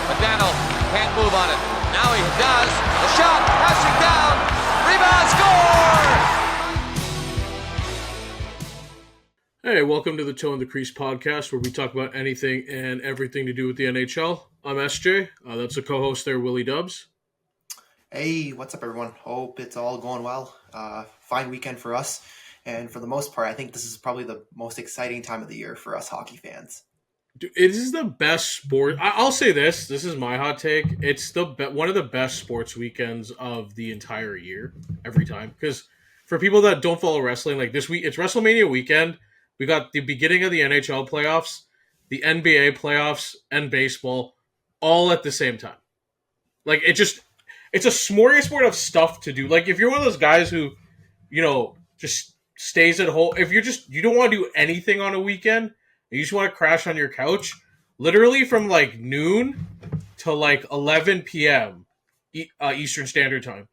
McDaniel can't move on it. Now he does. The shot, passing down. Rebound, score! Hey, welcome to the Toe and the Crease podcast, where we talk about anything and everything to do with the NHL. I'm SJ. That's a co-host there, WillyDubz. Hey, what's up, everyone? Hope it's all going well. Fine weekend for us. And for the most part, I think this is probably the most exciting time of the year for us hockey fans. Dude, it is the best sport. I'll say this. This is my hot take. It's one of the best sports weekends of the entire year, every time. Because for people that don't follow wrestling, like this week, it's WrestleMania weekend. We got the beginning of the NHL playoffs, the NBA playoffs, and baseball all at the same time. Like, it's a smorgasbord of stuff to do. Like, if you're one of those guys who, just stays at home, if you don't want to do anything on a weekend, you just want to crash on your couch, literally from like noon to like 11 p.m. Eastern Standard Time,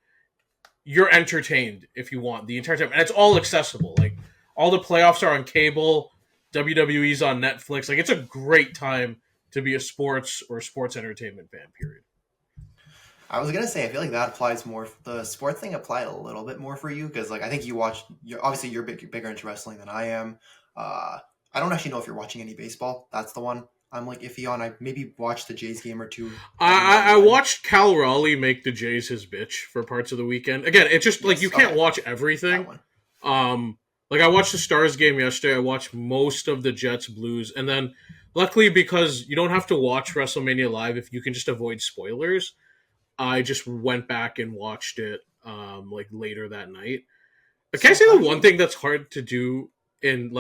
you're entertained if you want the entire time. And it's all accessible. Like, all the playoffs are on cable, WWE's on Netflix. Like, it's a great time to be a sports or sports entertainment fan, period. I was going to say, I feel like that applies more. The sports thing applied a little bit more for you because, like, I think obviously you're bigger into wrestling than I am. I don't actually know if you're watching any baseball. That's the one I'm like iffy on. I maybe watched the Jays game or two. I watched Cal Raleigh make the Jays his bitch for parts of the weekend. Again, it's just like you can't watch everything. Like I watched the Stars game yesterday. I watched most of the Jets Blues, and then luckily because you don't have to watch WrestleMania live if you can just avoid spoilers, I just went back and watched it like later that night. But can I say the one thing that's hard to do in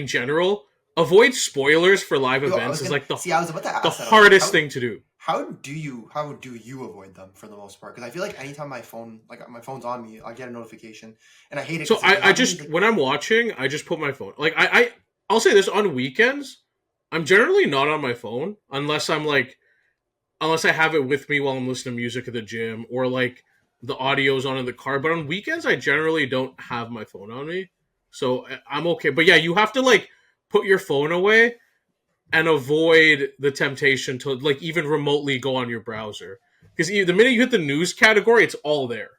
general, avoid spoilers for live events is like the hardest thing to do. How do you avoid them for the most part? Because I feel like anytime my phone's on me, I get a notification, and I hate it. So when I'm watching, I just put my phone. Like I'll say this, on weekends, I'm generally not on my phone unless I have it with me while I'm listening to music at the gym or like the audio's on in the car. But on weekends, I generally don't have my phone on me. So I'm okay. But yeah, you have to like put your phone away and avoid the temptation to like even remotely go on your browser. Because the minute you hit the news category, it's all there.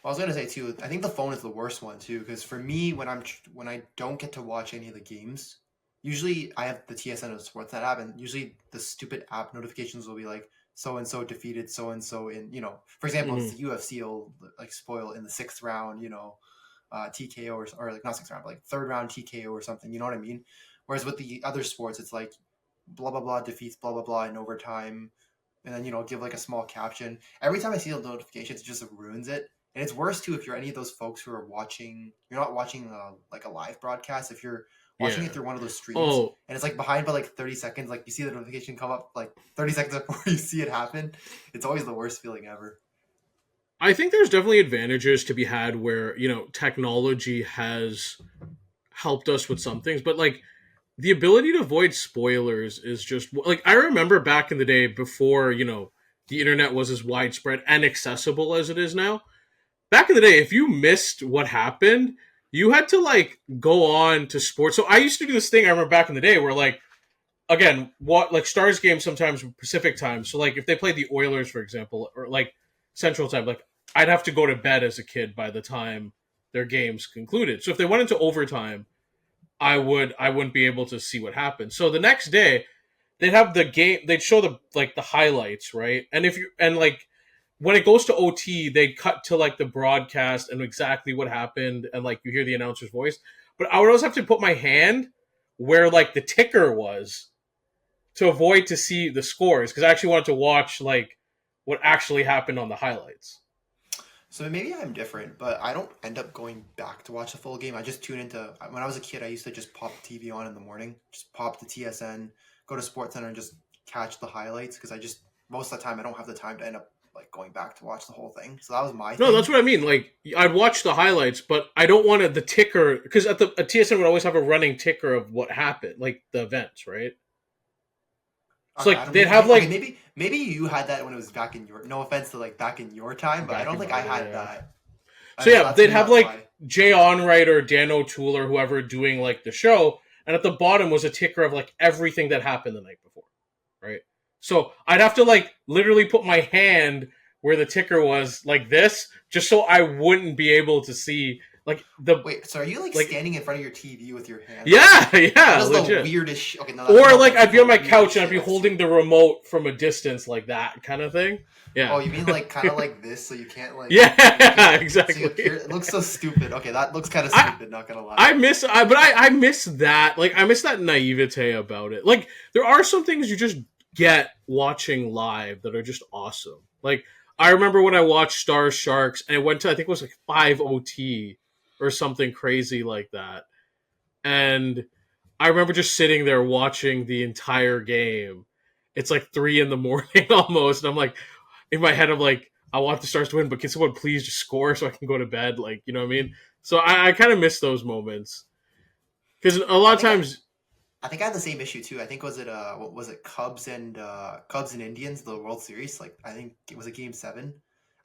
Well, I was going to say too, I think the phone is the worst one too. Because for me, when I don't get to watch any of the games, usually I have the TSN or Sportsnet app, and usually the stupid app notifications will be like, so-and-so defeated so-and-so in, for example, the UFC will like spoil in the 6th round, TKO or like not 6th round, but like 3rd round TKO or something, you know what I mean? Whereas with the other sports, it's like blah, blah, blah defeats blah, blah, blah in overtime. And then, give like a small caption. Every time I see the notifications, it just ruins it. And it's worse too if you're any of those folks who are you're not watching like a live broadcast. If you're watching it through one of those streams and it's like behind by like 30 seconds, like you see the notification come up like 30 seconds before you see it happen. It's always the worst feeling ever. I think there's definitely advantages to be had where, technology has helped us with some things, but like the ability to avoid spoilers is just like, I remember back in the day before, the internet was as widespread and accessible as it is now. Back in the day, if you missed what happened, you had to like go on to sports. So I used to do this thing I remember back in the day where like, again, Stars games sometimes were Pacific time. So like if they played the Oilers, for example, or like Central time, like I'd have to go to bed as a kid by the time their games concluded. So if they went into overtime, I wouldn't be able to see what happened. So the next day they'd have the game, they'd show the highlights, right? And when it goes to OT, they cut to like the broadcast and exactly what happened, and like you hear the announcer's voice. But I would always have to put my hand where like the ticker was to avoid to see the scores, because I actually wanted to watch like what actually happened on the highlights. So maybe I'm different, but I don't end up going back to watch the full game. I just tune into, when I was a kid, I used to just pop the TV on in the morning, just pop the TSN, go to SportsCenter and just catch the highlights, because most of the time I don't have the time to end up like going back to watch the whole thing. So that was my thing. No, that's what I mean. Like I'd watch the highlights, but I don't want the ticker, because a TSN would always have a running ticker of what happened, like the events, right? So like they'd have like maybe you had that when it was back in your, no offense to like back in your time, but I don't think I had that. So yeah, they'd have like Jay Onrait or Dan O'Toole or whoever doing like the show, and at the bottom was a ticker of like everything that happened the night before, right? So I'd have to like literally put my hand where the ticker was like this, just so I wouldn't be able to see like the Wait, so are you like like standing in front of your TV with your hand? yeah, That yeah, is the legit. weirdest shit. Okay, no, Or no like offense, I'd that's be the on my weirdest couch and I'd shit be I've seen. holding the remote from a distance like that kind of thing. Oh, Yeah. you mean like kind of like this, so you can't like Yeah, so you exactly. appear. It looks so stupid. Okay, that looks kind of I stupid. Not gonna lie. I miss that. Like I miss that naivete about it. Like there are some things you just get watching live that are just awesome. Like I remember when I watched Stars Sharks and it went to I think it was like 5 OT or something crazy like that. And I remember just sitting there watching the entire game. It's like 3 in the morning almost, and I'm like, in my head, I'm like, I want the Stars to win, but can someone please just score so I can go to bed? Like, you know what I mean? So I kind of miss those moments because a I lot of think I, times, I think I had the same issue too. I think was it what was it Cubs and Indians the World Series? Like I think it was a game 7.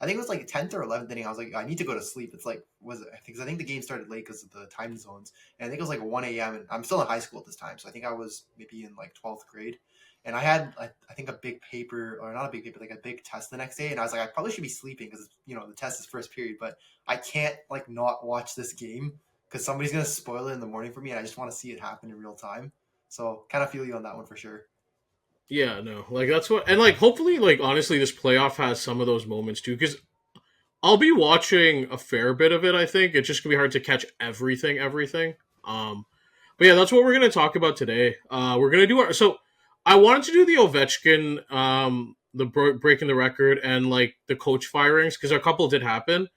I think it was like 10th or 11th inning. I was like, I need to go to sleep. It's like was it? Because I think the game started late because of the time zones, and I think it was like 1 a.m. and I'm still in high school at this time, so I think I was maybe in like 12th grade. And I had, I think, a big paper, or not a big paper, like a big test the next day. And I was like, I probably should be sleeping because, the test is first period, but I can't, like, not watch this game because somebody's going to spoil it in the morning for me. And I just want to see it happen in real time. So, kind of feel you on that one for sure. yeah, no, like that's what, and like hopefully, like honestly, this playoff has some of those moments too because I'll be watching a fair bit of it. I think it's just gonna be hard to catch everything. Um, but yeah, that's what we're gonna talk about today. We're gonna do our so. I wanted to do the Ovechkin, breaking the record, and like the coach firings because a couple did happen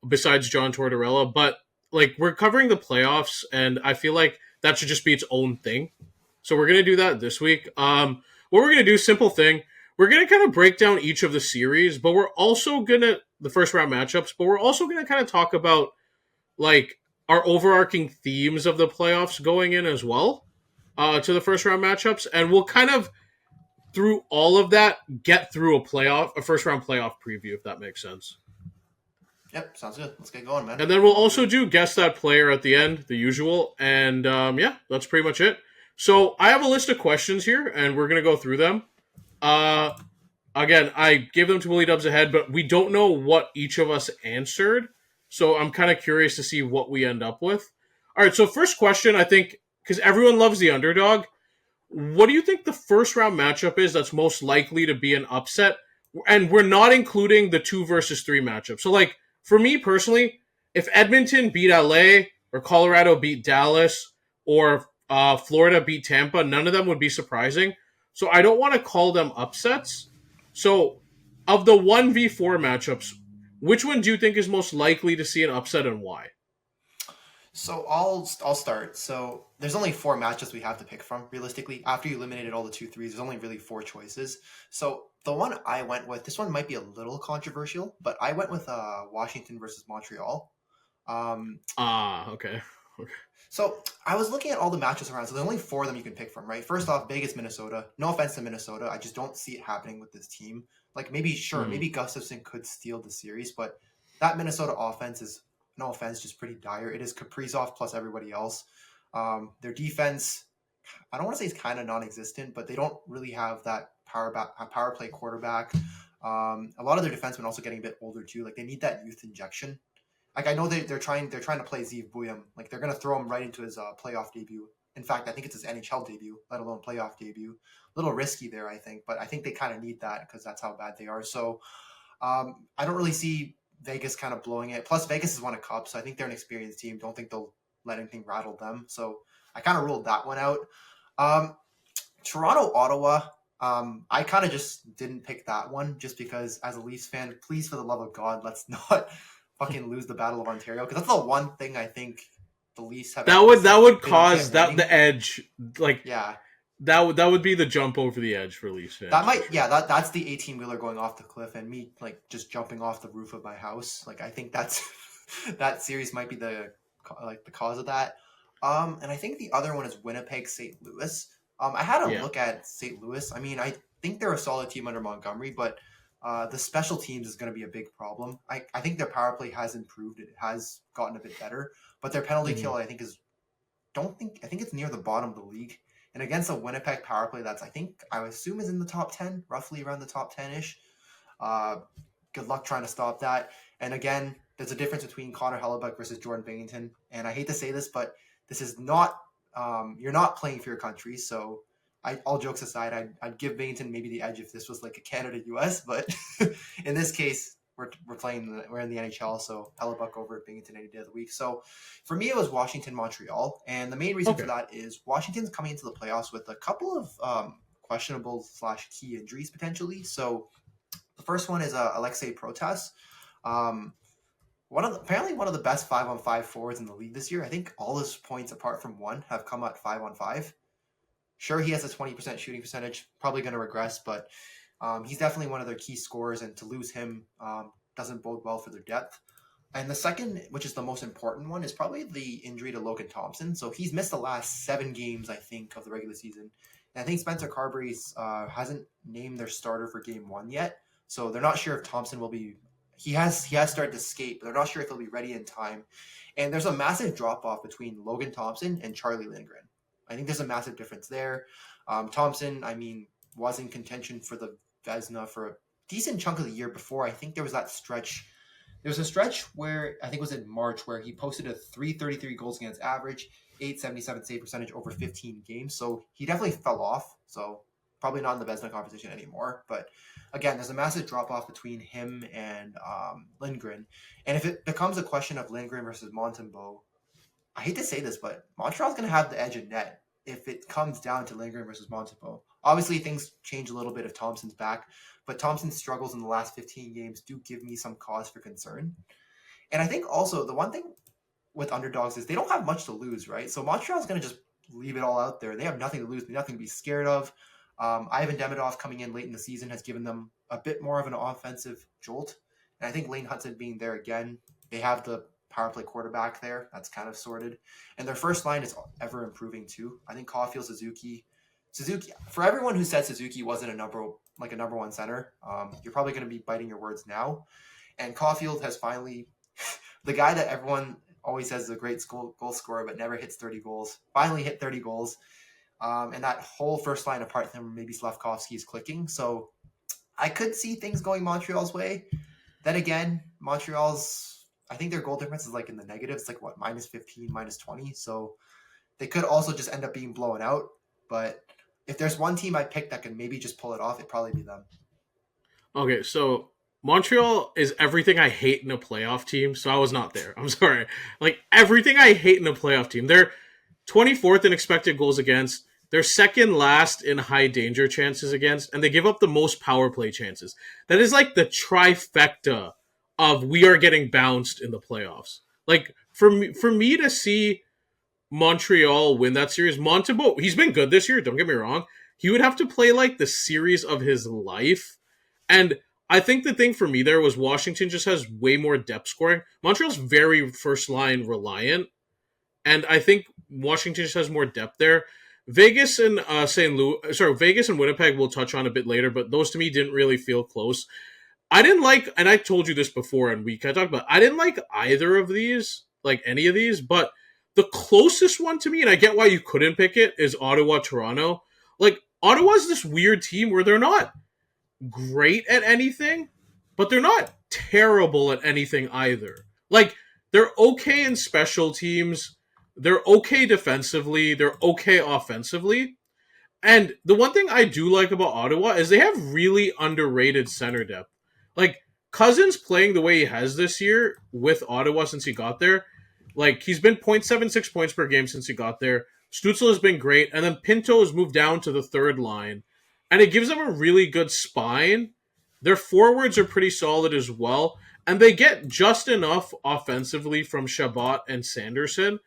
besides John Tortorella. But like we're covering the playoffs, and I feel like that should just be its own thing. So we're gonna do that this week. What we're gonna do, simple thing. We're gonna kind of break down each of the series, but we're also gonna the first round matchups. But we're also gonna kind of talk about like our overarching themes of the playoffs going in as well to the first round matchups, and we'll kind of through all of that get through a first round playoff preview if that makes sense. Yep, sounds good. Let's get going, man. And then we'll also do guess that player at the end, the usual. And yeah, that's pretty much it. So I have a list of questions here, and we're gonna go through them. Uh, Again, I gave them to WillyDubz ahead, but we don't know what each of us answered. So I'm kind of curious to see what we end up with. All right, so first question, I think, because everyone loves the underdog, what do you think the first round matchup is that's most likely to be an upset? And we're not including the 2 versus 3 matchup. So, like, for me personally, if Edmonton beat LA or Colorado beat Dallas or Florida beat Tampa, none of them would be surprising. So I don't want to call them upsets. So, of the 1v4 matchups, which one do you think is most likely to see an upset and why? So I'll start. So there's only 4 matches we have to pick from realistically. After you eliminated all the 2-3s, there's only really 4 choices. So the one I went with, this one might be a little controversial, but I went with Washington versus Montreal. Okay. So I was looking at all the matches around. So there's only 4 of them you can pick from, right? First off, Vegas, Minnesota. No offense to Minnesota, I just don't see it happening with this team. Like maybe Gustafson could steal the series, but that Minnesota offense is, no offense, just pretty dire. It is Kaprizov plus everybody else. Their defense, I don't want to say it's kind of non-existent, but they don't really have that power play quarterback. A lot of their defensemen also getting a bit older too. Like they need that youth injection. Like I know they're trying to play Zeev Buyam. Like they're gonna throw him right into his playoff debut. In fact, I think it's his NHL debut, let alone playoff debut. A little risky there, I think, but I think they kind of need that because that's how bad they are. So I don't really see Vegas kind of blowing it. Plus, Vegas has won a cup, so I think they're an experienced team. Don't think they'll let anything rattle them. So I kind of ruled that one out. Toronto, Ottawa. I kind of just didn't pick that one just because, as a Leafs fan, please, for the love of God, let's not fucking lose the Battle of Ontario because that's the one thing I think the Leafs have. That would cause the edge. Like yeah. That would be the jump over the edge for Leafs fans. That's the 18-wheeler going off the cliff and me like just jumping off the roof of my house. Like I think that's that series might be the cause of that. And I think the other one is Winnipeg St. Louis. I had a look at St. Louis. I mean, I think they're a solid team under Montgomery, but the special teams is going to be a big problem. I think their power play has improved. It has gotten a bit better, but their penalty kill I think it's near the bottom of the league. And against a Winnipeg power play that's, I would assume is in the top 10, roughly around the top 10-ish. Good luck trying to stop that. And again, there's a difference between Connor Hellebuck versus Jordan Binnington. And I hate to say this, but this is not, you're not playing for your country. So all jokes aside, I'd give Binnington maybe the edge if this was like a Canada-US. But in this case, we're in the NHL, so Hellebuck over at Binnington any day of the week. So for me, it was Washington-Montreal. And the main reason for that is Washington's coming into the playoffs with a couple of questionable / key injuries potentially. So the first one is Alexei Protas. Apparently one of the best 5-on-5 forwards in the league this year. I think all his points apart from one have come at 5-on-5. Sure, he has a 20% shooting percentage, probably going to regress, but he's definitely one of their key scorers, and to lose him doesn't bode well for their depth. And the second, which is the most important one, is probably the injury to Logan Thompson. So he's missed the last 7 games, I think, of the regular season. And I think Spencer Carberry's hasn't named their starter for game 1 yet. So they're not sure if Thompson will be. He has started to skate, but they're not sure if he'll be ready in time. And there's a massive drop off between Logan Thompson and Charlie Lindgren. I think there's a massive difference there. Thompson, was in contention for the Vezina for a decent chunk of the year before. I think there was that stretch. There was a stretch where I think it was in March where he posted a 333 goals against average, 877 save percentage over 15 games. So he definitely fell off. So probably not in the Vezina conversation anymore. But again, there's a massive drop-off between him and Lindgren. And if it becomes a question of Lindgren versus Montembeault, I hate to say this, but Montreal's going to have the edge in net if it comes down to Lindgren versus Montembeault. Obviously, things change a little bit if Thompson's back, but Thompson's struggles in the last 15 games do give me some cause for concern. And I think also the one thing with underdogs is they don't have much to lose, right? So Montreal's going to just leave it all out there. They have nothing to lose, nothing to be scared of. Ivan Demidov coming in late in the season has given them a bit more of an offensive jolt. And I think Lane Hudson being there again, they have the power play quarterback there. That's kind of sorted. And their first line is ever improving too. I think Caulfield, Suzuki, for everyone who said Suzuki wasn't a number one center, you're probably going to be biting your words now. And Caulfield has finally, the guy that everyone always says is a great goal scorer but never hits 30 goals, finally hit 30 goals. And that whole first line apart from maybe Slavkovsky is clicking. So I could see things going Montreal's way. Then again, I think their goal difference is like in the negatives, like what, -15, -20. So they could also just end up being blown out. But if there's one team I picked that can maybe just pull it off, it'd probably be them. Okay, so Montreal is everything I hate in a playoff team, so I was not there. I'm sorry. Like, everything I hate in a playoff team. They're 24th in expected goals against. They're second last in high danger chances against, and they give up the most power play chances. That is like the trifecta of we are getting bounced in the playoffs. Like, for me to see Montreal win that series, Montembeault, he's been good this year, don't get me wrong. He would have to play like the series of his life. And I think the thing for me there was Washington just has way more depth scoring. Montreal's very first line reliant. And I think Washington just has more depth there. Vegas and Vegas and Winnipeg we'll touch on a bit later, but those to me didn't really feel close. I didn't like, and I told you this before in week, I talked about, I didn't like either of these, like any of these, but the closest one to me, and I get why you couldn't pick it, is Ottawa-Toronto. Like, Ottawa's this weird team where they're not great at anything, but they're not terrible at anything either. Like, they're okay in special teams, they're okay defensively, they're okay offensively. And the one thing I do like about Ottawa is they have really underrated center depth. Like, Cousins playing the way he has this year with Ottawa since he got there, like, he's been 0.76 points per game since he got there. Stützle has been great, and then Pinto has moved down to the third line. And it gives them a really good spine. Their forwards are pretty solid as well. And they get just enough offensively from Chabot and Sanderson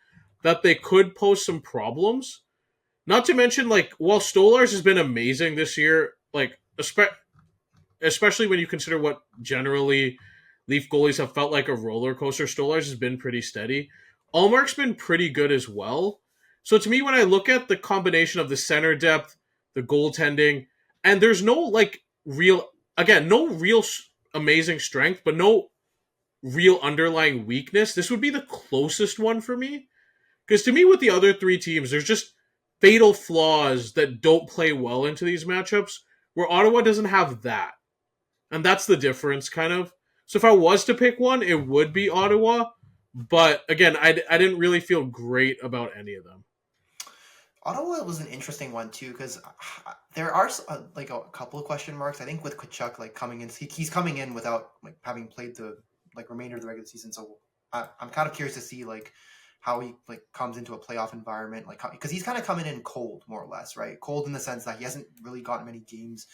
that they could pose some problems. Not to mention, like, while Stolarz has been amazing this year, like, especially when you consider what generally Leaf goalies have felt like a roller coaster, Stolarz has been pretty steady. Ullmark's been pretty good as well. So to me, when I look at the combination of the center depth, the goaltending, and there's no real amazing strength, but no real underlying weakness, this would be the closest one for me. Because to me, with the other three teams, there's just fatal flaws that don't play well into these matchups, where Ottawa doesn't have that. And that's the difference, kind of. So if I was to pick one, it would be Ottawa. But again, I didn't really feel great about any of them. Ottawa was an interesting one too because there are like a couple of question marks. I think with Kachuk like coming in, he's coming in without like having played the like remainder of the regular season. So I'm kind of curious to see like how he like comes into a playoff environment, like because he's kind of coming in cold, more or less, right? Cold in the sense that he hasn't really gotten many games.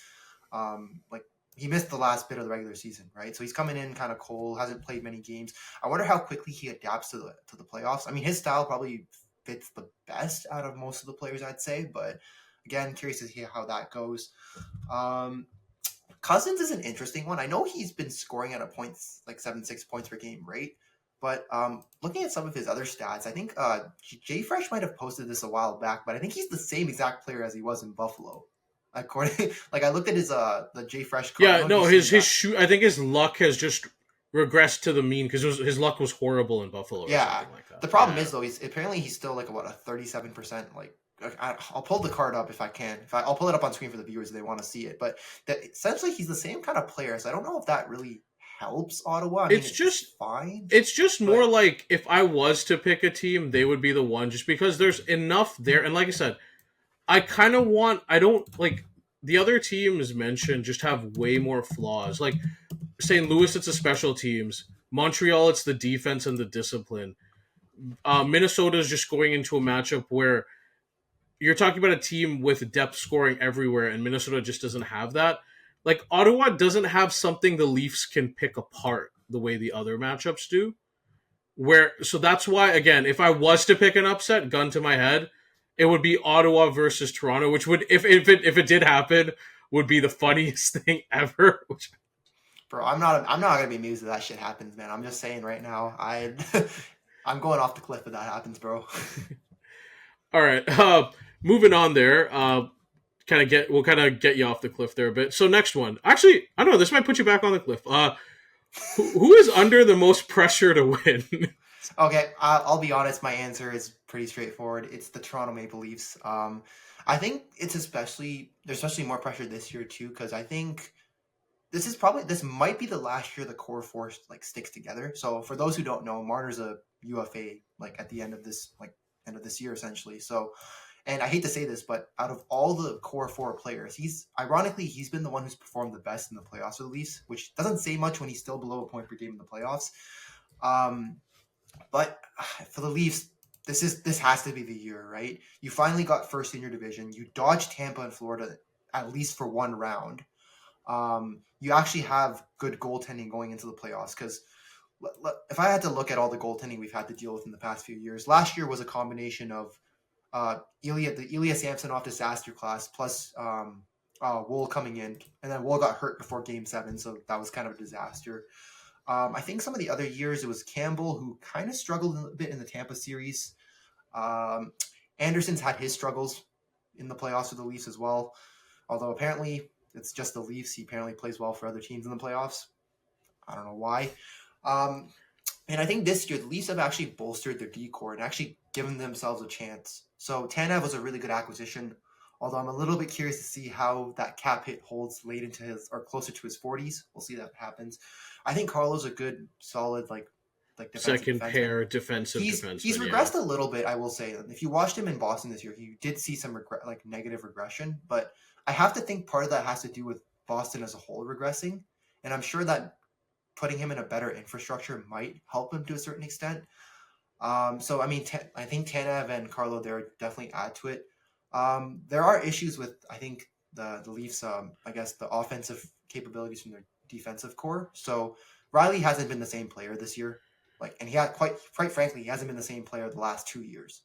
Like he missed the last bit of the regular season, right? So he's coming in kind of cold, hasn't played many games. I wonder how quickly he adapts to the playoffs. I mean, his style probably fits the best out of most of the players, I'd say. But again, curious to hear how that goes. Cousins is an interesting one. I know he's been scoring at a points like 7-6 points per game rate, but looking at some of his other stats, I think Jay Fresh might have posted this a while back, but I think he's the same exact player as he was in Buffalo. According, like I looked at his the Jay Fresh. Yeah, no, his shoot. I think his luck has just regressed to the mean because his luck was horrible in Buffalo. Yeah, or something like that. The problem is though, he's still like about a 37%. Like I'll pull the card up if I can. I'll pull it up on screen for the viewers if they want to see it. But essentially, he's the same kind of player. So I don't know if that really helps Ottawa. I mean, it's just fine. It's just more like if I was to pick a team, they would be the one, just because there's enough there. And like I said, I don't like the other teams mentioned just have way more flaws. Like St. Louis, it's the special teams. Montreal, it's the defense and the discipline. Minnesota is just going into a matchup where you're talking about a team with depth scoring everywhere, and Minnesota just doesn't have that. Like Ottawa doesn't have something the Leafs can pick apart the way the other matchups do. So that's why, again, if I was to pick an upset, gun to my head, it would be Ottawa versus Toronto, which would, if it did happen, would be the funniest thing ever. Bro, I'm not gonna be amused if that shit happens, man. I'm just saying right now, I'm going off the cliff if that happens, bro. All right, moving on there. We'll kind of get you off the cliff there a bit. So next one, actually, I don't know. This might put you back on the cliff. Who is under the most pressure to win? Okay, I'll be honest. My answer is pretty straightforward. It's the Toronto Maple Leafs. I think there's especially more pressure this year too, because I think this might be the last year the core four like sticks together. So for those who don't know, Marner's a UFA like at the end of this year essentially. So, and I hate to say this, but out of all the core four players, he's been the one who's performed the best in the playoffs for the Leafs, which doesn't say much when he's still below a point per game in the playoffs. But for the Leafs, this has to be the year, right? You finally got first in your division. You dodged Tampa and Florida at least for one round. You actually have good goaltending going into the playoffs because if I had to look at all the goaltending we've had to deal with in the past few years, last year was a combination of Ilya Samsonov disaster class plus Wool coming in, and then Wool got hurt before Game 7, so that was kind of a disaster. I think some of the other years it was Campbell who kind of struggled a bit in the Tampa series. Anderson's had his struggles in the playoffs with the Leafs as well, although apparently it's just the Leafs. He apparently plays well for other teams in the playoffs. I don't know why. And I think this year the Leafs have actually bolstered their D-core and actually given themselves a chance. So Tanev was a really good acquisition, although I'm a little bit curious to see how that cap hit holds late into his or closer to his 40s. We'll see that happens. I think Carlo's a good, solid like second pair defensive defenseman. He's regressed a little bit, I will say. If you watched him in Boston this year, you did see some negative regression, but I have to think part of that has to do with Boston as a whole regressing, and I'm sure that putting him in a better infrastructure might help him to a certain extent. So, I mean, I think Tanev and Carlo there definitely add to it. There are issues with, I think, the Leafs, I guess, the offensive capabilities from their defensive core. So, Riley hasn't been the same player this year. And he had quite frankly, he hasn't been the same player the last 2 years.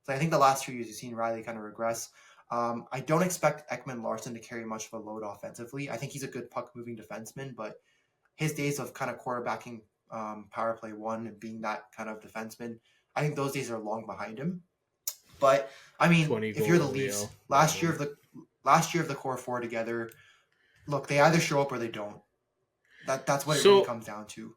So, I think the last 2 years you've seen Riley kind of regress. I don't expect Ekman Larson to carry much of a load offensively. I think he's a good puck-moving defenseman, but his days of kind of quarterbacking power play one and being that kind of defenseman, I think those days are long behind him. But I mean, if you're the Leafs, last year of the core four together, look, they either show up or they don't. That's what it really comes down to.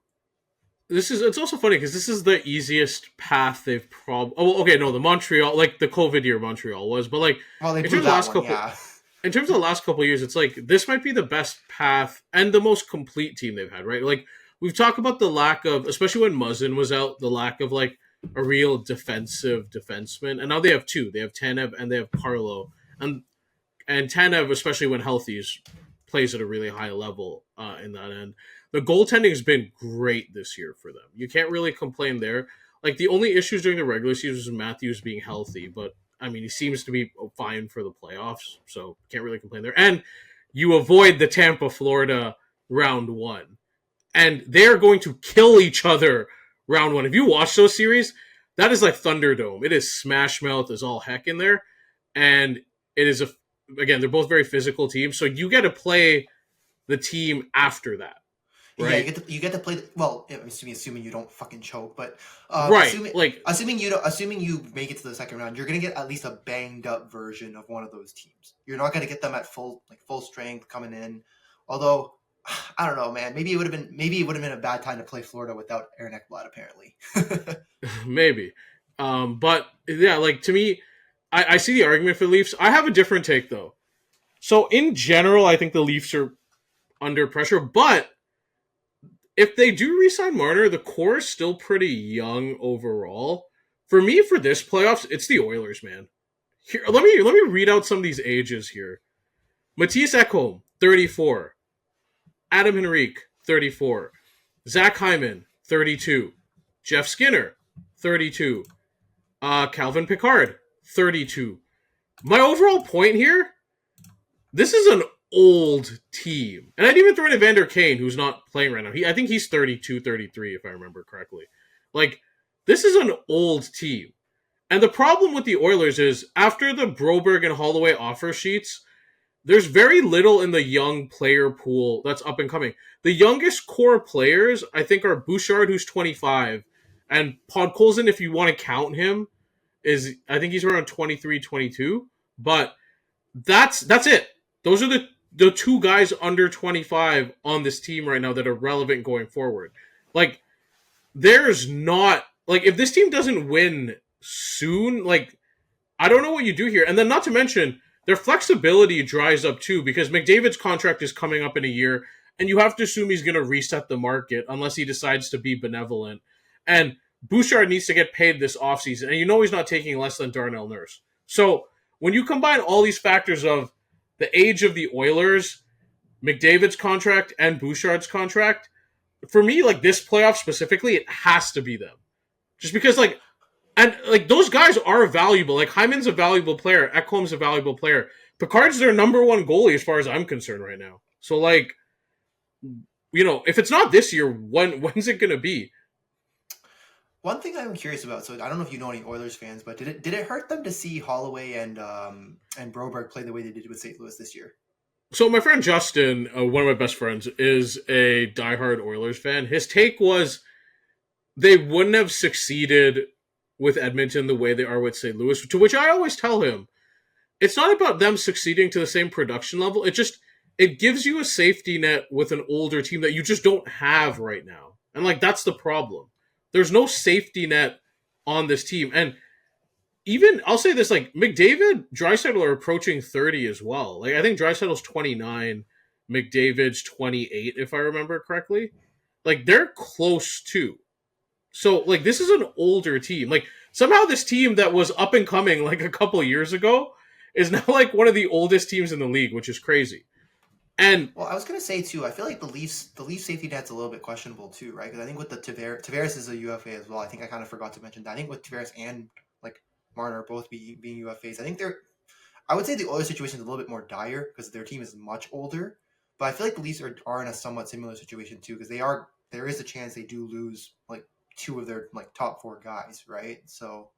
it's also funny because this is the easiest path they've okay, no, the Montreal, like the COVID year Montreal was, but like Well, they in blew terms of the that last one, couple yeah. in terms of the last couple of years, it's like this might be the best path and the most complete team they've had, right? Like we've talked about the lack of, especially when Muzzin was out, the lack of like a real defensive defenseman, and now they have two. They have Tanev and they have Carlo, and Tanev, especially when healthy, plays at a really high level in that end. The goaltending has been great this year for them. You can't really complain there. Like the only issues during the regular season was Matthews being healthy, but I mean he seems to be fine for the playoffs, so can't really complain there. And you avoid the Tampa, Florida round one, and they're going to kill each other round one. If you watch those series, that is like Thunderdome. It is smash mouth as all heck in there, and it is again they're both very physical teams, so you get to play the team after that. Right. Yeah, you get to play. Well, I'm assuming you don't fucking choke, but right, assuming you make it to the second round, you're gonna get at least a banged up version of one of those teams. You're not gonna get them at full strength coming in. Although I don't know, man. Maybe it would have been a bad time to play Florida without Aaron Ekblad, apparently. Maybe, but yeah, like to me, I see the argument for the Leafs. I have a different take though. So in general, I think the Leafs are under pressure, but if they do re-sign Marner, the core is still pretty young overall. For me, for this playoffs, it's the Oilers, man. Here, let me read out some of these ages here. Matthias Ekholm, 34. Adam Henrique, 34. Zach Hyman, 32. Jeff Skinner, 32. Calvin Pickard, 32. My overall point here, this is an old team. And I'd even throw in Evander Kane, who's not playing right now. I think he's 32, 33, if I remember correctly. Like, this is an old team. And the problem with the Oilers is, after the Broberg and Holloway offer sheets, there's very little in the young player pool that's up and coming. The youngest core players, I think, are Bouchard, who's 25, and Podkolzin, if you want to count him, I think he's around 23, 22. But that's it. Those are the two guys under 25 on this team right now that are relevant going forward. Like, there's not... Like, if this team doesn't win soon, like, I don't know what you do here. And then not to mention, their flexibility dries up too, because McDavid's contract is coming up in a year, and you have to assume he's going to reset the market unless he decides to be benevolent. And Bouchard needs to get paid this offseason, and you know he's not taking less than Darnell Nurse. So when you combine all these factors of the age of the Oilers, McDavid's contract, and Bouchard's contract, for me, like this playoff specifically, it has to be them. Just because, like, and like those guys are valuable. Like Hyman's a valuable player, Ekholm's a valuable player. Picard's their number one goalie as far as I'm concerned right now. So, like, you know, if it's not this year, when's it gonna be? One thing I'm curious about, so I don't know if you know any Oilers fans, but did it hurt them to see Holloway and Broberg play the way they did with St. Louis this year? So my friend Justin, one of my best friends, is a diehard Oilers fan. His take was they wouldn't have succeeded with Edmonton the way they are with St. Louis, to which I always tell him, it's not about them succeeding to the same production level. It gives you a safety net with an older team that you just don't have right now. And like, that's the problem. There's no safety net on this team. And even, I'll say this, like, McDavid, Draisaitl are approaching 30 as well. Like, I think Draisaitl's 29, McDavid's 28, if I remember correctly. Like, they're close too. So, like, this is an older team. Like, somehow this team that was up and coming, like, a couple of years ago is now, like, one of the oldest teams in the league, which is crazy. And well, I was gonna say too, I feel like the Leafs safety net's a little bit questionable too, right? Because I think with the Tavares is a UFA as well. I think I kind of forgot to mention that. I think with Tavares and like Marner both being UFAs, I think I would say the Oilers situation is a little bit more dire because their team is much older. But I feel like the Leafs are in a somewhat similar situation too, because there is a chance they do lose like two of their like top four guys, right? So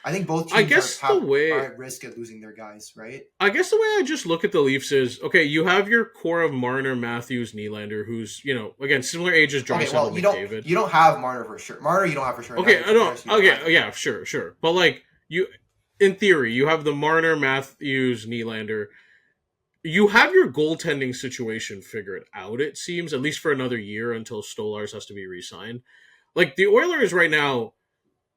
I think both teams are at risk of losing their guys, right? I guess the way I just look at the Leafs is, okay, you have your core of Marner, Matthews, Nylander, who's, you know, again, similar ages, Draisaitl, McDavid. You don't have Marner for sure. Marner you don't have for sure. Okay, I don't. Okay, yeah, sure. But like, in theory, you have the Marner, Matthews, Nylander. You have your goaltending situation figured out, it seems, at least for another year until Stolarz has to be re-signed. like the Oilers right now,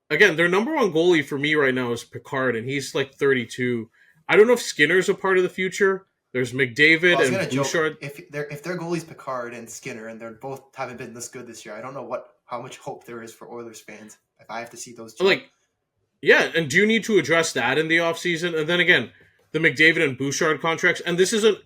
again, their number one goalie for me right now is Picard, and he's like 32. I don't know if Skinner's a part of the future. There's Well, I McDavid was and gonna joke Bouchard. if their goalies Picard and Skinner and they're both haven't been this good this year. I don't know how much hope there is for Oilers fans if I have to see those two. Like, yeah, and do you need to address that in the offseason? And then again, the McDavid and Bouchard contracts, and this is an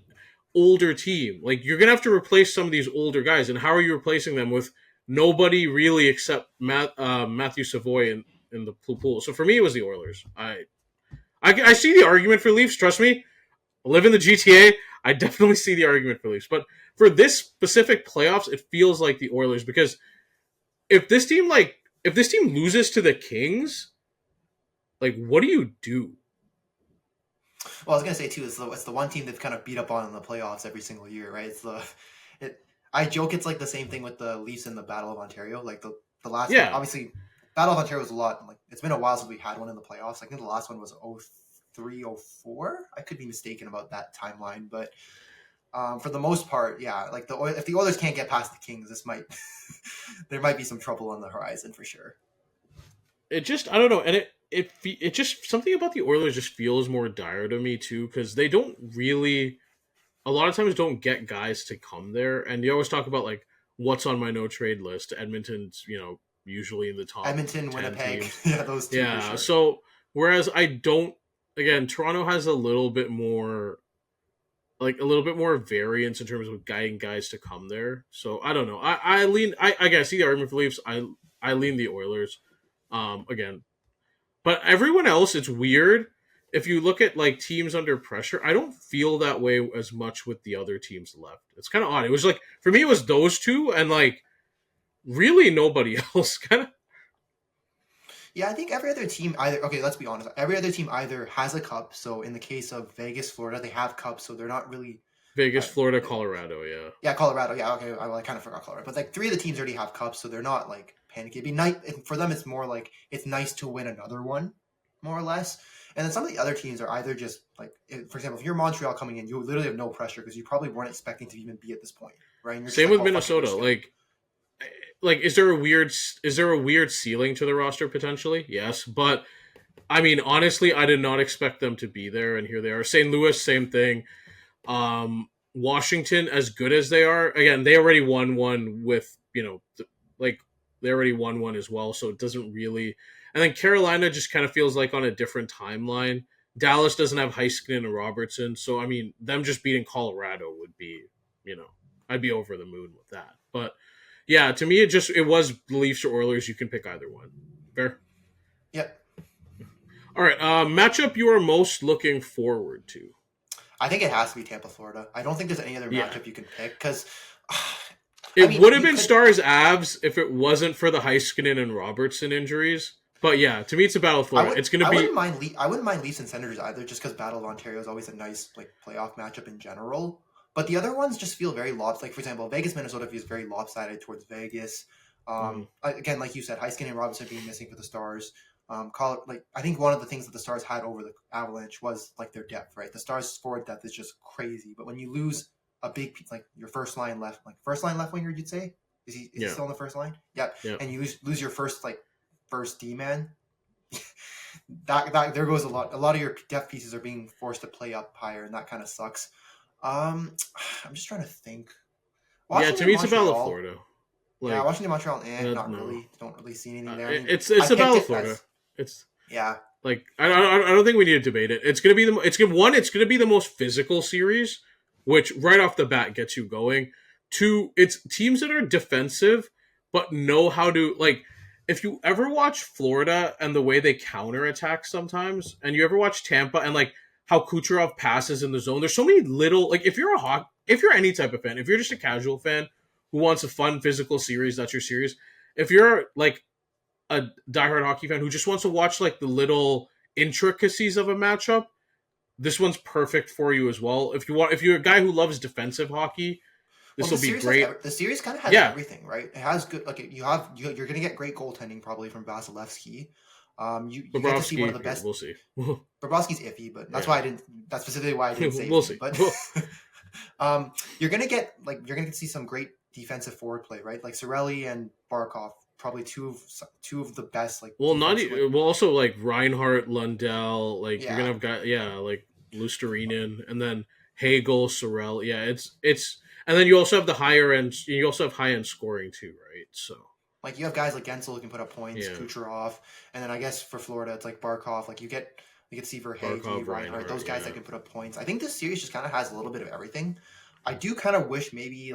older team. Like, you're gonna have to replace some of these older guys, and how are you replacing them with nobody really except Matthew Savoy in the pool? So for me, it was the Oilers. I see the argument for Leafs. Trust me, I live in the GTA. I definitely see the argument for Leafs. But for this specific playoffs, it feels like the Oilers, because if this team loses to the Kings, like, what do you do? Well, I was gonna say too, it's the one team they've kind of beat up on in the playoffs every single year, right? I joke it's like the same thing with the Leafs in the Battle of Ontario. Like the last one, obviously Battle of Ontario was a lot, like it's been a while since we had one in the playoffs. I think the last one was 03, 04. I could be mistaken about that timeline, but for the most part, yeah, like if the Oilers can't get past the Kings, this might there might be some trouble on the horizon for sure. It just, I don't know, and it just, something about the Oilers just feels more dire to me too, because they don't really, a lot of times don't get guys to come there, and you always talk about like what's on my no trade list. Edmonton's, usually in the top Edmonton, 10 Winnipeg, teams. yeah, those two. Yeah, for sure. so whereas I don't, again, Toronto has a little bit more variance in terms of guiding guys to come there. So I don't know. I see the argument for Leafs. I lean the Oilers. Again, but everyone else, it's weird. If you look at like teams under pressure, I don't feel that way as much with the other teams left. It's kind of odd. It was like, for me, it was those two and like really nobody else. Kind of. Yeah, I think every other team either. Okay, let's be honest. Every other team either has a cup. So in the case of Vegas, Florida, they have cups, so they're not really Vegas, Florida, Colorado. Yeah. Yeah, Colorado. Yeah, okay. I kind of forgot Colorado, but like three of the teams already have cups, so they're not like panicky. It'd be nice for them. It's more like it's nice to win another one, more or less. And then some of the other teams are either just like, for example, if you're Montreal coming in, you literally have no pressure because you probably weren't expecting to even be at this point, right? And you're Same just with like, oh, fuck it, Minnesota. we're just Like, is there a weird ceiling to the roster potentially? Yes, but I mean, honestly, I did not expect them to be there, and here they are. St. Louis, same thing. Washington, as good as they are, again, they already won one with, they already won one as well, so it doesn't really. And then Carolina just kind of feels like on a different timeline. Dallas doesn't have Heiskanen and Robertson, so I mean, them just beating Colorado would be, I'd be over the moon with that. But yeah, to me, it was Leafs or Oilers. You can pick either one. Fair? Yep. All right, matchup you are most looking forward to? I think it has to be Tampa, Florida. I don't think there's any other matchup you can pick because it would have been Stars Avs if it wasn't for the Heiskanen and Robertson injuries. But yeah, to me, it's a Battle of Florida. It's going to be. I wouldn't mind Leafs and Senators either, just because Battle of Ontario is always a nice like playoff matchup in general. But the other ones just feel very lopsided. Like for example, Vegas, Minnesota feels very lopsided towards Vegas. Again, like you said, Heiskanen and Robertson being missing for the Stars. I think one of the things that the Stars had over the Avalanche was like their depth, right? The Stars' forward depth is just crazy. But when you lose a big piece, like your first line left winger, you'd say, is he still on the first line? Yep. And you lose your first D man. that there goes a lot. A lot of your depth pieces are being forced to play up higher, and that kind of sucks. I'm just trying to think. Washington, to me, it's a Battle of Florida. Washington, Montreal, really. Don't really see anything there. It's a Battle of Florida. Like I don't think we need to debate it. It's gonna be the most physical series, which right off the bat gets you going. Two, it's teams that are defensive but know how to like. If you ever watch Florida and the way they counterattack sometimes, and you ever watch Tampa and like how Kucherov passes in the zone, there's so many little like if you're any type of fan, if you're just a casual fan who wants a fun physical series, that's your series. If you're like a diehard hockey fan who just wants to watch like the little intricacies of a matchup, this one's perfect for you as well. If you're a guy who loves defensive hockey, this will be great. The series kind of has everything, right? It has good. Like you're going to get great goaltending probably from Vasilevsky. You get to see one of the best. We'll see. Bobrovsky's iffy, but that's why I didn't. That's specifically why I didn't say. We'll see. But you're gonna get to see some great defensive forward play, right? Like Cirelli and Barkov probably two of the best like. Well, not defensive, well. Also, like Reinhardt, Lundell, like you're yeah. gonna have got like Lusterinen, and then Hagel, Sorel. Yeah, it's, and then you also have the higher end. You also have high end scoring too, right? So Like you have guys like Gensel who can put up points, yeah, Kucherov, and then I guess for Florida it's like Barkov. Like you get Seaver, Hagee, Barkov, Reinhardt, those guys yeah. that can put up points. I think this series just kind of has a little bit of everything. I do kind of wish maybe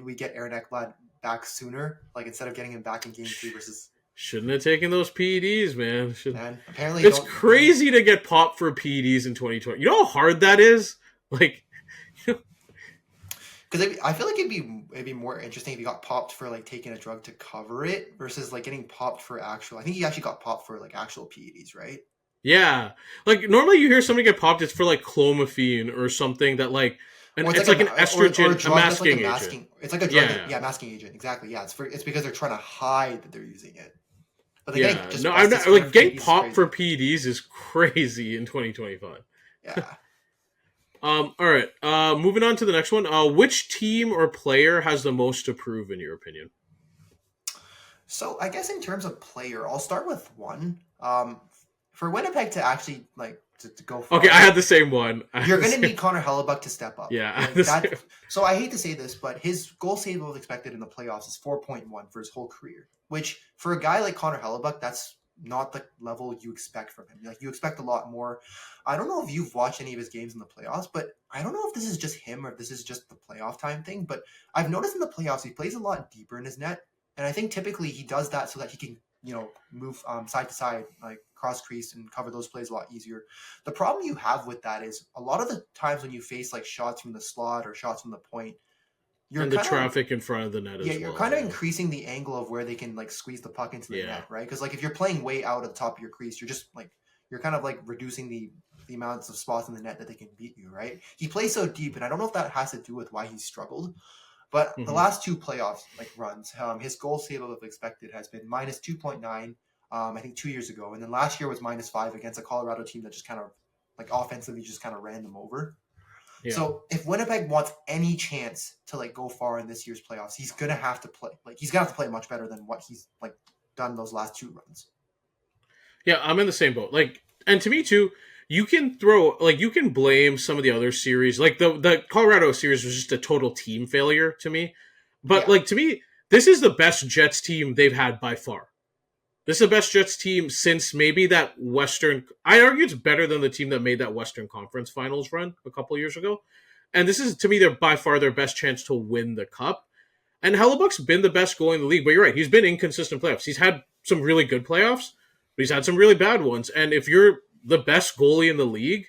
we get Aaron Ekblad back sooner, like instead of getting him back in Game 3 versus. Shouldn't have taken those PEDs, man. Man, apparently It's crazy to get popped for PEDs in 2020. You know how hard that is? Like, because I feel like it'd be more interesting if you got popped for like taking a drug to cover it versus like getting popped for actual. I think he actually got popped for like actual PEDs, right? yeah. Like normally you hear somebody get popped, it's for like clomiphene or something that like, and it's like an estrogen, or a masking agent. It's like a drug, masking agent. Exactly. Yeah, it's because they're trying to hide that they're using it. But I'm not like getting popped for PEDs is crazy in 2025. Yeah. All right. Moving on to the next one. Which team or player has the most to prove in your opinion? So I guess in terms of player, I'll start with one. For Winnipeg to actually like to go far, okay, I had the same one. You're going to need Connor Hellebuck to step up. Yeah. So I hate to say this, but his goal save above expected in the playoffs is 4.1 for his whole career, which for a guy like Connor Hellebuck, that's not the level you expect from him. Like you expect a lot more. I don't know if you've watched any of his games in the playoffs, but I don't know if this is just him or if this is just the playoff time thing. But I've noticed in the playoffs he plays a lot deeper in his net, and I think typically he does that so that he can move side to side, like cross crease and cover those plays a lot easier. The problem you have with that is a lot of the times when you face like shots from the slot or shots from the point, and the traffic in front of the net as well. Yeah, you're kind of increasing the angle of where they can like squeeze the puck into the net, right? Because like if you're playing way out at the top of your crease, you're just like you're kind of like reducing the amounts of spots in the net that they can beat you, right? He plays so deep, and I don't know if that has to do with why he's struggled. But the last two playoffs like runs, his goal save above expected has been minus 2.9. I think 2 years ago, and then last year was minus 5 against a Colorado team that just kind of like offensively just kind of ran them over. Yeah. So if Winnipeg wants any chance to like go far in this year's playoffs, he's gonna have to play much better than what he's like done those last two runs. Yeah, I'm in the same boat. Like, and to me too, you can blame some of the other series. Like the Colorado series was just a total team failure to me. But like to me, this is the best Jets team they've had by far. This is the best Jets team since maybe that Western. I argue it's better than the team that made that Western Conference Finals run a couple years ago. And this is, to me, by far their best chance to win the Cup. And Hellebuck's been the best goalie in the league. But you're right, he's been inconsistent playoffs. He's had some really good playoffs, but he's had some really bad ones. And if you're the best goalie in the league,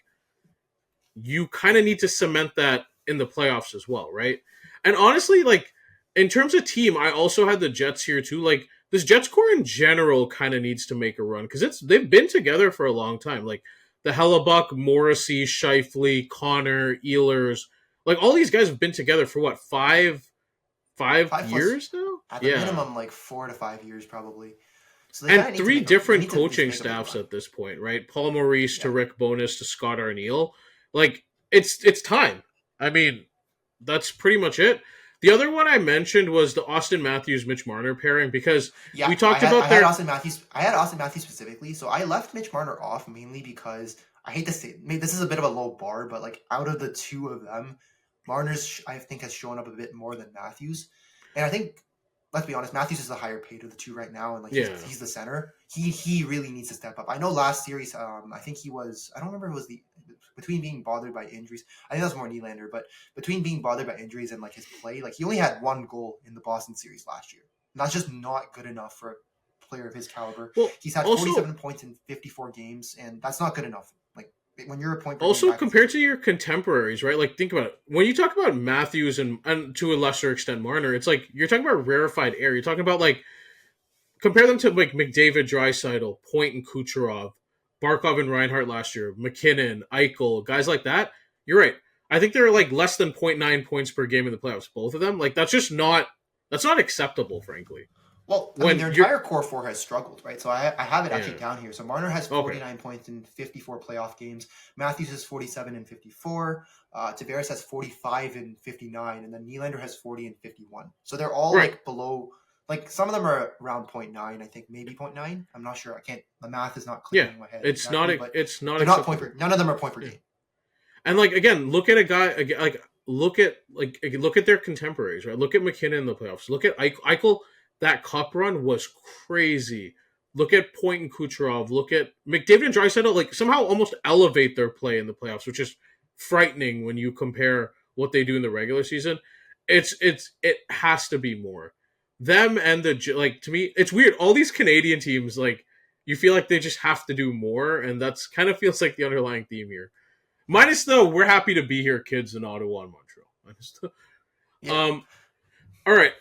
you kind of need to cement that in the playoffs as well, right? And honestly, like, in terms of team, I also had the Jets here too. Like, this Jets core in general kind of needs to make a run because they've been together for a long time. Like the Hellebuck, Morrissey, Scheifele, Connor, Ehlers, like all these guys have been together for what, five years now? At the minimum, like 4 to 5 years probably. So and 3 different coaching staffs at this point, right? Paul Maurice to Rick Bowness to Scott Arniel. Like it's time. I mean, that's pretty much it. The other one I mentioned was the Austin Matthews-Mitch Marner pairing because we talked about I had Austin Matthews specifically, so I left Mitch Marner off mainly because I hate to say this is a bit of a low bar, but like out of the two of them, Marner's I think has shown up a bit more than Matthews, and I think let's be honest, Matthews is the higher paid of the two right now, and like he's the center. He really needs to step up. I know last series, I think he was. I don't remember if it was between being bothered by injuries. I think that was more Nylander, but between being bothered by injuries and like his play, like he only had 1 goal in the Boston series last year. And that's just not good enough for a player of his caliber. Well, he's had 47 points in 54 games, and that's not good enough. Like when you're a point. Also, compared to your contemporaries, right? Like think about it. When you talk about Matthews and to a lesser extent Marner, it's like you're talking about rarefied air. You're talking about like compare them to like McDavid, Draisaitl, Point, and Kucherov. Barkov and Reinhardt last year, McKinnon, Eichel, guys like that. You're right. I think they're like less than 0.9 points per game in the playoffs, both of them. Like that's not acceptable, frankly. Well, I mean, their entire core 4 has struggled, right? So I have it actually down here. So Marner has 49 points in 54 playoff games. Matthews has 47 in 54. Tavares has 45 in 59, and then Nylander has 40 in 51. So they're all like below Like some of them are around 0.9, I think maybe 0.9. I'm not sure. I can't. The math is not Yeah, clicking in my head. it's exactly, not but it's not they're not point acceptable. per. None of them are point per Yeah. game. And like again, look at a guy look at their contemporaries, right? Look at McKinnon in the playoffs. Look at Eichel. That cup run was crazy. Look at Point and Kucherov. Look at McDavid and Draisaitl. Like somehow almost elevate their play in the playoffs, which is frightening when you compare what they do in the regular season. It has to be more. Them and like to me, it's weird. All these Canadian teams, like you feel like they just have to do more, and that's kind of feels like the underlying theme here. Minus the we're happy to be here, kids in Ottawa and Montreal. Minus the, Yeah. all right.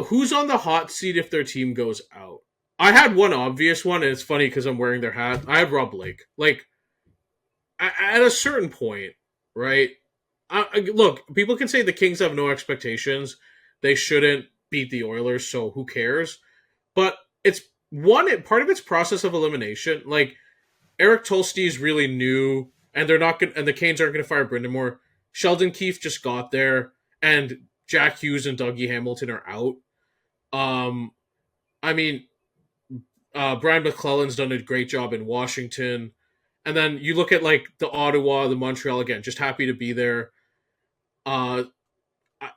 Who's on the hot seat if their team goes out? I had one obvious one, and it's funny because I'm wearing their hat. I have Rob Blake. Like at a certain point, right? Look, people can say the Kings have no expectations. They shouldn't beat the Oilers, so who cares? But it's part of its process of elimination. Like Eric Tolstey is really new, and they're not going, and the Canes aren't going to fire Brindamore. Sheldon Keefe just got there, and Jack Hughes and Dougie Hamilton are out. I mean, Brian McClellan's done a great job in Washington, and then you look at like the Ottawa, the Montreal again. Just happy to be there. Uh,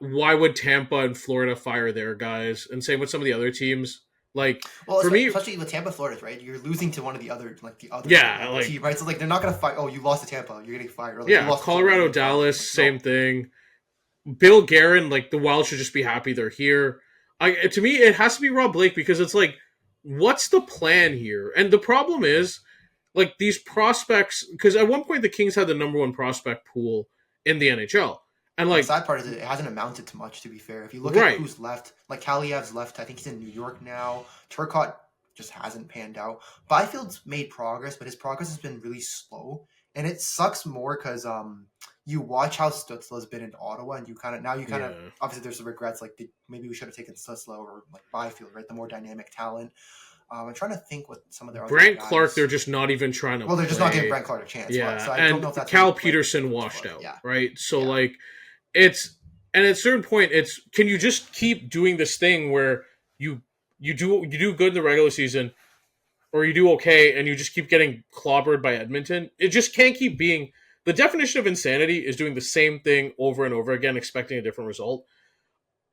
why would Tampa and Florida fire their guys? And same with some of the other teams. Like Well, for me, especially with Tampa, Florida, right? You're losing to one of the other, like the other like team, right? So like they're not gonna fight. Oh, you lost to Tampa, you're getting fired. Or, like, you yeah, lost to Colorado, Florida, Dallas, like, same no. thing. Bill Guerin, like the Wild should just be happy they're here. To me, it has to be Rob Blake because it's like, what's the plan here? And the problem is, like these prospects, because at one point the Kings had the number one prospect pool in the NHL, and like The sad part is it hasn't amounted to much. To be fair, if you look Right. at who's left, like Kaliev's left. I think he's in New York now. Turcotte just hasn't panned out. Byfield's made progress, but his progress has been really slow, and it sucks more because you watch how Stützle's been in Ottawa, and you kind of Yeah. obviously there's some regrets like maybe we should have taken Stützle or like Byfield, right? The more dynamic talent. I'm trying to think what some of their other Brant guys. Clark, they're just not even trying to. Well, they're just not play. giving Brant Clark a chance. Yeah, So I and don't know if that's Cal really, like, Peterson which washed was- out, Yeah. right? So Yeah. like, it's and at a certain point, it's can you just keep doing this thing where you do good in the regular season, or you do okay, and you just keep getting clobbered by Edmonton? It just can't keep being. The definition of insanity is doing the same thing over and over again, expecting a different result.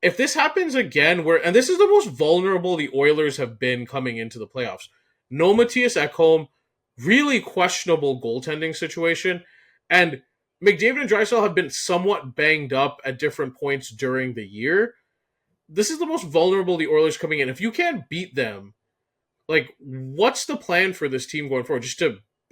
If this happens again, and this is the most vulnerable the Oilers have been coming into the playoffs. No Matthias Ekholm, really questionable goaltending situation, and McDavid and Draisaitl have been somewhat banged up at different points during the year. This is the most vulnerable the Oilers coming in. If you can't beat them, like, what's the plan for this team going forward?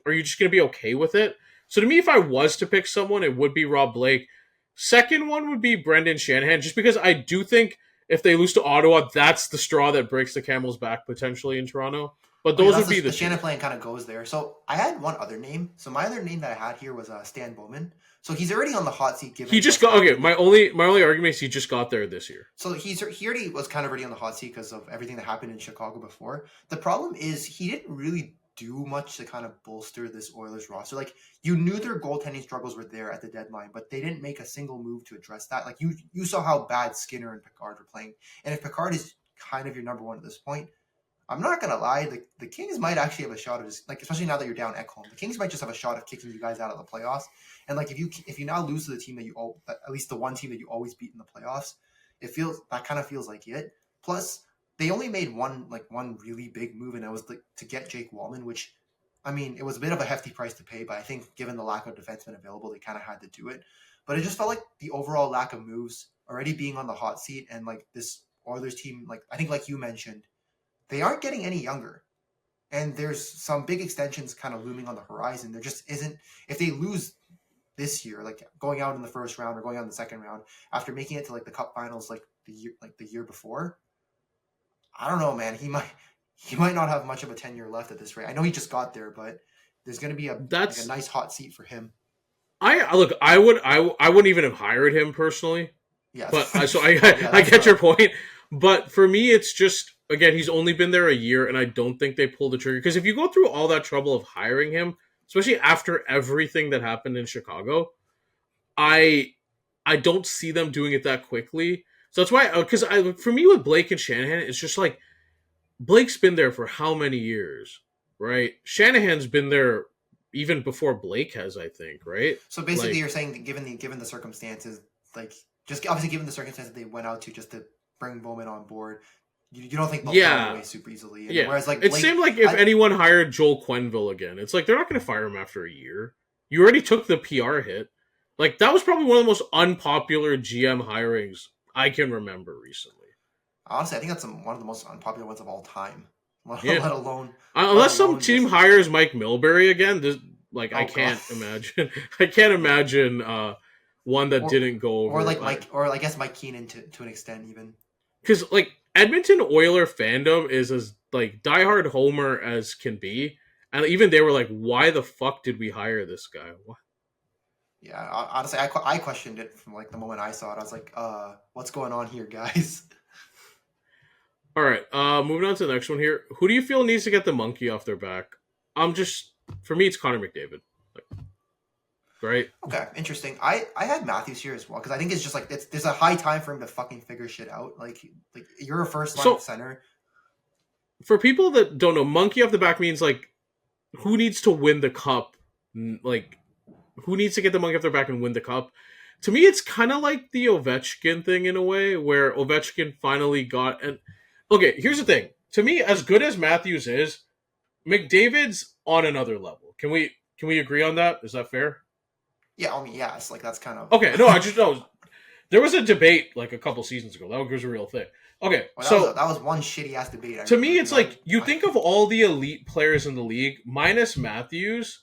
Are you just going to be okay with it? So to me, if I was to pick someone, it would be Rob Blake. Second one would be Brendan Shanahan, just because I do think if they lose to Ottawa, that's the straw that breaks the camel's back potentially in Toronto. But those would be the Shannon plan kind of goes there. So I had one other name. So my other name that I had here was Stan Bowman. So he's already on the hot seat. Given he just got okay. My only argument is he just got there this year. So he already was kind of already on the hot seat because of everything that happened in Chicago before. The problem is he didn't really do much to kind of bolster this Oilers roster. Like you knew their goaltending struggles were there at the deadline, but they didn't make a single move to address that. Like you saw how bad Skinner and Picard were playing, and if Picard is kind of your number one at this point. I'm not gonna lie, the Kings might actually have a shot of just like, especially now that you're down Ekholm, the Kings might just have a shot of kicking you guys out of the playoffs. And like if you now lose to the team that at least the one team that you always beat in the playoffs, that kind of feels like it. Plus, they only made one really big move, and that was to get Jake Wallman, which I mean it was a bit of a hefty price to pay, but I think given the lack of defensemen available, they kind of had to do it. But it just felt like the overall lack of moves, already being on the hot seat, and like this Oilers team, like I think like you mentioned. They aren't getting any younger. And there's some big extensions kind of looming on the horizon. There just isn't. If they lose this year, like going out in the first round or going out in the second round, after making it to like the Cup Finals like the year before, I don't know, man. He might not have much of a tenure left at this rate. I know he just got there, but there's going to be a nice hot seat for him. I wouldn't even have hired him personally. Yeah. But I get your point. But for me, it's just, again, he's only been there a year, and I don't think they pulled the trigger. Because if you go through all that trouble of hiring him, especially after everything that happened in Chicago, I don't see them doing it that quickly. So that's why, because for me with Blake and Shanahan, it's just like Blake's been there for how many years, right? Shanahan's been there even before Blake has, I think, right? So basically, Like, you're saying that given the circumstances, like just obviously given the circumstances they went out to just to bring Bowman on board, you don't think they'll throw him away super easily. And yeah. Whereas like it Blake, seemed like if anyone hired Joel Quenneville again, it's like they're not going to fire him after a year. You already took the PR hit. Like that was probably one of the most unpopular GM hirings I can remember recently. Honestly, I think that's one of the most unpopular ones of all time. Yeah. Let alone unless some team hires Mike Milbury again. I can't God. imagine. I can't imagine one that didn't go over. Or like Mike, or I guess Mike Keenan to an extent even. Because like Edmonton Oiler fandom is as like diehard Homer as can be, and even they were like, "Why the fuck did we hire this guy?" What? Yeah, honestly, I questioned it from like the moment I saw it. I was like, what's going on here, guys? All right, moving on to the next one here. Who do you feel needs to get the monkey off their back? For me, it's Connor McDavid. Right? Okay, interesting. I had Matthews here as well because I think it's just like there's a high time for him to fucking figure shit out. Like you're a first line center. For people that don't know, monkey off the back means like who needs to win the cup? Like who needs to get the monkey off their back and win the cup? To me, it's kind of like the Ovechkin thing in a way, where Ovechkin finally got and. Okay, here's the thing. To me, as good as Matthews is, McDavid's on another level. Can we agree on that? Is that fair? Yeah, I mean, yeah, it's like that's kind of okay. No, I just know there was a debate like a couple seasons ago. That was a real thing. Okay, well, that was one shitty ass debate. To me, it's like you think of all the elite players in the league, minus Matthews,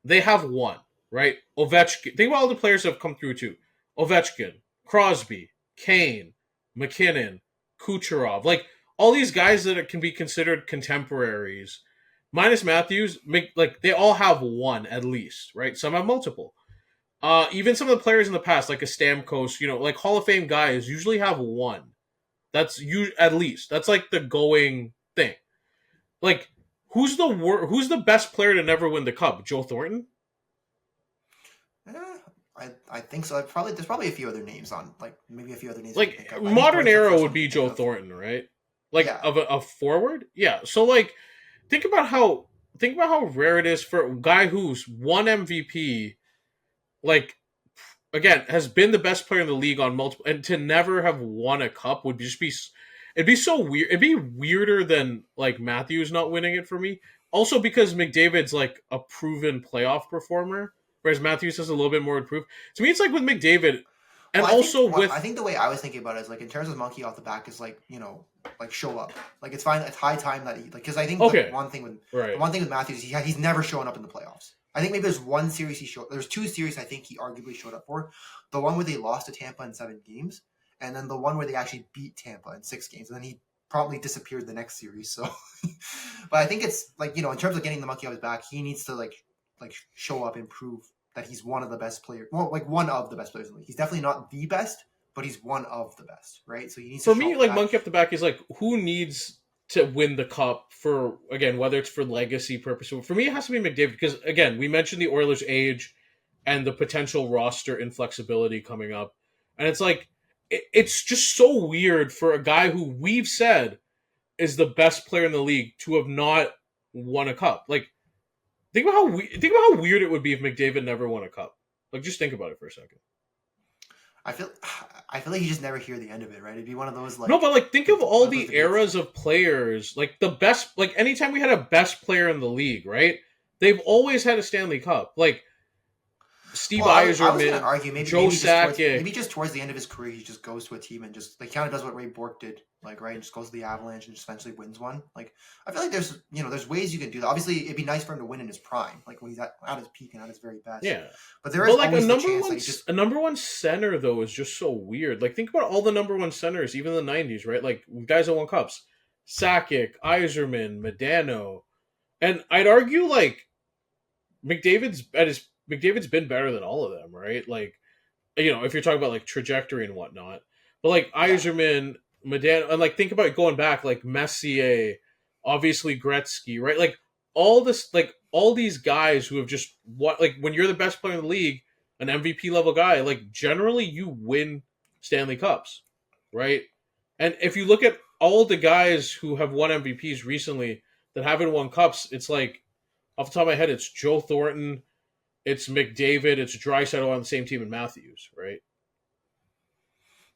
they have one, right? Ovechkin. Think about all the players that have come through too. Ovechkin, Crosby, Kane, McKinnon, Kucherov, like. All these guys that can be considered contemporaries, minus Matthews, like they all have one at least, right? Some have multiple. Even some of the players in the past, like a Stamkos, like Hall of Fame guys, usually have one. That's at least. That's like the going thing. Like, who's the best player to never win the cup? Joe Thornton? I think so. There's probably a few other names on, like maybe a few other names. Like modern era would be Joe Thornton, right? Like of a forward, yeah. So like, think about how rare it is for a guy who's won MVP, like again has been the best player in the league on multiple, and to never have won a cup would just be, it'd be so weird. It'd be weirder than like Matthews not winning it for me. Also because McDavid's like a proven playoff performer, whereas Matthews has a little bit more to prove. To me, it's like with McDavid. And I think the way I was thinking about it is like in terms of monkey off the back is like like show up, like it's fine. It's high time that he because I think the one thing with Matthews he's never shown up in the playoffs. I think maybe there's one series there's two series I think he arguably showed up for. The one where they lost to Tampa in 7 games, and then the one where they actually beat Tampa in 6 games, and then he promptly disappeared the next series. So, but I think it's like in terms of getting the monkey off his back, he needs to like show up and prove that he's one of the best players. Well, like one of the best players in the league. He's definitely not the best, but he's one of the best, right? So he needs. For me, like monkey off the back is like who needs to win the cup for again, whether it's for legacy purposes. For me, it has to be McDavid because again, we mentioned the Oilers' age and the potential roster inflexibility coming up, and it's like it's just so weird for a guy who we've said is the best player in the league to have not won a cup. Like. Think about how weird it would be if McDavid never won a cup. Like, just think about it for a second. I feel like you just never hear the end of it, right? It'd be one of those like. No, but like, think of all the eras of players. Like the best. Like anytime we had a best player in the league, right? They've always had a Stanley Cup. Like Steve Yzerman, I was going to argue Joe Sakic. Maybe just towards the end of his career, he just goes to a team and just like kind of does what Ray Bourque did, like right, and just goes to the Avalanche and just eventually wins one. Like I feel like there's ways you can do that. Obviously, it'd be nice for him to win in his prime, like when he's at his peak and at his very best. Yeah, but there is like always the chance a number one center though is just so weird. Like think about all the number one centers, even in the '90s, right? Like guys that won cups, Sakic, Yzerman, Modano, and I'd argue like McDavid's been better than all of them, right? Like, if you're talking about like trajectory and whatnot, but like Yzerman, Modano, and like think about going back, like Messier, obviously Gretzky, right? Like all these guys who have just like when you're the best player in the league, an MVP level guy, like generally you win Stanley Cups. right? And if you look at all the guys who have won MVPs recently that haven't won cups, it's like off the top of my head, it's Joe Thornton, it's McDavid, it's Draisaitl on the same team, and Matthews, right?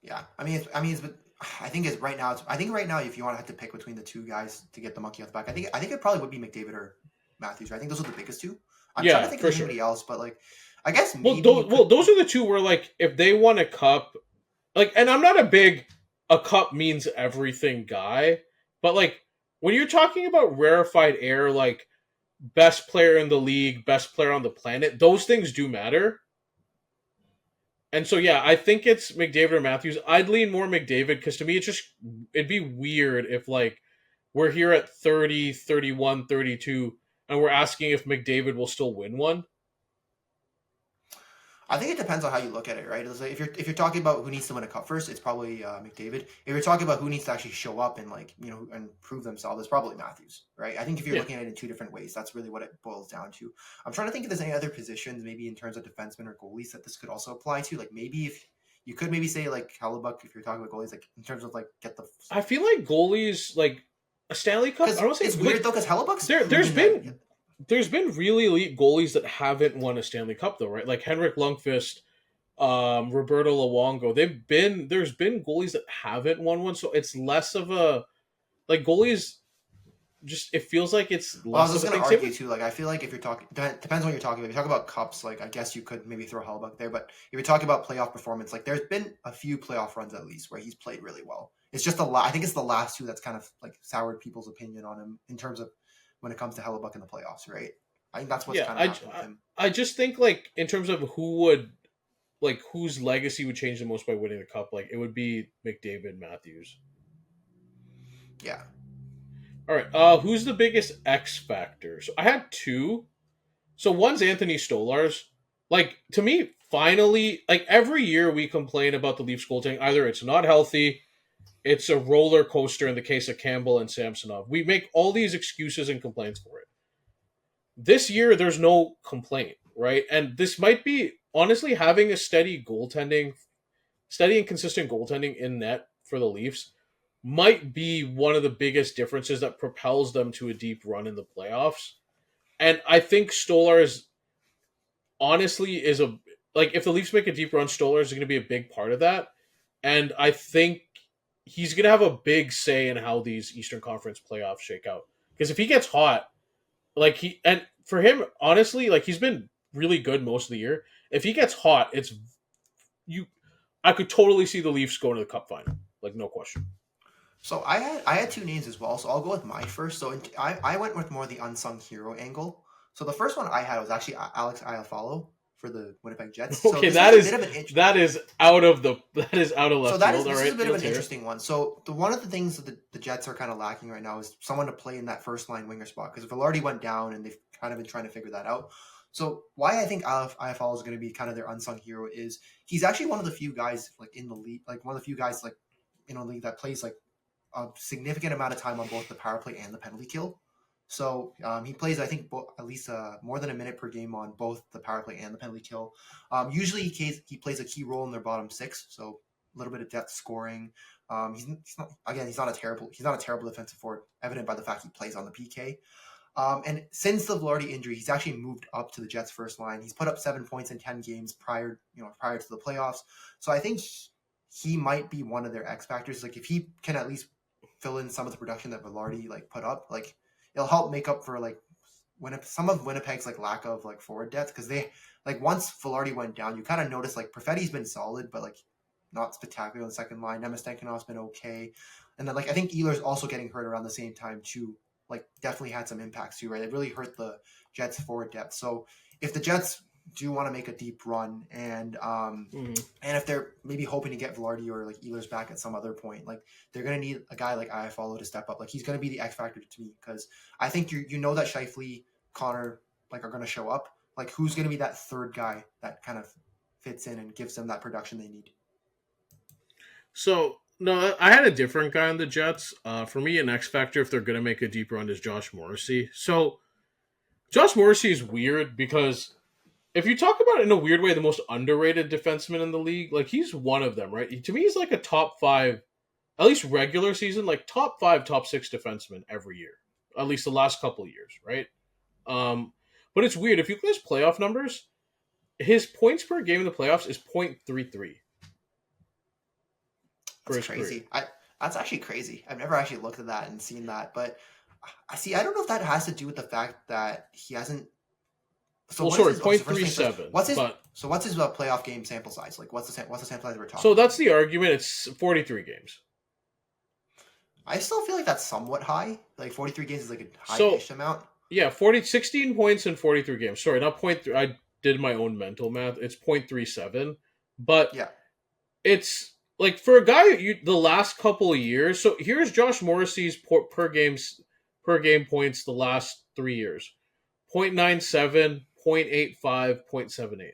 Yeah, I think it's right now. I think right now, if you want to have to pick between the two guys to get the monkey off the back, I think it probably would be McDavid or Matthews. Right? I think those are the biggest two. I'm trying to think of anybody else, but like, I guess maybe. Those are the two where like if they won a cup, like, and I'm not a cup means everything guy, but like when you're talking about rarefied air, like best player in the league, best player on the planet, those things do matter. And so, yeah, I think it's McDavid or Matthews. I'd lean more McDavid because to me, it'd be weird if, like, we're here at 30, 31, 32, and we're asking if McDavid will still win one. I think it depends on how you look at it, right? It's like if you're talking about who needs to win a cup first, it's probably McDavid. If you're talking about who needs to actually show up and and prove themselves, it's probably Matthews, right? I think if you're looking at it in two different ways, that's really what it boils down to. I'm trying to think if there's any other positions, maybe in terms of defensemen or goalies, that this could also apply to. Like maybe if you could maybe say like Hellebuck, if you're talking about goalies, like in terms of like get the. I feel like goalies like a Stanley Cup. I don't say it's weird though because Hellebuck's there's been really elite goalies that haven't won a Stanley Cup though, right? Like Henrik Lundqvist, Roberto Luongo. There's been goalies that haven't won one, so it's less of a like goalies. Just it feels like it's less. Well, I was just going to argue too. Like I feel like if you're talking, depends on what you're talking about. If you talk about cups, like I guess you could maybe throw Hellebuck there. But if you're talking about playoff performance, like there's been a few playoff runs at least where he's played really well. It's just I think it's the last two that's kind of like soured people's opinion on him in terms of when it comes to Hellebuck in the playoffs, right? I think that's what's kind of happened with him. I just think like in terms of whose legacy would change the most by winning the cup, like it would be McDavid, Matthews. Yeah. All right. Who's the biggest X factor? So I had two. So one's Anthony Stolarz. Like to me, finally, like every year we complain about the Leafs goaltending. Either it's not healthy, it's a roller coaster in the case of Campbell and Samsonov. We make all these excuses and complaints for it. This year, there's no complaint, right? And this might be, honestly, having a steady and consistent goaltending in net for the Leafs might be one of the biggest differences that propels them to a deep run in the playoffs. And I think Stolarz, honestly, if the Leafs make a deep run, Stolarz is going to be a big part of that. And I think he's going to have a big say in how these Eastern Conference playoffs shake out. Because if he gets hot, and for him, honestly, like he's been really good most of the year. If he gets hot, I could totally see the Leafs going to the Cup final, like no question. So I had two names as well, so I'll go with my first. So I went with more the unsung hero angle. So the first one I had was actually Alex Iafallo for the Winnipeg Jets. Okay, that is out of left field. So this is a bit of an interesting one. So one of the things that the Jets are kind of lacking right now is someone to play in that first line winger spot because Velarde went down and they've kind of been trying to figure that out. So why I think Iafallo is going to be kind of their unsung hero is he's actually one of the few guys like in the league, like one of the few guys like in a league that plays like a significant amount of time on both the power play and the penalty kill. So he plays, I think, at least more than a minute per game on both the power play and the penalty kill. Usually he plays a key role in their bottom six, so a little bit of depth scoring. He's not a terrible defensive forward, evident by the fact he plays on the PK. And since the Velarde injury, he's actually moved up to the Jets' first line. He's put up 7 points in 10 games prior to the playoffs. So I think he might be one of their X factors. Like if he can at least fill in some of the production that Velarde put up, like it'll help make up for some of Winnipeg's lack of forward depth because they once Velarde went down, you kind of notice Perfetti's been solid, but not spectacular on the second line. Nemastenkonov's been okay, and then I think Ehlers also getting hurt around the same time too. Definitely had some impacts too, right? It really hurt the Jets' forward depth. So if the Jets do want to make a deep run and if they're maybe hoping to get Velarde or Ehlers back at some other point, they're going to need a guy like Iafallo to step up. He's going to be the X factor to me because I think you know that Scheifele, Connor are going to show up. Who's going to be that third guy that kind of fits in and gives them that production they need? So no, I had a different guy on the Jets. For me, an X factor if they're going to make a deep run is Josh Morrissey. So Josh Morrissey is weird because if you talk about it in a weird way, the most underrated defenseman in the league, he's one of them, right? To me, he's a top 5 at least regular season, like top 5, top 6 defensemen every year. At least the last couple of years, right? But it's weird. If you look at his playoff numbers, his points per game in the playoffs is 0.33. That's crazy. That's actually crazy. I've never actually looked at that and seen that, but I don't know if that has to do with the fact that he hasn't. So well, sorry, 0.37. What's his playoff game sample size? Like, what's the sample size we're talking? So that's the argument. It's 43 games. I still feel like that's somewhat high. Like 43 games is like a high-ish amount. Yeah, 16 points in 43 games. Sorry, not 0.3. I did my own mental math. It's 0.37. But yeah, it's like for a guy the last couple of years. So here's Josh Morrissey's per game points the last 3 years. 0.97, 0.85, 0.78.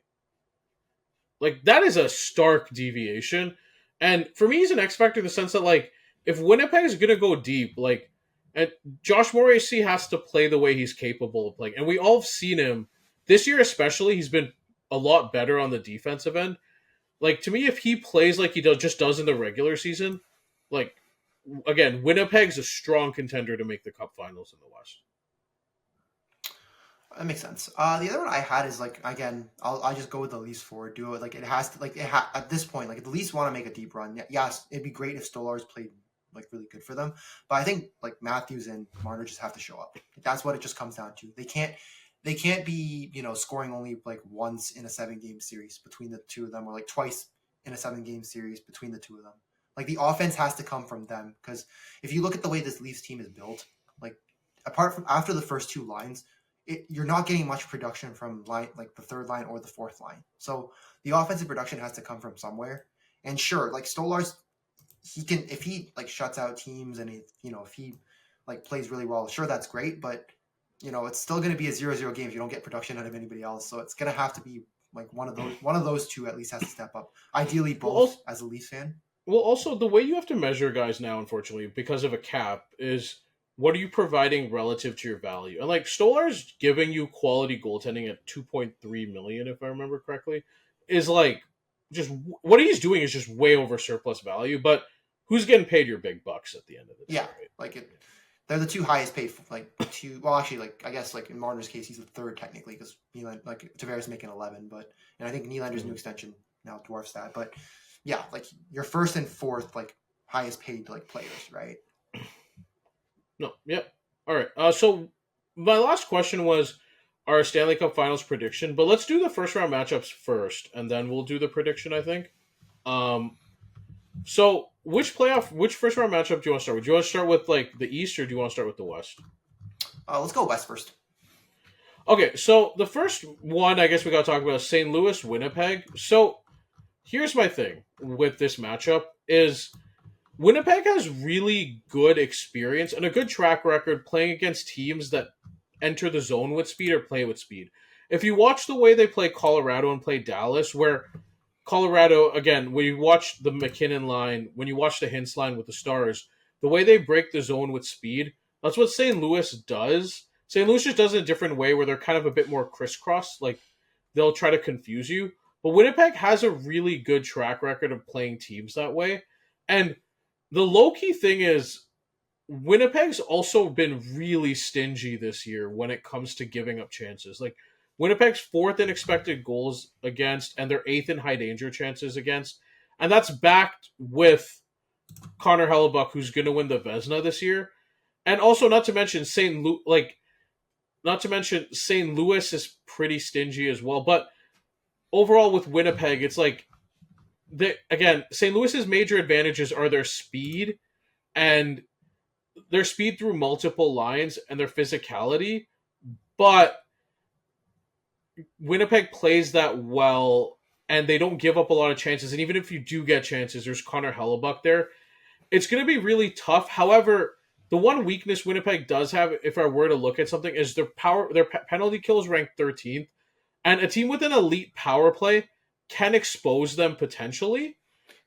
Like that is a stark deviation. And for me, he's an X factor in the sense that like if Winnipeg is gonna go deep, like and Josh Morrissey has to play the way he's capable of playing. And we all have seen him this year especially, he's been a lot better on the defensive end. Like to me, if he plays like he does in the regular season, like again, Winnipeg's a strong contender to make the Cup Finals in the West. That makes sense. The other one I had is like again, I'll just go with the Leafs forward duo. Like it has to at this point, like if the Leafs want to make a deep run, yes, it'd be great if Stolarz played like really good for them. But I think like Matthews and Marner just have to show up. That's what it just comes down to. They can't be, scoring only like once in a 7-game series between the two of them, or like twice in a 7-game series between the two of them. Like the offense has to come from them, because if you look at the way this Leafs team is built, like apart from after the first two lines, you're not getting much production from like the third line or the fourth line. So the offensive production has to come from somewhere. And sure, like Stolarz, he can, if he like shuts out teams and if he like plays really well, sure, that's great. But it's still going to be a 0-0 game if you don't get production out of anybody else. So it's going to have to be like one of those two at least has to step up. Ideally, both as a Leafs fan. Well, also the way you have to measure guys now, unfortunately, because of a cap, is what are you providing relative to your value? And like Stolarz giving you quality goaltending at $2.3 million, if I remember correctly, is like just what he's doing is just way over surplus value. But who's getting paid your big bucks at the end of it? Yeah, right? Like they're the two highest paid. Well, actually, like I guess like in Marner's case, he's the third technically because Nylander, like Tavares making 11, and I think Nylander's new extension now dwarfs that. But yeah, like your first and fourth like highest paid like players, right? No, yeah. All right. So my last question was our Stanley Cup Finals prediction, but let's do the first round matchups first, and then we'll do the prediction, I think. So which first round matchup do you want to start with? Do you want to start with like the East, or do you want to start with the West? Let's go West first. Okay, so the first one I guess we got to talk about is St. Louis, Winnipeg. So here's my thing with this matchup is Winnipeg has really good experience and a good track record playing against teams that enter the zone with speed or play with speed. If you watch the way they play Colorado and play Dallas, where Colorado, again, when you watch the McKinnon line, when you watch the Hintz line with the Stars, the way they break the zone with speed, that's what St. Louis does. St. Louis just does it a different way where they're kind of a bit more crisscross. Like, they'll try to confuse you. But Winnipeg has a really good track record of playing teams that way. And the low-key thing is, Winnipeg's also been really stingy this year when it comes to giving up chances. Like, Winnipeg's 4th in expected goals against, and their 8th in high danger chances against. And that's backed with Connor Hellebuck, who's going to win the Vezina this year. And also, not to mention, St. Louis is pretty stingy as well. But overall with Winnipeg, it's like, St. Louis's major advantages are their speed and their speed through multiple lines and their physicality, but Winnipeg plays that well and they don't give up a lot of chances. And even if you do get chances, there's Connor Hellebuck there. It's going to be really tough. However, the one weakness Winnipeg does have, if I were to look at something, is their penalty kill is ranked 13th, and a team with an elite power play can expose them potentially.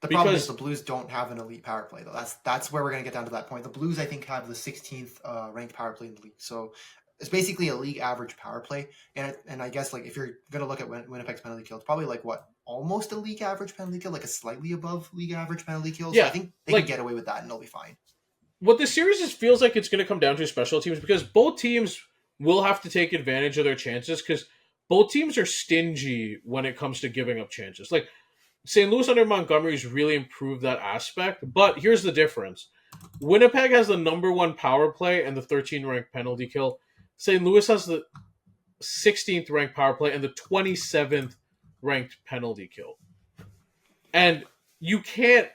The problem is the Blues don't have an elite power play, though. That's where we're going to get down to that point. The Blues, I think, have the 16th ranked power play in the league. So it's basically a league average power play, and I guess like if you're gonna look at Winnipeg's penalty kill, it's probably like what almost a league average penalty kill, like a slightly above league average penalty kill. So I Yeah, think they like can get away with that and they'll be fine. what the series feels like it's going to come down to special teams because both teams will have to take advantage of their chances because both teams are stingy when it comes to giving up chances. Like St. Louis under Montgomery's really improved that aspect, but here's the difference. Winnipeg has the number 1 power play and the 13th ranked penalty kill. St. Louis has the 16th ranked power play and the 27th ranked penalty kill. And you can't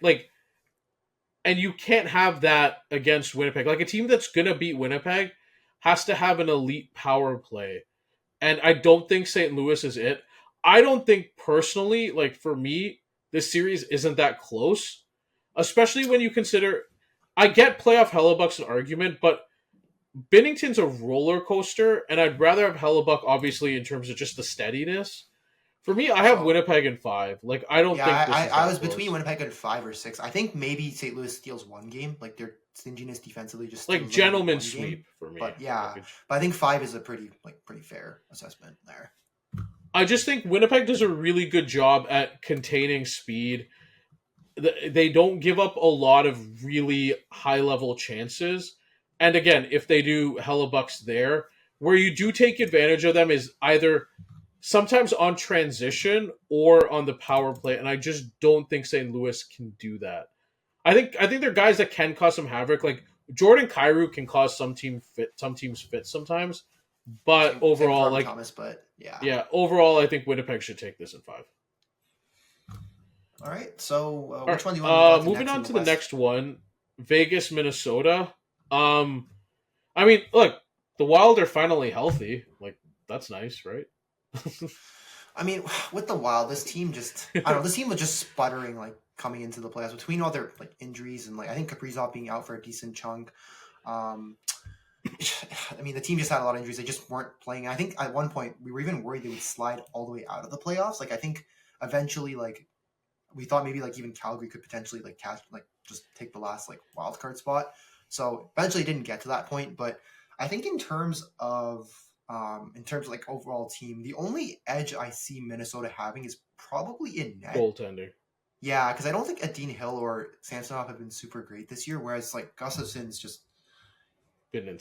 have that against Winnipeg. Like a team that's going to beat Winnipeg has to have an elite power play. And I don't think St. Louis is it. I don't think personally, like for me, this series isn't that close. Especially when you consider, I get playoff Hellebuck's an argument, but Binnington's a roller coaster, and I'd rather have Hellebuck, obviously, in terms of just the steadiness. For me, I have Winnipeg in 5. Like, I don't think this is I was close. between Winnipeg and 5 or 6. I think maybe St. Louis steals one game. Like, their stinginess defensively just like steals gentleman one sweep game. for me. But yeah, but I think 5 is a pretty fair assessment there. I just think Winnipeg does a really good job at containing speed. They don't give up a lot of really high-level chances. And again, if they do, Hellebuck's there. Where you do take advantage of them is either sometimes on transition or on the power play, and I just don't think St. Louis can do that. I think they're guys that can cause some havoc. Like Jordan Kyrou can cause some teams fit sometimes, but overall, like Thomas, but overall, I think Winnipeg should take this in 5. All right, so All which right, one do you want to moving on to the West? next one, Vegas, Minnesota. I mean, look, the Wild are finally healthy. Like that's nice, right? I mean, with the Wild, this team just I don't know. This team was just sputtering like coming into the playoffs between all their like injuries and like I think Kaprizov being out for a decent chunk. I mean, the team just had a lot of injuries. They just weren't playing. I think at one point we were even worried they would slide all the way out of the playoffs. Like I think eventually, like we thought maybe like even Calgary could potentially like catch like just take the last like wild card spot. So eventually didn't get to that point. But I think in terms of like overall team, the only edge I see Minnesota having is probably in net. Goaltender. Yeah, because I don't think Dean Hill or Samsonov have been super great this year. Whereas like Gustafson's just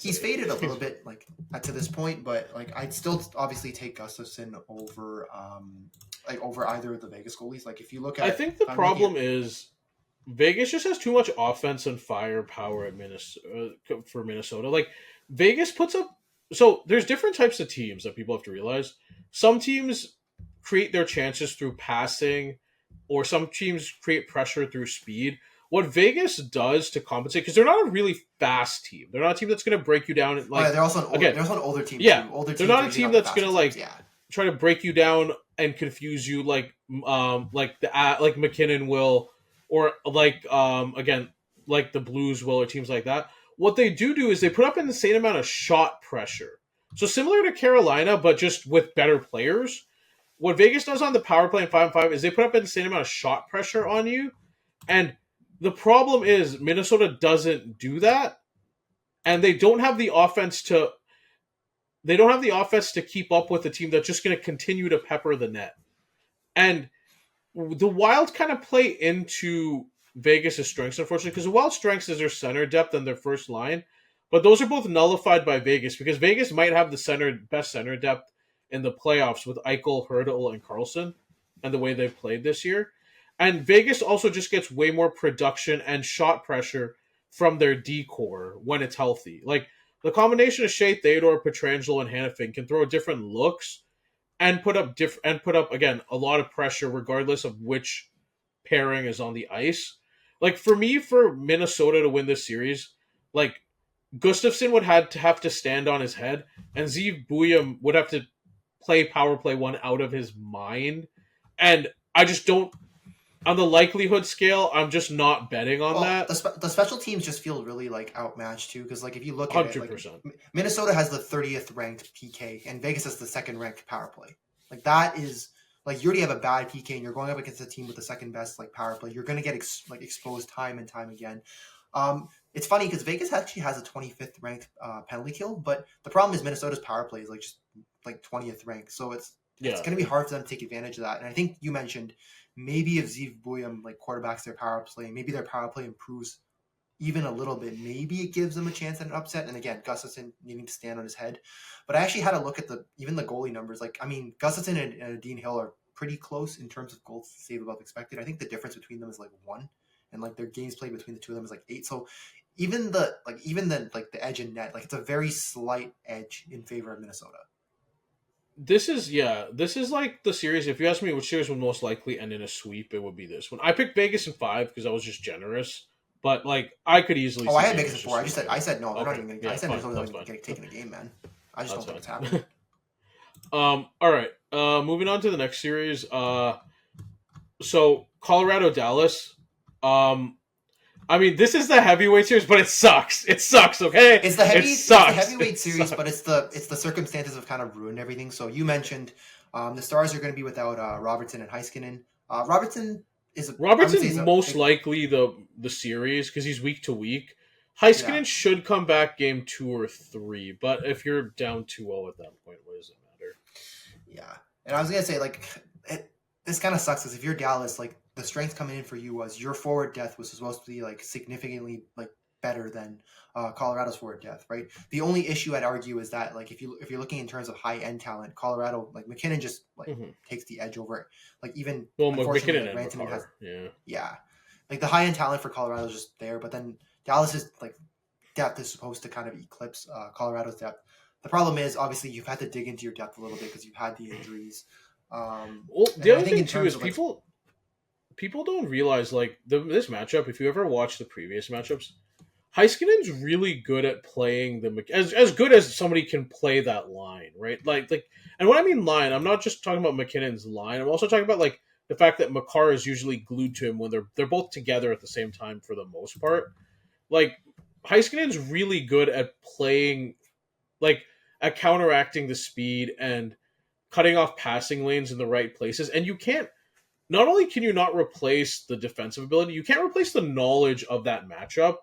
he's faded a little bit like to this point, but like I'd still obviously take Gustafson over over either of the Vegas goalies. Like if you look at, I think the problem is Vegas just has too much offense and firepower at for Minnesota. Like Vegas puts up. So there's different types of teams that people have to realize. Some teams create their chances through passing, or some teams create pressure through speed. What Vegas does to compensate, because they're not a really fast team. They're not a team that's going to break you down. Like they're also an older team. Yeah, too. Older they're not a team that's going to like yeah. try to break you down and confuse you like McKinnon will, or again like the Blues will, or teams like that. What they do is they put up an insane amount of shot pressure. So similar to Carolina, but just with better players. What Vegas does on the power play in 5-5 is they put up an insane amount of shot pressure on you. And the problem is Minnesota doesn't do that. And they don't have the offense to keep up with a team that's just going to continue to pepper the net. And the Wild kind of play into Vegas' strengths, unfortunately, because the Wild strengths is their center depth and their first line, but those are both nullified by Vegas because Vegas might have the best center depth in the playoffs with Eichel, Hurdle, and Carlson, and the way they've played this year. And Vegas also just gets way more production and shot pressure from their D-core when it's healthy. Like the combination of Shea Theodore, Pietrangelo, and Hanifin can throw different looks and put up again a lot of pressure regardless of which pairing is on the ice. Like for me, for Minnesota to win this series, like Gustafsson would have to stand on his head, and Zeev Buium would have to play power play one out of his mind. And I just don't, on the likelihood scale, I'm just not betting on that. The special teams just feel really like outmatched too, because like if you look at 100%. it, like, Minnesota has the 30th ranked PK, and Vegas has the 2nd ranked power play. Like that is like you already have a bad PK, and you're going up against a team with the 2nd best like power play. You're going to get exposed time and time again. It's funny because Vegas actually has a 25th ranked penalty kill, but the problem is Minnesota's power play is like just like 20th ranked, so it's going to be hard for them to take advantage of that. And I think you mentioned maybe if Zeev Buyam like quarterbacks their power play, maybe their power play improves even a little bit. Maybe it gives them a chance at an upset. And again, Gustafson needing to stand on his head. But I actually had a look at even the goalie numbers. Like, I mean, Gustafson and Dean Hill are pretty close in terms of goals saved above expected. I think the difference between them is like 1, and like their games played between the two of them is like 8. So even the edge in net, like it's a very slight edge in favor of Minnesota. This is like the series. If you ask me which series would most likely end in a sweep, it would be this one. I picked Vegas in 5 because I was just generous, but like I could easily. Oh, I had Vegas in 4. I said no. They're not even going to. Yeah, I said fine, they're not going to take in the game, man. I just don't think it's happening. All right. Moving on to the next series. So Colorado Dallas. I mean, this is the heavyweight series, but it sucks. It sucks, okay? It's the heavyweight series, but it's the circumstances have kind of ruined everything. So you mentioned the Stars are going to be without Robertson and Heiskanen. Robertson's most likely the series because he's week to week. Heiskanen should come back game 2 or 3, but if you're down 2-0 at that point, what does it matter? Yeah, and I was gonna say this kind of sucks because if you're Dallas, like the strength coming in for you was your forward depth was supposed to be like significantly like better than Colorado's forward depth, right? The only issue I'd argue is that like if you're looking in terms of high end talent, Colorado like McKinnon just like takes the edge over it. Like even McKinnon and Rantanen has like the high end talent for Colorado is just there, but then Dallas's like depth is supposed to kind of eclipse Colorado's depth. The problem is obviously you've had to dig into your depth a little bit because you've had the injuries. The other thing too is people don't realize like this matchup. If you ever watch the previous matchups, Heiskanen's really good at playing as good as somebody can play that line, right? Like, and when I mean line, I'm not just talking about McKinnon's line. I'm also talking about like the fact that Makar is usually glued to him when they're both together at the same time for the most part. Like Heiskanen's really good at playing, like at counteracting the speed and cutting off passing lanes in the right places, and you can't. Not only can you not replace the defensive ability, you can't replace the knowledge of that matchup.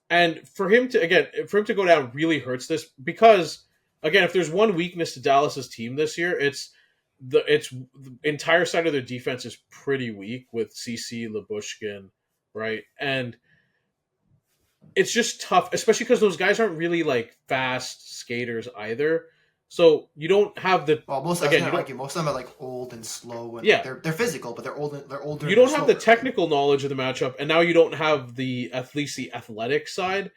And for him to go down really hurts this because, again, if there's one weakness to Dallas's team this year, it's the entire side of their defense is pretty weak with CC, Lyubushkin, right? And it's just tough, especially because those guys aren't really like fast skaters either. So you don't have the most of them are like old and slow and they're physical, but they're older. You don't have the technical knowledge of the matchup, and now you don't have at least the athletic side.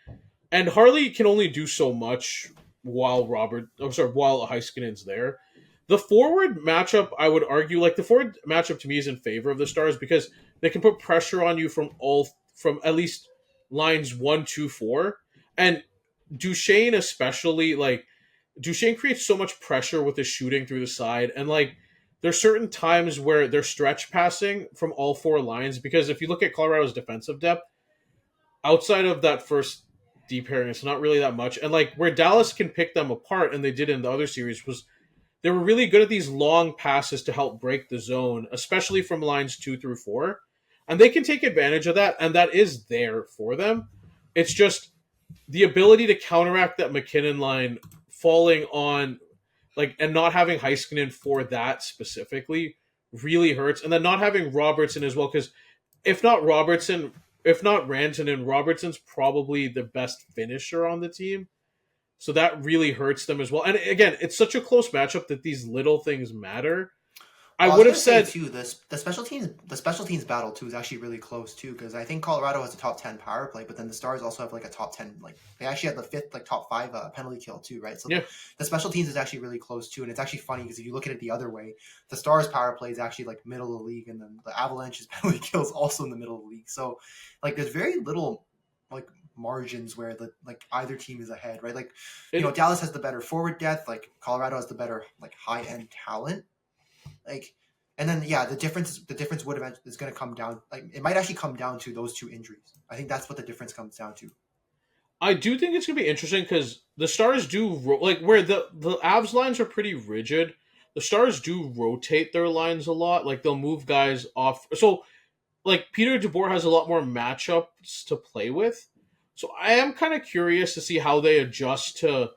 And Harley can only do so much while Heiskanen's there. The forward matchup, I would argue, like the forward matchup to me is in favor of the Stars because they can put pressure on you from at least lines 1, 2, 4, and Duchesne especially like. Duchesne creates so much pressure with his shooting through the side, and like there's certain times where they're stretch passing from all 4 lines because if you look at Colorado's defensive depth, outside of that first deep pairing, it's not really that much. And like where Dallas can pick them apart, and they did in the other series, was they were really good at these long passes to help break the zone, especially from lines 2 through 4, and they can take advantage of that, and that is there for them. It's just the ability to counteract that McKinnon line falling on like and not having Heiskanen for that specifically really hurts, and then not having Robertson as well because if not Rantanen, Robertson's probably the best finisher on the team, so that really hurts them as well. And again, it's such a close matchup that these little things matter. I would have said too. The special teams battle too is actually really close too because I think Colorado has a top 10 power play, but then the Stars also have like a top 10. Like they actually have the 5th like top 5 penalty kill too, right? So the special teams is actually really close too, and it's actually funny because if you look at it the other way, the Stars power play is actually like middle of the league, and then the Avalanche's penalty kill is also in the middle of the league. So like there's very little like margins where the like either team is ahead, right? Like Dallas has the better forward depth, like Colorado has the better like high end talent. Like, and then the difference is going to come down. Like, it might actually come down to those 2 injuries. I think that's what the difference comes down to. I do think it's going to be interesting because the Stars do like where the Avs lines are pretty rigid. The Stars do rotate their lines a lot. Like they'll move guys off. So, like Peter DeBoer has a lot more matchups to play with. So I am kind of curious to see how they adjust to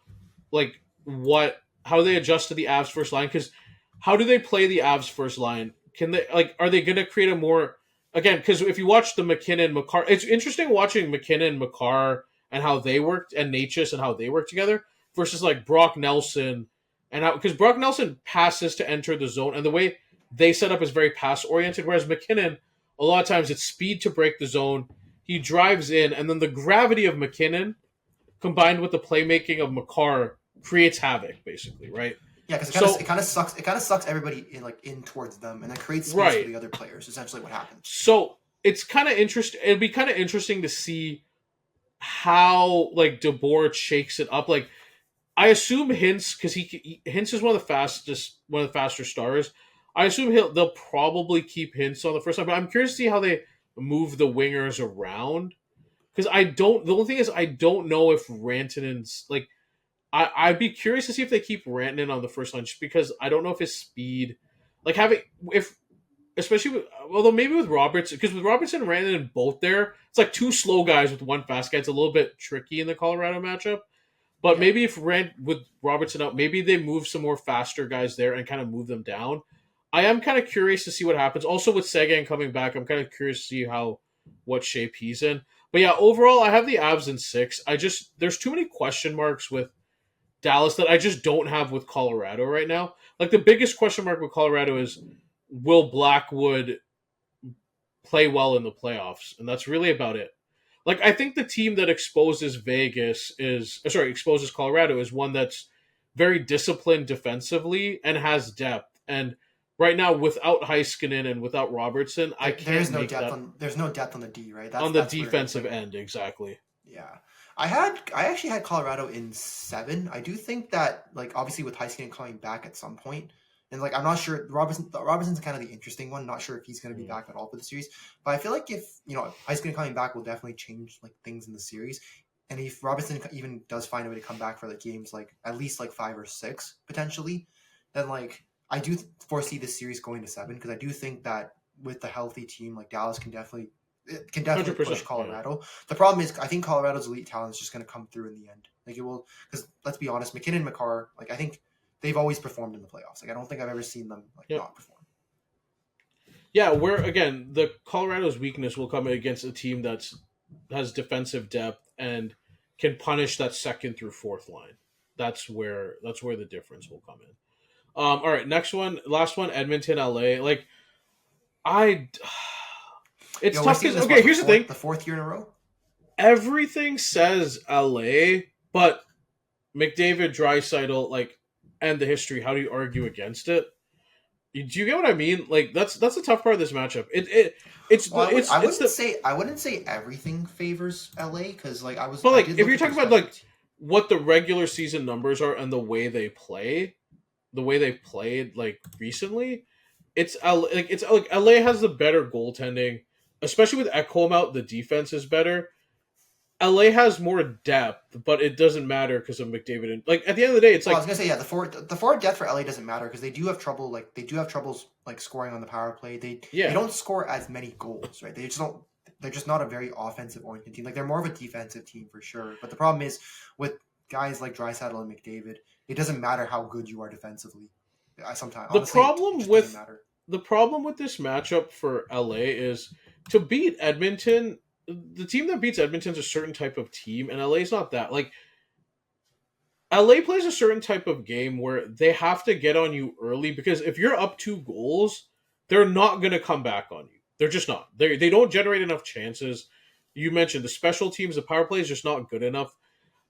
like how they adjust to the Avs first line, because how do they play the Avs first line? Can they are they going to create a more again? Because if you watch the McKinnon Makar, it's interesting watching McKinnon Makar and how they worked and Natchez and how they work together versus like Brock Nelson and how because Brock Nelson passes to enter the zone and the way they set up is very pass oriented, whereas McKinnon a lot of times it's speed to break the zone. He drives in, and then the gravity of McKinnon combined with the playmaking of Makar creates havoc, basically, right? Yeah, because it kind of sucks. It kind of sucks everybody in towards them, and then creates space for the other players. Essentially, what happens. So it's kind of interesting. It'd be kind of interesting to see how like DeBoer shakes it up. Like I assume Hintz, because Hintz is one of the faster stars. I assume they'll probably keep Hintz on the first line, but I'm curious to see how they move the wingers around. Because the only thing is I don't know if Rantanen's like I'd be curious to see if they keep Rantanen on the first line just because I don't know if his speed like having if especially with, although maybe with Robertson, because with Robertson and Rantanen both there, it's like two slow guys with one fast guy. It's a little bit tricky in the Colorado matchup. But maybe if with Robertson out, maybe they move some more faster guys there and kind of move them down. I am kind of curious to see what happens. Also with Seguin coming back, I'm kind of curious to see what shape he's in. But yeah, overall, I have the Avs in 6. There's too many question marks with Dallas that I just don't have with Colorado right now. Like the biggest question mark with Colorado is, will Blackwood play well in the playoffs? And that's really about it. Like I think the team that exposes Colorado is one that's very disciplined defensively and has depth. And right now, without Heiskanen and without Robertson, I can't. There's no depth on the D, right? On the defensive end, exactly. Yeah, I actually had Colorado in 7. I do think that like obviously with Heiskanen coming back at some point, and like I'm not sure Robinson's kind of the interesting one. Not sure if he's going to be back at all for the series, but I feel like if Heiskanen coming back will definitely change like things in the series. And if Robinson even does find a way to come back for like games like at least like 5 or 6 potentially, then like I do foresee this series going to 7 because I do think that with the healthy team, like Dallas can definitely push Colorado. Yeah. The problem is I think Colorado's elite talent is just going to come through in the end. Like it will, because let's be honest, McKinnon and Makar, like I think they've always performed in the playoffs. Like I don't think I've ever seen them not perform. Yeah, where again the Colorado's weakness will come against a team that has defensive depth and can punish that second through fourth line. That's where the difference will come in. All right, last one, Edmonton, LA. Like, it's tough because here's the thing: the 4th year in a row. Everything says LA, but McDavid, Draisaitl, like, and the history. How do you argue against it? Do you get what I mean? Like, that's a tough part of this matchup. I wouldn't say everything favors LA because like But like, if you're talking about like what the regular season numbers are and the way they play. The way they played like recently, it's like LA has the better goaltending, especially with Ekholm out. The defense is better. LA has more depth, but it doesn't matter because of McDavid. And like at the end of the day, it's like I was gonna say the forward depth for LA doesn't matter because they do have trouble. Like they do have troubles like scoring on the power play. They don't score as many goals, right? They just don't. They're just not a very offensive oriented team. Like they're more of a defensive team for sure. But the problem is with guys like Draisaitl and McDavid. It doesn't matter how good you are defensively. Sometimes the problem with this matchup for LA is to beat Edmonton. The team that beats Edmonton is a certain type of team, and LA's not that. Like LA plays a certain type of game where they have to get on you early because if you're up 2 goals, they're not going to come back on you. They're just not. They don't generate enough chances. You mentioned the special teams, the power play is just not good enough.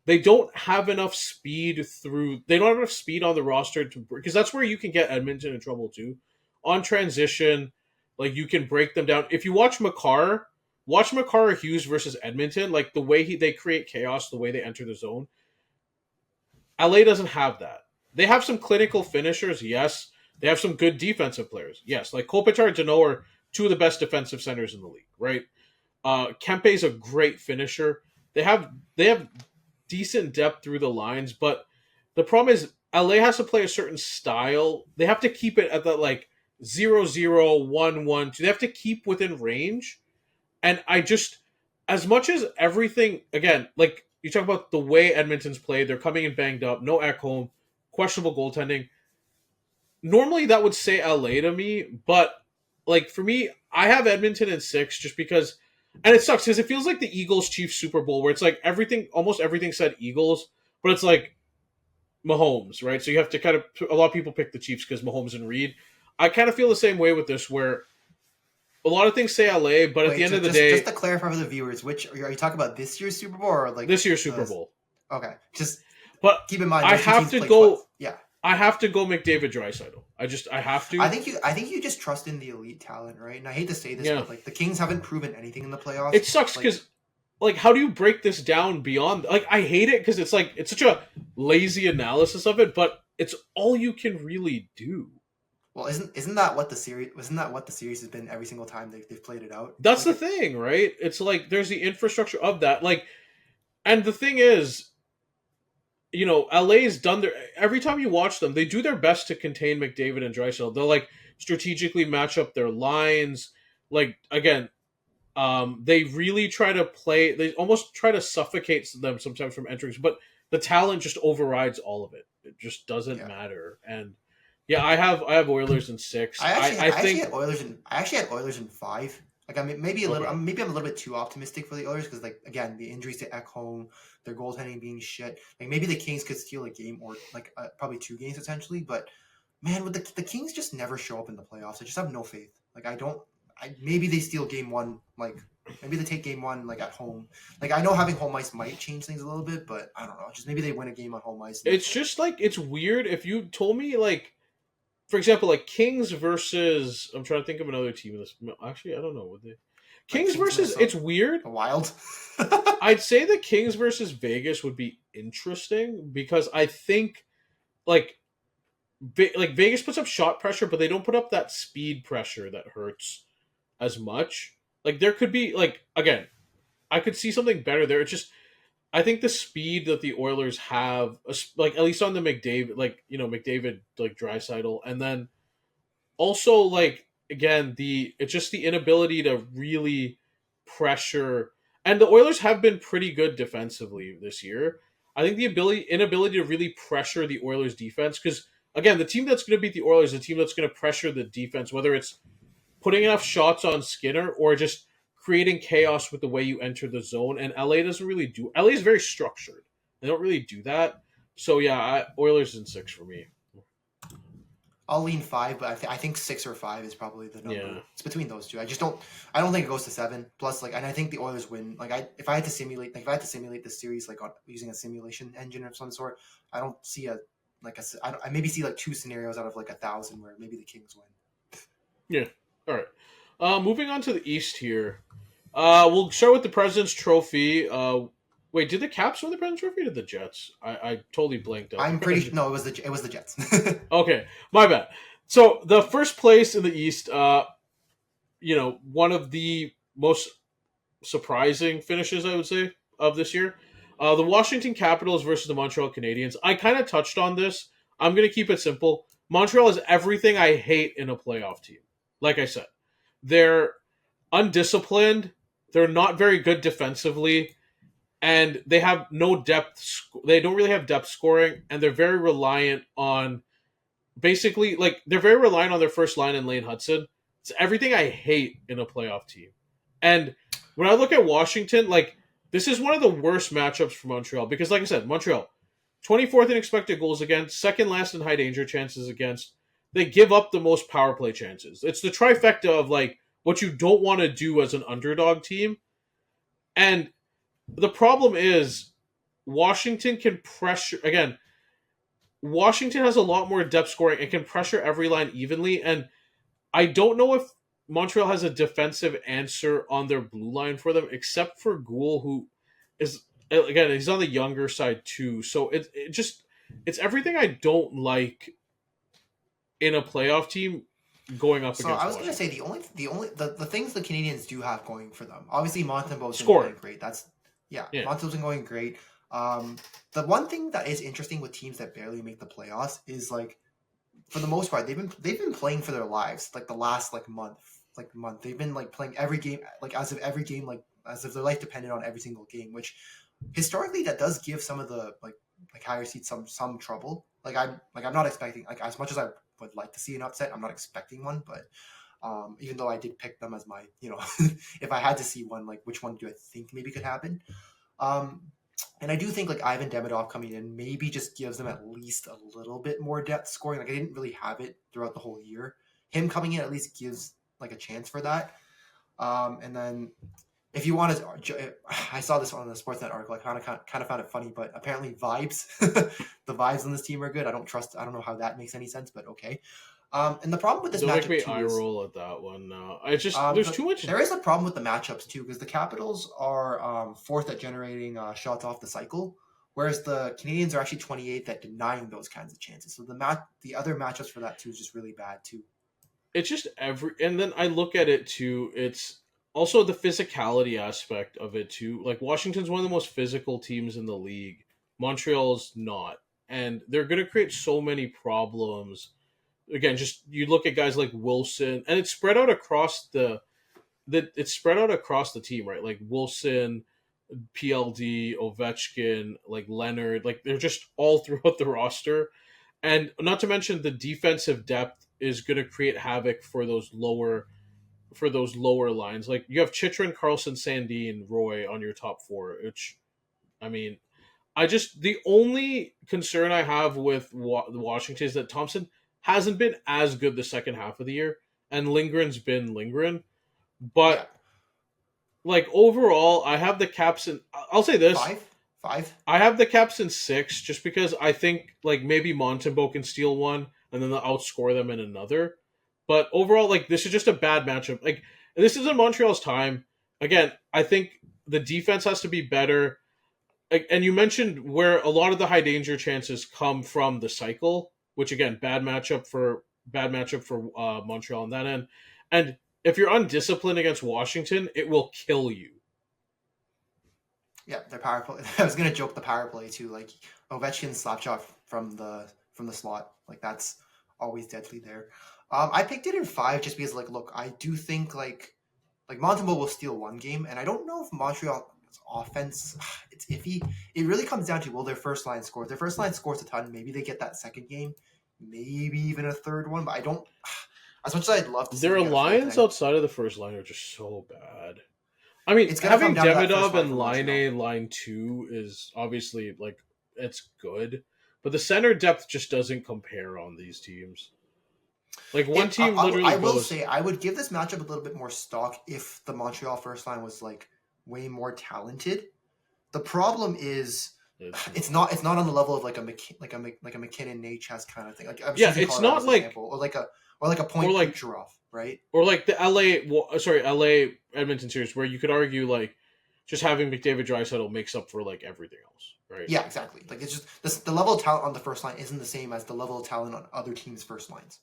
They don't have enough speed they don't have enough speed on the roster because that's where you can get Edmonton in trouble too. On transition, like you can break them down. If you watch Makar or Hughes versus Edmonton, like the way they create chaos, the way they enter the zone. LA doesn't have that. They have some clinical finishers, yes. They have some good defensive players, yes. Like Kopitar and Danault are 2 of the best defensive centers in the league, right? Kempe's a great finisher. They have decent depth through the lines, but the problem is LA has to play a certain style. They have to keep it at that like 0-0, 1-1. They have to keep within range. And as much as everything, again, like you talk about the way Edmonton's played, they're coming in banged up, no Ekholm, questionable goaltending. Normally that would say LA to me, but like for me, I have Edmonton in 6 just because, and it sucks because it feels like the Eagles Chiefs Super Bowl where it's like everything, almost everything said Eagles, but it's like Mahomes, right? So you have to kind of, a lot of people pick the Chiefs because Mahomes and Reed. I kind of feel the same way with this where a lot of things say LA, but at the end of the day, just to clarify for the viewers, which are you talking about this year's Super Bowl or like this year's Super Bowl? Okay, just but keep in mind I those two have teams to play go. twice. Yeah, I have to go McDavid Draisaitl. I have to. I think you just trust in the elite talent, right? And I hate to say this, Yeah. but like the Kings haven't proven anything in the playoffs. It sucks because, like, how do you break this down beyond? Like, I hate it because it's like it's such a lazy analysis of it, but it's all you can really do. Well, isn't that what the series? Wasn't that what the series has been every single time they've played it out? That's the thing, right? It's like there's the infrastructure of that, like, and the thing is, you know, LA's done their every time you watch them, they do their best to contain McDavid and Draisaitl. They'll like strategically match up their lines. Like again, they really try to play. They almost try to suffocate them sometimes from entering, but the talent just overrides all of it. It just doesn't matter. And yeah, I have Oilers in 6. I think actually had Oilers in 5. Like I mean, maybe a little. Maybe I'm a little bit too optimistic for the Oilers because, like, again, the injuries to Ekholm, their goaltending being shit. Like maybe the Kings could steal a game or like probably 2 games essentially. But man, with the Kings just never show up in the playoffs. I just have no faith. Like maybe they steal game 1. Like maybe they take game 1 like at home. Like I know having home ice might change things a little bit, but I don't know. Just maybe they win a game on home ice. It's just like it's weird if you told me like. For example, like Kings versus, I'm trying to think of another team in this. Actually, I don't know. Would they? Kings versus, it's weird. Wild. I'd say the Kings versus Vegas would be interesting because I think, like Vegas puts up shot pressure, but they don't put up that speed pressure that hurts as much. Like there could be, like again, I could see something better there. It's just I think the speed that the Oilers have, like at least on the McDavid, like you know McDavid, like Draisaitl, and then also like again it's just the inability to really pressure. And the Oilers have been pretty good defensively this year. I think the inability to really pressure the Oilers defense because again the team that's going to beat the Oilers is the team that's going to pressure the defense, whether it's putting enough shots on Skinner or just creating chaos with the way you enter the zone, and LA doesn't really do. LA is very structured. They don't really do that. So yeah, Oilers in 6 for me. I'll lean 5, but I think 6 or 5 is probably the number. Yeah. It's between those two. I don't think it goes to 7. Plus, like, and I think the Oilers win. Like, if I had to simulate this series, like using a simulation engine of some sort, I don't see I maybe see like 2 scenarios out of like 1,000 where maybe the Kings win. Yeah. All right. Moving on to the East here. We'll start with the President's Trophy. Wait, did the Caps win the President's Trophy or did the Jets? I totally blanked out. I'm pretty sure. No, it was the Jets. Okay, my bad. So the first place in the East, you know, one of the most surprising finishes I would say of this year, the Washington Capitals versus the Montreal Canadiens. I kind of touched on this. I'm gonna keep it simple. Montreal is everything I hate in a playoff team. Like I said, they're undisciplined. They're not very good defensively. And they have no depth. They don't really have depth scoring, and they're very reliant on basically they're very reliant on their first line in Lane Hudson. It's everything I hate in a playoff team. And when I look at Washington, like this is one of the worst matchups for Montreal because, like I said, Montreal 24th in expected goals against, second last in high danger chances against. They give up the most power play chances. It's the trifecta of like what you don't want to do as an underdog team, and the problem is Washington can pressure again. Washington has a lot more depth scoring and can pressure every line evenly. And I don't know if Montreal has a defensive answer on their blue line for them, except for Gould, who is again he's on the younger side too. So it's everything I don't like in a playoff team going up against. So I was going to say the things the Canadians do have going for them. Obviously, Montembeau's been going great. Montembeau's been going great. The one thing that is interesting with teams that barely make the playoffs is like, for the most part, they've been playing for their lives. Like the last month, they've been like playing every game. Like as of every game, like as if their life depended on every single game, which historically that does give some of the like higher seeds some trouble. I'm not expecting, like, as much as I would like to see an upset, I'm not expecting one, but even though I did pick them as my, if I had to see one, like, which one do I think maybe could happen? And I do think like Ivan Demidov coming in maybe just gives them at least a little bit more depth scoring. Like, I didn't really have it throughout the whole year. Him coming in at least gives like a chance for that. And then if you want to, I saw this on the Sportsnet article. I kind of found it funny, but apparently vibes, the vibes on this team are good. I don't know how that makes any sense, but okay. And the problem with this Don't matchup make me too eye is, roll at that one. No, I just there's too much. There is a problem with the matchups too, because the Capitals are fourth at generating shots off the cycle, whereas the Canadians are actually 28th at denying those kinds of chances. So the other matchups for that too is just really bad too. It's just and then I look at it too. It's also the physicality aspect of it too. Like, Washington's one of the most physical teams in the league. Montreal's not, and they're going to create so many problems. Again, just you look at guys like Wilson, and it's spread out across the team, right? Like Wilson, PLD, Ovechkin, like Leonard, like they're just all throughout the roster, and not to mention the defensive depth is going to create havoc for those lower lines. Like, you have Chychrun, Carlson, Sandin, Roy on your top four, which, I mean, the only concern I have with Washington is that Thompson hasn't been as good the second half of the year, and Lindgren's been Lindgren. But, like, overall, I have the Caps in... I'll say this. Five? I have the Caps in 6, just because I think, like, maybe Montembeault can steal one, and then they'll outscore them in another. But overall, like, this is just a bad matchup. Like, this isn't Montreal's time. Again, I think the defense has to be better. Like, and you mentioned where a lot of the high danger chances come from the cycle, which, again, bad matchup for Montreal on that end. And if you're undisciplined against Washington, it will kill you. Yeah, their power play. I was gonna joke the power play too. Like, Ovechkin's slap shot from the slot, like, that's always deadly there. I picked it in 5 just because, like, look, I do think like Montembeault will steal one game, and I don't know if Montreal's offense, it's iffy. It really comes down to, will their first line score? If their first line scores a ton, maybe they get that second game, maybe even a third one. But I don't. As much as I'd love to see their lines outside of the first line are just so bad. I mean, having Demidov and Line 2 is obviously, like, it's good, but the center depth just doesn't compare on these teams. Like, one team literally I will say, I would give this matchup a little bit more stock if the Montreal first line was, like, way more talented. The problem is it's not on the level of like a McKinnon, Natchez kind of thing. Like, it's not like example, or like a point like Kucherov, right? Or like the LA Edmonton series, where you could argue like just having McDavid Draisaitl makes up for like everything else, right? Yeah, exactly. Like, it's just the level of talent on the first line isn't the same as the level of talent on other teams' first lines.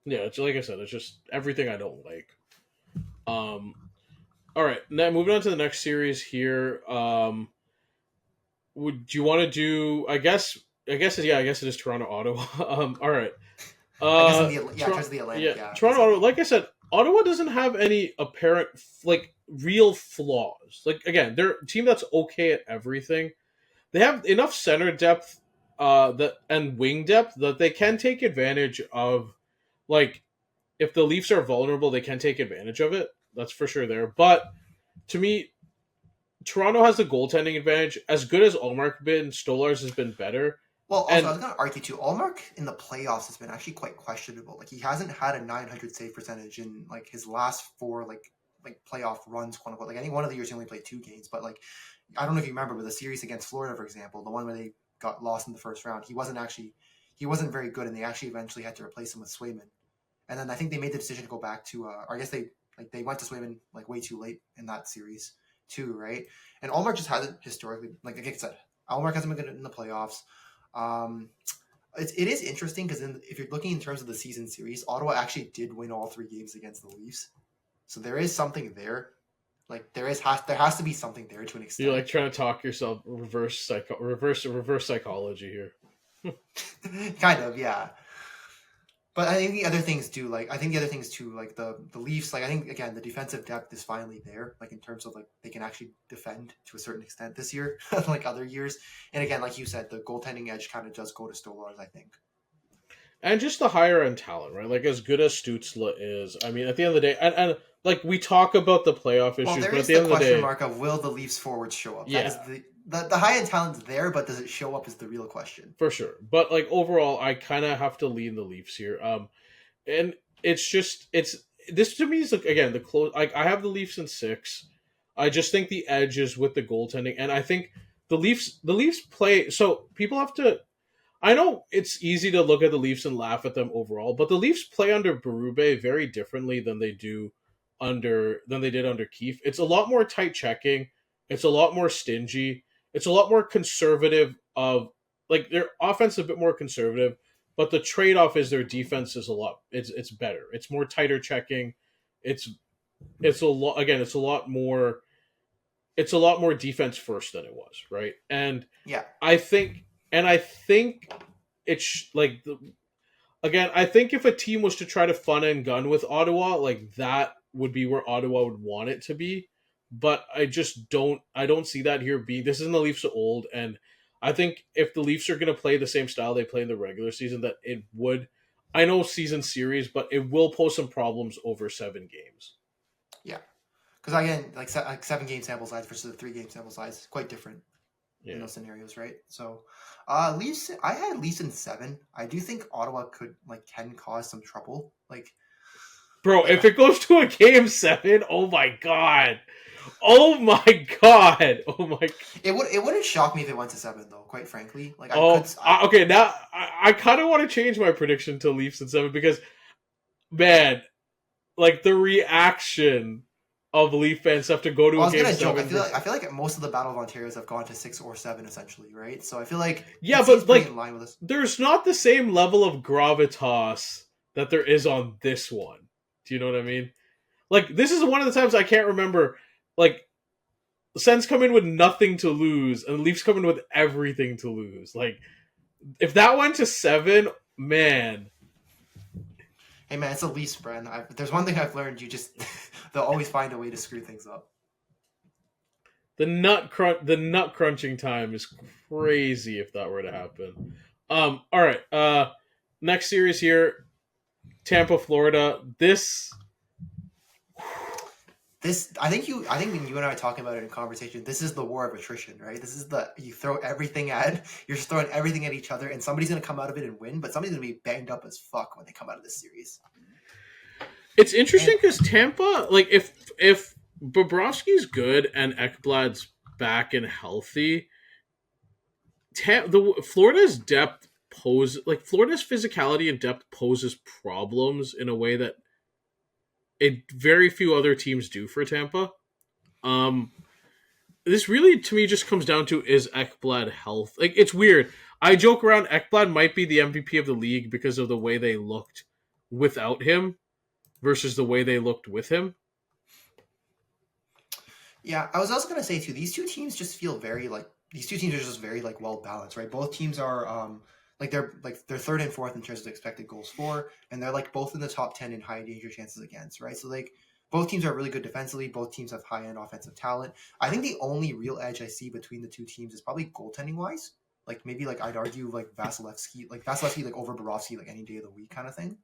Yeah, it's like I said, it's just everything I don't like. All right, now moving on to the next series here. Would you want to do? I guess it is Toronto, Ottawa. All right. I guess the Atlantic. Yeah, Toronto, Ottawa. Like I said, Ottawa doesn't have any apparent like real flaws. Like, again, they're a team that's okay at everything. They have enough center depth, and wing depth that they can take advantage of. Like, if the Leafs are vulnerable, they can take advantage of it. That's for sure there. But to me, Toronto has the goaltending advantage. As good as Ullmark been, Stolarz has been better. Well, also, I was going to argue too, Ullmark in the playoffs has been actually quite questionable. Like, he hasn't had a 900 save percentage in like his last 4 like playoff runs, quote unquote. Like, I think one of the years he only played 2 games, but like, I don't know if you remember, but the series against Florida, for example, the one where they got lost in the first round, he wasn't very good, and they actually eventually had to replace him with Swayman. And then I think they made the decision to go back to, or I guess they went to Swayman like way too late in that series too, right? And Ullmark just hasn't historically, like I said, Ullmark hasn't been good in the playoffs. It is interesting because if you're looking in terms of the season series, Ottawa actually did win all 3 games against the Leafs, so there is something there. Like, there has to be something there to an extent. You're like trying to talk yourself reverse psychology here. Kind of, yeah. But I think the other things do, like I think the other things too, like the Leafs, like I think again the defensive depth is finally there, like in terms of like they can actually defend to a certain extent this year, like other years. And again, like you said, the goaltending edge kind of does go to Stolarz, I think. And just the higher end talent, right? Like as good as Stutzla is, I mean, at the end of the day, and like we talk about the playoff issues, Well, there but at is the the end of the question day, mark of will the Leafs forwards show up? yeah, That is the high end talent's there, but does it show up is the real question. for sure. But like overall, I kind of have to lean the Leafs here. And it's just it's this to me is like again the close. Like I have the Leafs in 6. I just think the edge is with the goaltending, and I think the Leafs play. So people have to. I know it's easy to look at the Leafs and laugh at them overall, but the Leafs play under Berube very differently than they did under Keefe. It's a lot more tight checking. It's a lot more stingy. It's a lot more conservative. Of like their offense is a bit more conservative, but the trade off is their defense is a lot. It's better. It's more tighter checking. It's a lot again. It's a lot more defense first than it was, right? And Yeah. I think it's like again. I think if a team was to try to fun and gun with Ottawa, like that would be where Ottawa would want it to be. But I just don't. I don't see that here. This isn't the Leafs are old, and I think if the Leafs are going to play the same style they play in the regular season, that it would. I know season series, but it will pose some problems over 7 games. Yeah. Because again, like 7-game sample size versus a 3-game sample size, quite different in those scenarios, right? So, Leafs. I had Leafs in 7. I do think Ottawa can cause some trouble. Like, bro, if it goes to a game 7, oh my god. Oh my god! Oh my! It wouldn't shock me if it went to 7 though. Quite frankly, like okay. Now I kind of want to change my prediction to Leafs in 7 because, man, like the reaction of Leaf fans have to go to a game 7. I feel like most of the Battle of Ontario's have gone to 6 or 7 essentially, right? So I feel like but like in line with us. There's not the same level of gravitas that there is on this one. Do you know what I mean? Like this is one of the times I can't remember. Like, the Sens come in with nothing to lose, and the Leafs come in with everything to lose. Like, if that went to 7, man. Hey, man, it's a Leafs, Bren. There's one thing I've learned. They'll always find a way to screw things up. The nut crunching time is crazy if that were to happen. All right. Next series here, Tampa, Florida. I think when you and I are talking about it in conversation, this is the war of attrition, right? This is you throw everything you're just throwing everything at each other, and somebody's gonna come out of it and win, but somebody's gonna be banged up as fuck when they come out of this series. It's interesting because Tampa, like if Bobrovsky's good and Ekblad's back and healthy, Florida's physicality and depth poses problems in a way that very few other teams do for Tampa. This really, to me, just comes down to is Ekblad health. Like, it's weird. I joke around Ekblad might be the MVP of the league because of the way they looked without him versus the way they looked with him. Yeah, I was also going to say, too, these two teams just feel very, these two teams are just very, well balanced, right? Both teams are, they're 3rd and 4th in terms of expected goals for, and they're both in the top 10 in high danger chances against, right? So both teams are really good defensively. Both teams have high end offensive talent. I think the only real edge I see between the two teams is probably goaltending wise. Maybe I'd argue Vasilevsky over Bobrovsky any day of the week kind of thing.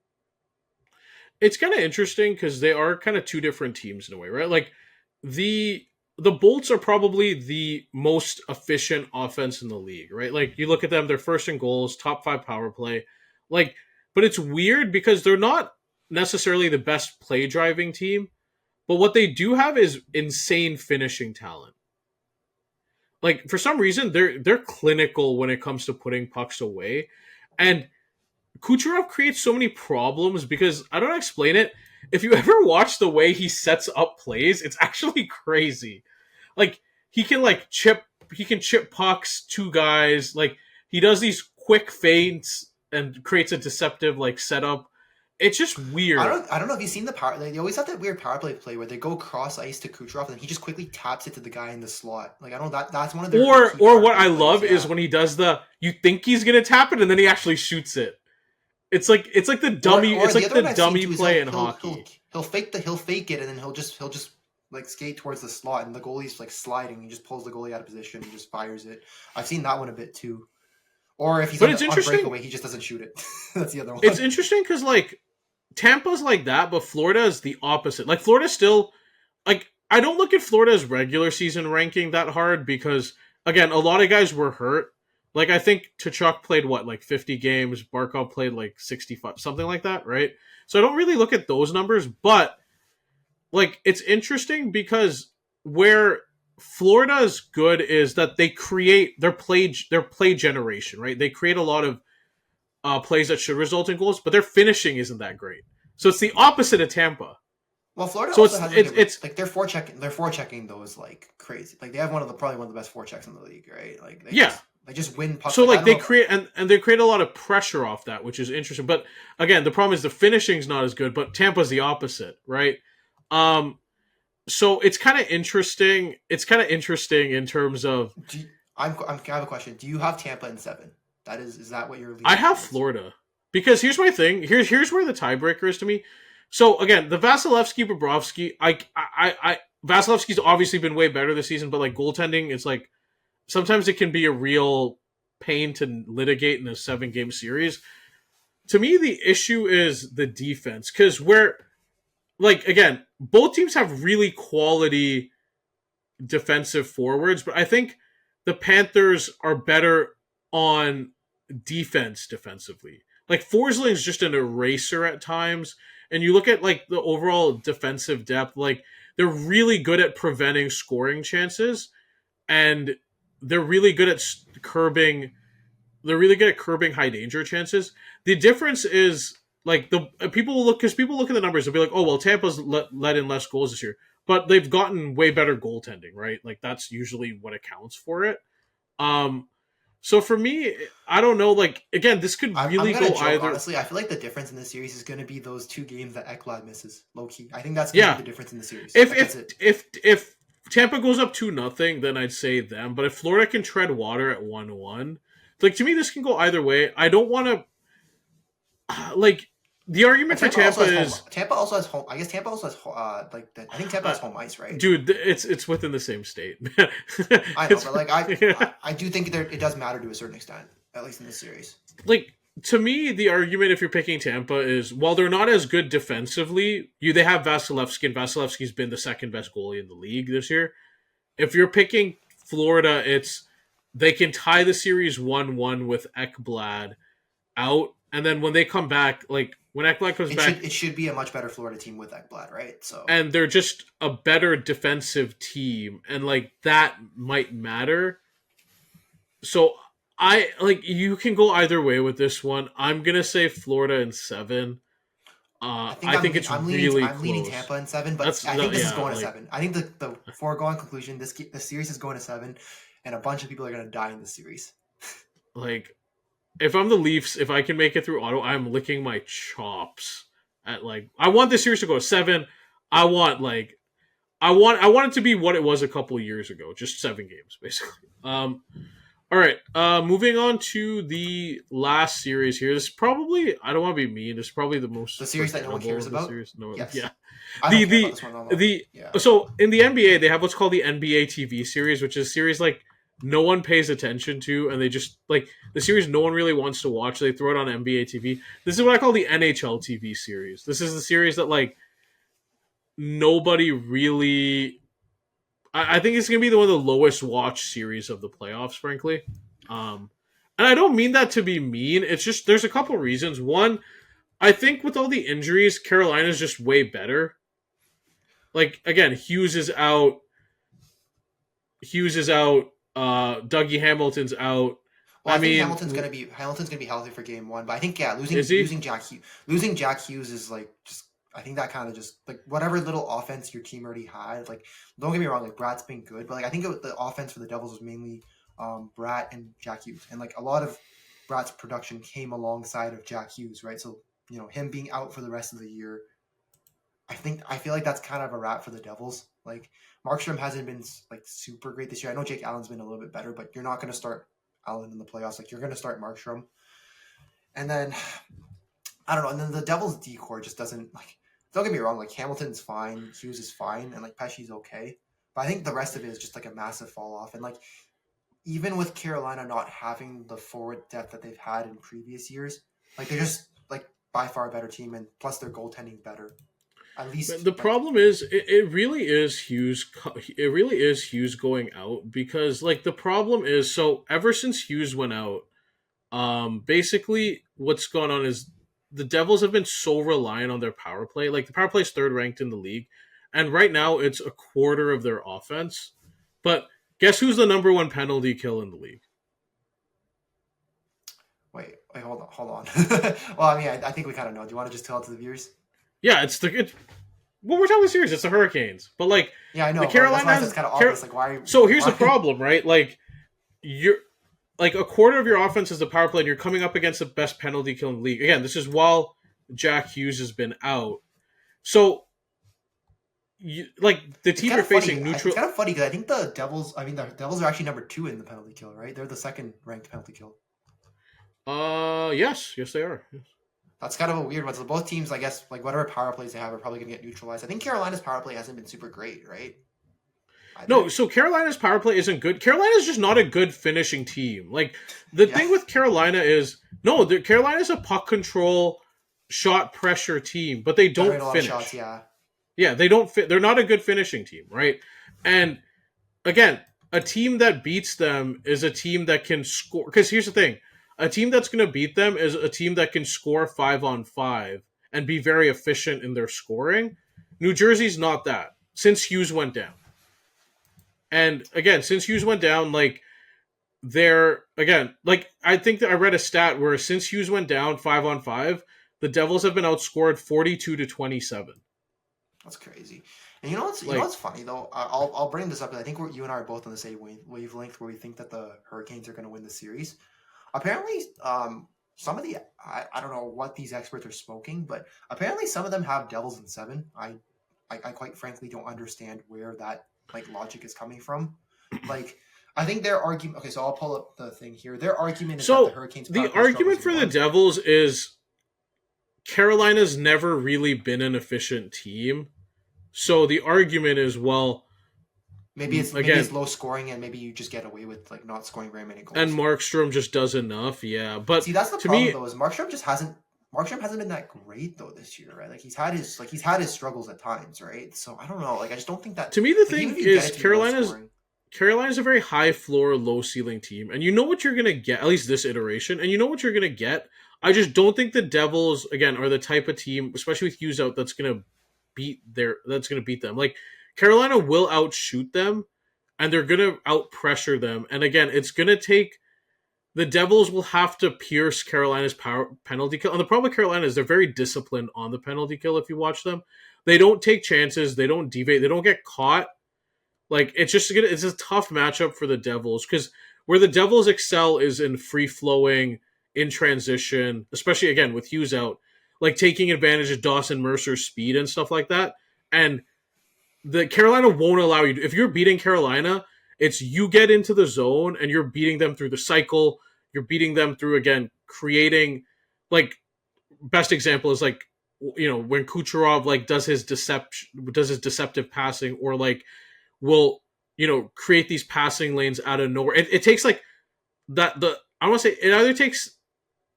It's kind of interesting because they are kind of two different teams in a way, right? The Bolts are probably the most efficient offense in the league, right? You look at them, they're first in goals, top 5 power play. But it's weird because they're not necessarily the best play driving team, but what they do have is insane finishing talent. For some reason, they're clinical when it comes to putting pucks away. And Kucherov creates so many problems because, I don't explain it, if you ever watch the way he sets up plays, it's actually crazy. He can chip pucks, 2 guys. He does these quick feints and creates a deceptive setup. It's just weird. I don't know if you've seen the power. They always have that weird power play where they go cross ice to Kucherov and he just quickly taps it to the guy in the slot. I don't know that's one of their. Or what I love is when he does you think he's gonna tap it and then he actually shoots it. It's like the dummy. Or It's like other the one I've dummy seen too is play in hockey. He'll fake it and then he'll just like skate towards the slot and the goalie's like sliding. He just pulls the goalie out of position and just fires it. I've seen that one a bit too. Or if he's But on, it's on interesting. breakaway, he just doesn't shoot it. That's the other one. It's interesting because like Tampa's like that, but Florida is the opposite. Like Florida still, like I don't look at Florida's regular season ranking that hard because again, a lot of guys were hurt. Like I think Tkachuk played what, like 50 games, Barkov played like 65, something like that, right? So I don't really look at those numbers, but like it's interesting because where Florida's good is that they create their play generation, right? They create a lot of plays that should result in goals, but their finishing isn't that great. So it's the opposite of Tampa. Well, Florida So also has it's like their forechecking though is like crazy. Like they have probably one of the best forechecks in the league, right? Like they just win pucks. So like they I don't know. create and they create a lot of pressure off that, which is interesting. But again, the problem is the finishing's not as good, but Tampa's the opposite, right? So it's kind of interesting. It's kind of interesting in terms of I have a question. Do you have Tampa in 7? Is that what you're leaning I have towards? Florida. Because here's my thing. Here's where the tiebreaker is to me. So again, the Vasilevsky Bobrovsky, I Vasilevsky's obviously been way better this season, but like goaltending, it's like sometimes it can be a real pain to litigate in a 7-game series. To me, the issue is the defense. Because we're like again, both teams have really quality defensive forwards, but I think the Panthers are better on defense defensively. Like Forsling's just an eraser at times, and you look at like the overall defensive depth, like they're really good at preventing scoring chances, and they're really good at curbing. They're really good at curbing high danger chances. The difference is like the people will look at the numbers and be like, oh well, Tampa's let in less goals this year, but they've gotten way better goaltending, right? Like that's usually what accounts for it. So for me, I don't know. Like again, this could really go either. Honestly, I feel like the difference in this series is going to be those 2 games that Ekblad misses, low key. I think that's going to be the difference in the series. If Tampa goes up 2-0, then I'd say them. But if Florida can tread water at 1-1, like to me, this can go either way. I don't want to like the argument for Tampa is Tampa also has home. I guess Tampa also has I think Tampa has home ice, right? Dude, it's within the same state. I know, but like I do think it does matter to a certain extent, at least in this series. Like to me, the argument if you're picking Tampa is while they're not as good defensively, they have Vasilevsky, and Vasilevsky's been the second best goalie in the league this year. If you're picking Florida, it's they can tie the series 1-1 with Ekblad out, and then when they come back, like when Ekblad comes back, it should be a much better Florida team with Ekblad, right? So and they're just a better defensive team, and like that might matter. So I like you can go either way with this one. I'm gonna say Florida in 7. I think it's really close. I'm leaning Tampa in 7, but I think this is going to 7. I think the foregone conclusion, the series is going to 7, and a bunch of people are going to die in this series. Like, if I'm the Leafs, if I can make it through Ottawa, I'm licking my chops. At like, I want this series to go to 7. I want it to be what it was a couple of years ago, just 7 games basically. All right, moving on to the last series here. This is probably, I don't want to be mean, this is probably the series that no one cares about. Yes. Yeah. I don't care about this one. So in the NBA, they have what's called the NBA TV series, which is a series like no one pays attention to, and they just like the series no one really wants to watch. They throw it on NBA TV. This is what I call the NHL TV series. This is the series that like nobody really. I think it's going to be one of the lowest watched series of the playoffs, frankly. And I don't mean that to be mean. It's just there's a couple reasons. One, I think with all the injuries, Carolina's just way better. Like, again, Hughes is out. Dougie Hamilton's out. Well, I mean, Hamilton's gonna be healthy for game 1, but I think losing Jack Hughes is like just. I think that kind of just like whatever little offense your team already had. Like, don't get me wrong, like Brat's been good, but like I think the offense for the Devils was mainly Brat and Jack Hughes, and like a lot of Brat's production came alongside of Jack Hughes, right? So him being out for the rest of the year, I feel like that's kind of a wrap for the Devils. Like Markstrom hasn't been like super great this year. I know Jake Allen's been a little bit better, but you're not going to start Allen in the playoffs. Like you're going to start Markstrom, and then. I don't know. And then the Devils decor just doesn't like. Don't get me wrong. Like Hamilton's fine, Hughes is fine, and like Pesci's okay. But I think the rest of it is just like a massive fall off. And like even with Carolina not having the forward depth that they've had in previous years, like they're just like by far a better team, and plus their goaltending's better. At least The like problem is, it really is Hughes. It really is Hughes going out because, like, the problem is, so ever since Hughes went out, basically what's going on is the Devils have been so reliant on their power play. Like the power play is third ranked in the league, and right now it's a quarter of their offense. But guess who's the number one penalty kill in the league? wait, hold on. Well, I mean, I think we kind of know. Do you want to just tell it to the viewers? Yeah, well, we're talking serious. It's the Hurricanes, but like Yeah, I know. the But Carolina that's why has. it's kind of obvious. Like, why? So here's the Why? problem, right? Like you're like a quarter of your offense is the power play, and you're coming up against the best penalty kill in the league. Again, this is while Jack Hughes has been out. So, like the It's team kind you're of funny. facing neutral. It's kind of funny because I think the Devils. I mean, the Devils are actually number 2 in the penalty kill, right? They're the second ranked penalty kill. Yes, they are. Yes. That's kind of a weird one. So both teams, I guess, like whatever power plays they have, are probably going to get neutralized. I think Carolina's power play hasn't been super great, right? No, Either. so Carolina's power play isn't good. Carolina's just not a good finishing team. Like the Yeah. thing with Carolina is no, Carolina's a puck control, shot pressure team, but they Generate don't a lot finish. of shots, yeah. Yeah, they don't fit. They're not a good finishing team, right? And again, a team that beats them is a team that can score. Because here's the thing: a team that's going to beat them is a team that can score 5-on-5 and be very efficient in their scoring. New Jersey's not that since Hughes went down. And again, since Hughes went down, like they're again, like I think that I read a stat where since Hughes went down 5-on-5, the Devils have been outscored 42-27. That's crazy. And you know what's Like funny though? I'll bring this up. I think you and I are both on the same wavelength where we think that the Hurricanes are going to win the series. Apparently, some of the I don't know what these experts are smoking, but apparently some of them have Devils in 7. I quite frankly don't understand where that like logic is coming from. Like I think their argument. Okay, so I'll pull up the thing here. Their argument is that the so, Hurricanes. the power play argument struggles for the one. Devils is Carolina's never really been an efficient team. So the argument is, well, Maybe it's again, low scoring, and maybe you just get away with like not scoring very many and goals. Markstrom just does enough, yeah. But See, that's the to problem me, though. Is Markstrom hasn't been that great though this year, right? Like he's had his struggles at times, right? So I don't know. Like I just don't think that. to me, the Like even thing if you get is it to be low Carolina's scoring, Carolina's a very high floor, low ceiling team, and you know what you're gonna get. At least this iteration, and you know what you're gonna get. I just don't think the Devils again are the type of team, especially with Hughes out, that's gonna beat them. Like Carolina will outshoot them, and they're gonna out pressure them. And again, it's gonna take the Devils will have to pierce Carolina's power penalty kill. And the problem with Carolina is they're very disciplined on the penalty kill. If you watch them, they don't take chances, they don't deviate, they don't get caught. Like it's a tough matchup for the Devils because where the Devils excel is in free flowing, in transition, especially again with Hughes out, like taking advantage of Dawson Mercer's speed and stuff like that. And the Carolina won't allow you. If you're beating Carolina, it's you get into the zone and you're beating them through the cycle. You're beating them through again creating like best example is like when Kucherov like does his deceptive passing or like will create these passing lanes out of nowhere. It takes like that the I want to say it either takes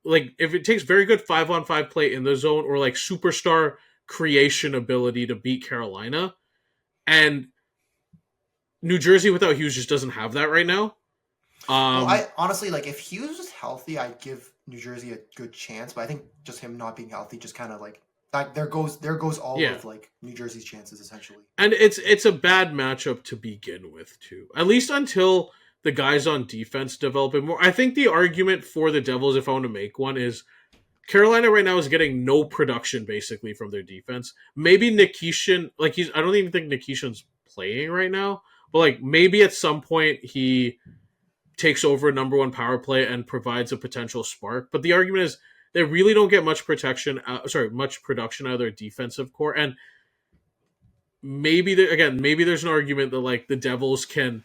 like if it takes very good 5-on-5 play in the zone or like superstar creation ability to beat Carolina. And New Jersey without Hughes just doesn't have that right now. well, I honestly like if Hughes was healthy, I'd give New Jersey a good chance. But I think just him not being healthy just kind of like that. There goes all Yeah. of like New Jersey's chances essentially. And it's a bad matchup to begin with too. At least until the guys on defense develop it more. I think the argument for the Devils, if I want to make one, is Carolina right now is getting no production basically from their defense. Maybe Nikishin, like I don't even think Nikishin's playing right now, but like maybe at some point he takes over a number one power play and provides a potential spark. But the argument is they really don't get much much production out of their defensive core. And maybe there's an argument that like the Devils can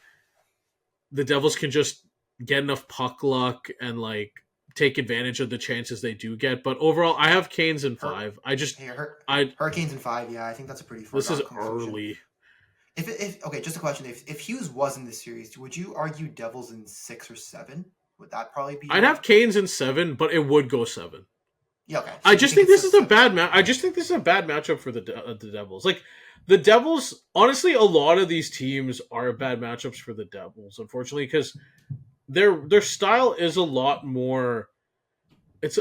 just get enough puck luck and like take advantage of the chances they do get. But overall, I have Canes in 5. Hurricanes in 5. Yeah, I think that's a pretty far. This is conclusion. early. If okay, just a question: if Hughes was in this series, would you argue Devils in 6 or 7? Would that probably be? I'd have Canes in 7, but it would go 7. Yeah, okay. So I just think this is a bad match. I just think this is a bad matchup for the Devils. Like the Devils, honestly, a lot of these teams are bad matchups for the Devils, unfortunately, because their style is a lot more. It's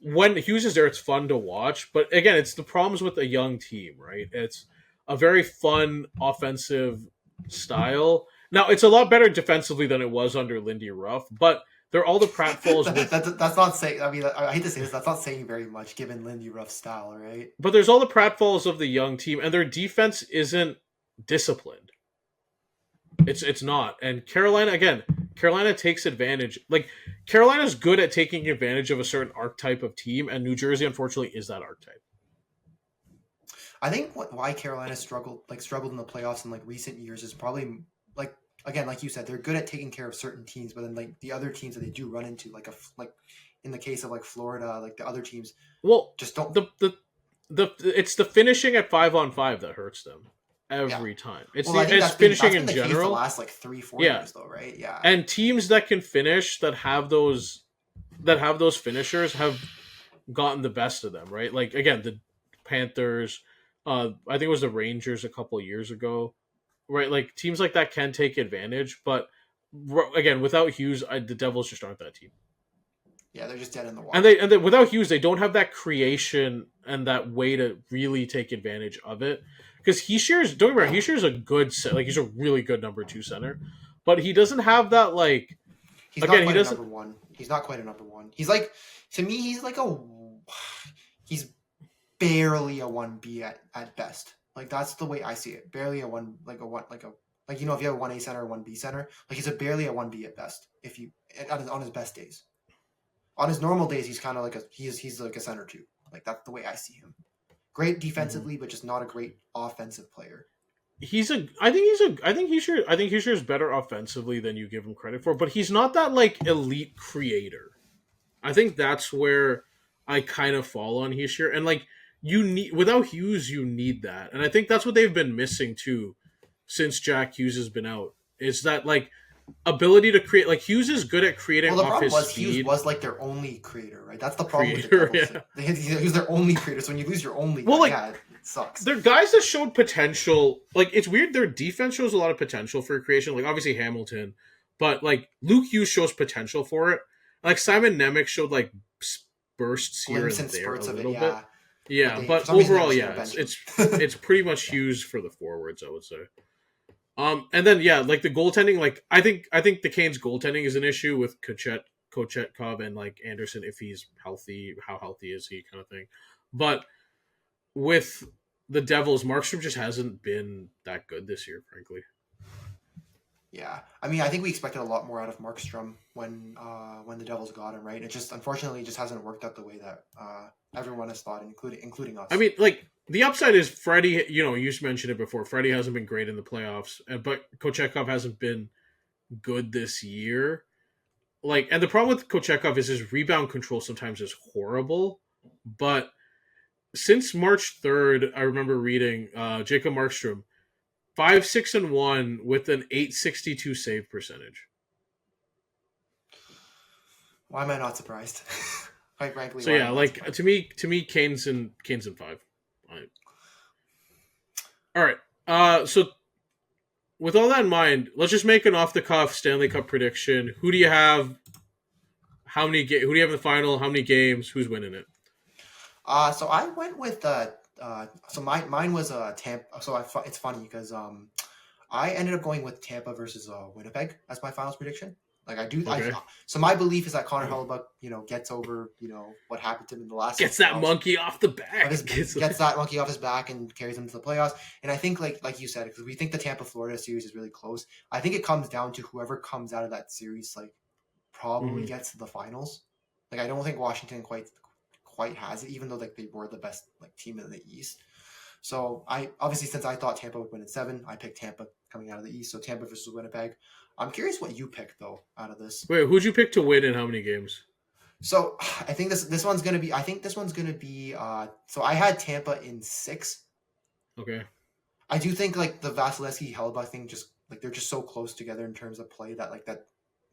when Hughes is there, it's fun to watch. But again, it's the problems with a young team, right? It's a very fun offensive style. Now, it's a lot better defensively than it was under Lindy Ruff, but they're all the pratfalls. That's not saying. I mean, I hate to say this. That's not saying very much given Lindy Ruff's style, right? But there's all the pratfalls of the young team, and their defense isn't disciplined. It's not. And Carolina takes advantage. Like Carolina's good at taking advantage of a certain archetype of team, and New Jersey, unfortunately, is that archetype. I think why Carolina struggled in the playoffs in like recent years is probably like again, like you said, they're good at taking care of certain teams, but then like the other teams that they do run into, like in the case of like Florida, like the other teams, just don't. It's the finishing at 5-on-5 that hurts them every time. It's finishing in general. The last like 3-4 years, though, right? Yeah. And teams that can finish, that have those finishers, have gotten the best of them, right? Like again, the Panthers. I think it was the Rangers a couple of years ago, right? Like teams like that can take advantage, but again, without Hughes, the Devils just aren't that team. Yeah, they're just dead in the water. And they without Hughes, they don't have that creation and that way to really take advantage of it. Because Heischer's, don't get me wrong, Heischer's a good like he's a really good number 2 center, but he doesn't have that like. He's not quite a number 1. He's not quite a number 1. He's like, to me, he's barely a 1B at best. Like that's the way I see it. Barely a 1, if you have a 1A center or 1B center, like he's barely a 1B at best. If you on his best days, on his normal days, he's kind of like he's like a center 2. Like that's the way I see him. Great defensively, but just not a great offensive player. I think Heischer is better offensively than you give him credit for, but he's not that like elite creator. I think that's where I kind of fall on Heischer, and like. Without Hughes, you need that. And I think that's what they've been missing too since Jack Hughes has been out. Is that like ability to create, like Hughes is good at creating off his speed. Hughes was like their only creator, right? That's the problem with the Devils. Yeah. He's their only creator, so when you lose your only it sucks. They're guys that showed potential. Like it's weird, their defense shows a lot of potential for creation. Like obviously Hamilton, but like Luke Hughes shows potential for it. Like Simon Nemec showed like bursts here and there a little bit. Yeah, but overall, it's pretty much Hughes for the forwards, I would say. And then like the goaltending, like I think the Canes' goaltending is an issue with Kochetkov and like Anderson if he's healthy. How healthy is he, kind of thing. But with the Devils, Markstrom just hasn't been that good this year, frankly. Yeah, I mean, I think we expected a lot more out of Markstrom when the Devils got him, right? It just unfortunately just hasn't worked out the way that everyone has thought, including us. I mean, like the upside is Freddie. You know, you mentioned it before. Freddie hasn't been great in the playoffs, but Kochetkov hasn't been good this year. Like, and the problem with Kochetkov is his rebound control sometimes is horrible. But since March 3rd, I remember reading Jacob Markstrom. 5-6-1 with an .862 save percentage. Why am I not surprised? Quite frankly. So yeah, like to me, Canes in 5. All right. So with all that in mind, let's just make an off the cuff Stanley Cup prediction. Who do you have? Who do you have in the final? How many games? Who's winning it? So I went with so mine was Tampa. So it's funny because I ended up going with Tampa versus Winnipeg as my finals prediction. Like I do. Okay. So my belief is that Connor Hellebuyck, gets over, what happened to him in the last. Gets that monkey off the back. Gets that monkey off his back and carries him to the playoffs. And I think, like you said, because we think the Tampa Florida series is really close. I think it comes down to whoever comes out of that series, like probably gets to the finals. Like I don't think Washington quite has it, even though like they were the best like team in the East. So I obviously, since I thought Tampa would win in 7, I picked Tampa coming out of the East. So Tampa versus Winnipeg. I'm curious what you picked though out of this. Wait, who'd you pick to win in how many games? So I think this one's gonna be. I think this one's gonna be. So I had Tampa in 6. Okay. I do think like the Vasilevsky Hellebuyck thing, just like they're just so close together in terms of play that like that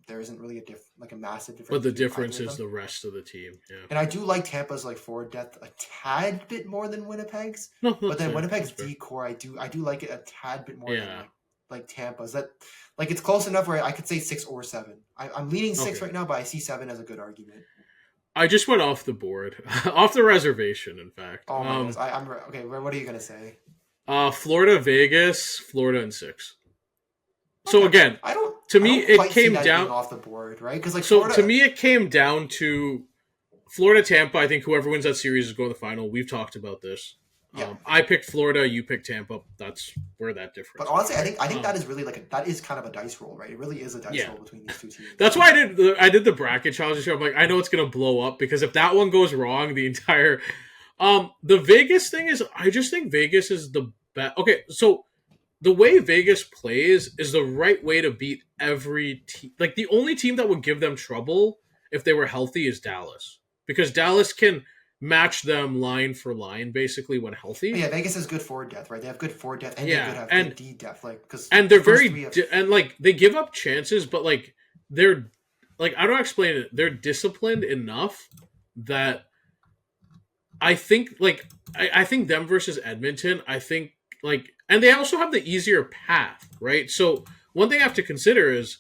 there isn't really a massive difference. But the between difference either of is them. the rest of the team. Yeah. And I do like Tampa's like forward depth a tad bit more than Winnipeg's. No, But that's then fair. Winnipeg's That's fair. D core, I do like it a tad bit more than Yeah. like Tampa's. That like it's close enough where I could say 6 or 7. I'm leaning 6 Okay. right now, but I see 7 as a good argument. I just went off the board, off the reservation. In fact. Oh my goodness, I'm okay. What are you gonna say? Florida, Vegas, Florida in 6. So Okay. again, I don't. to I me, don't it quite see came that down. being off the board, right? Because like So Florida, to me, it came down to Florida, Tampa. I think whoever wins that series is going to the final. We've talked about this. yeah. I picked Florida. You picked Tampa. That's where that difference. But honestly, is, I think that is really like that is kind of a dice roll, right? It really is a dice roll between these two teams. That's why I did the bracket challenge show. I'm like, I know it's gonna blow up because if that one goes wrong, the entire the Vegas thing is. I just think Vegas is the best. Okay, so the way Vegas plays is the right way to beat every team. Like the only team that would give them trouble if they were healthy is Dallas, because Dallas can match them line for line basically when healthy. But yeah, Vegas has good forward depth, right? They have good forward depth, and they could have good D depth, like because and they're and like they give up chances, but like they're like I don't explain it. They're disciplined enough that I think like I think them versus Edmonton. I think like and they also have the easier path, right? So one thing I have to consider is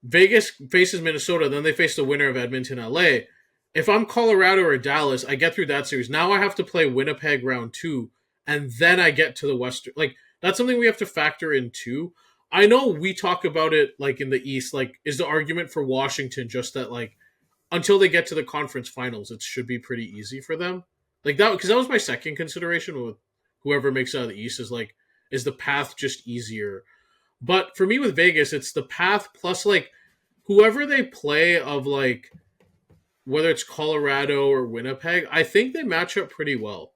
Vegas faces Minnesota, then they face the winner of Edmonton, LA. If I'm Colorado or Dallas, I get through that series. Now I have to play Winnipeg round 2, and then I get to the Western. Like that's something we have to factor in too. I know we talk about it like in the East. Like, is the argument for Washington just that like until they get to the conference finals, it should be pretty easy for them? Like that because that was my second consideration with whoever makes it out of the East is like is the path just easier? But for me with Vegas, it's the path plus like whoever they play of like whether it's Colorado or Winnipeg, I think they match up pretty well.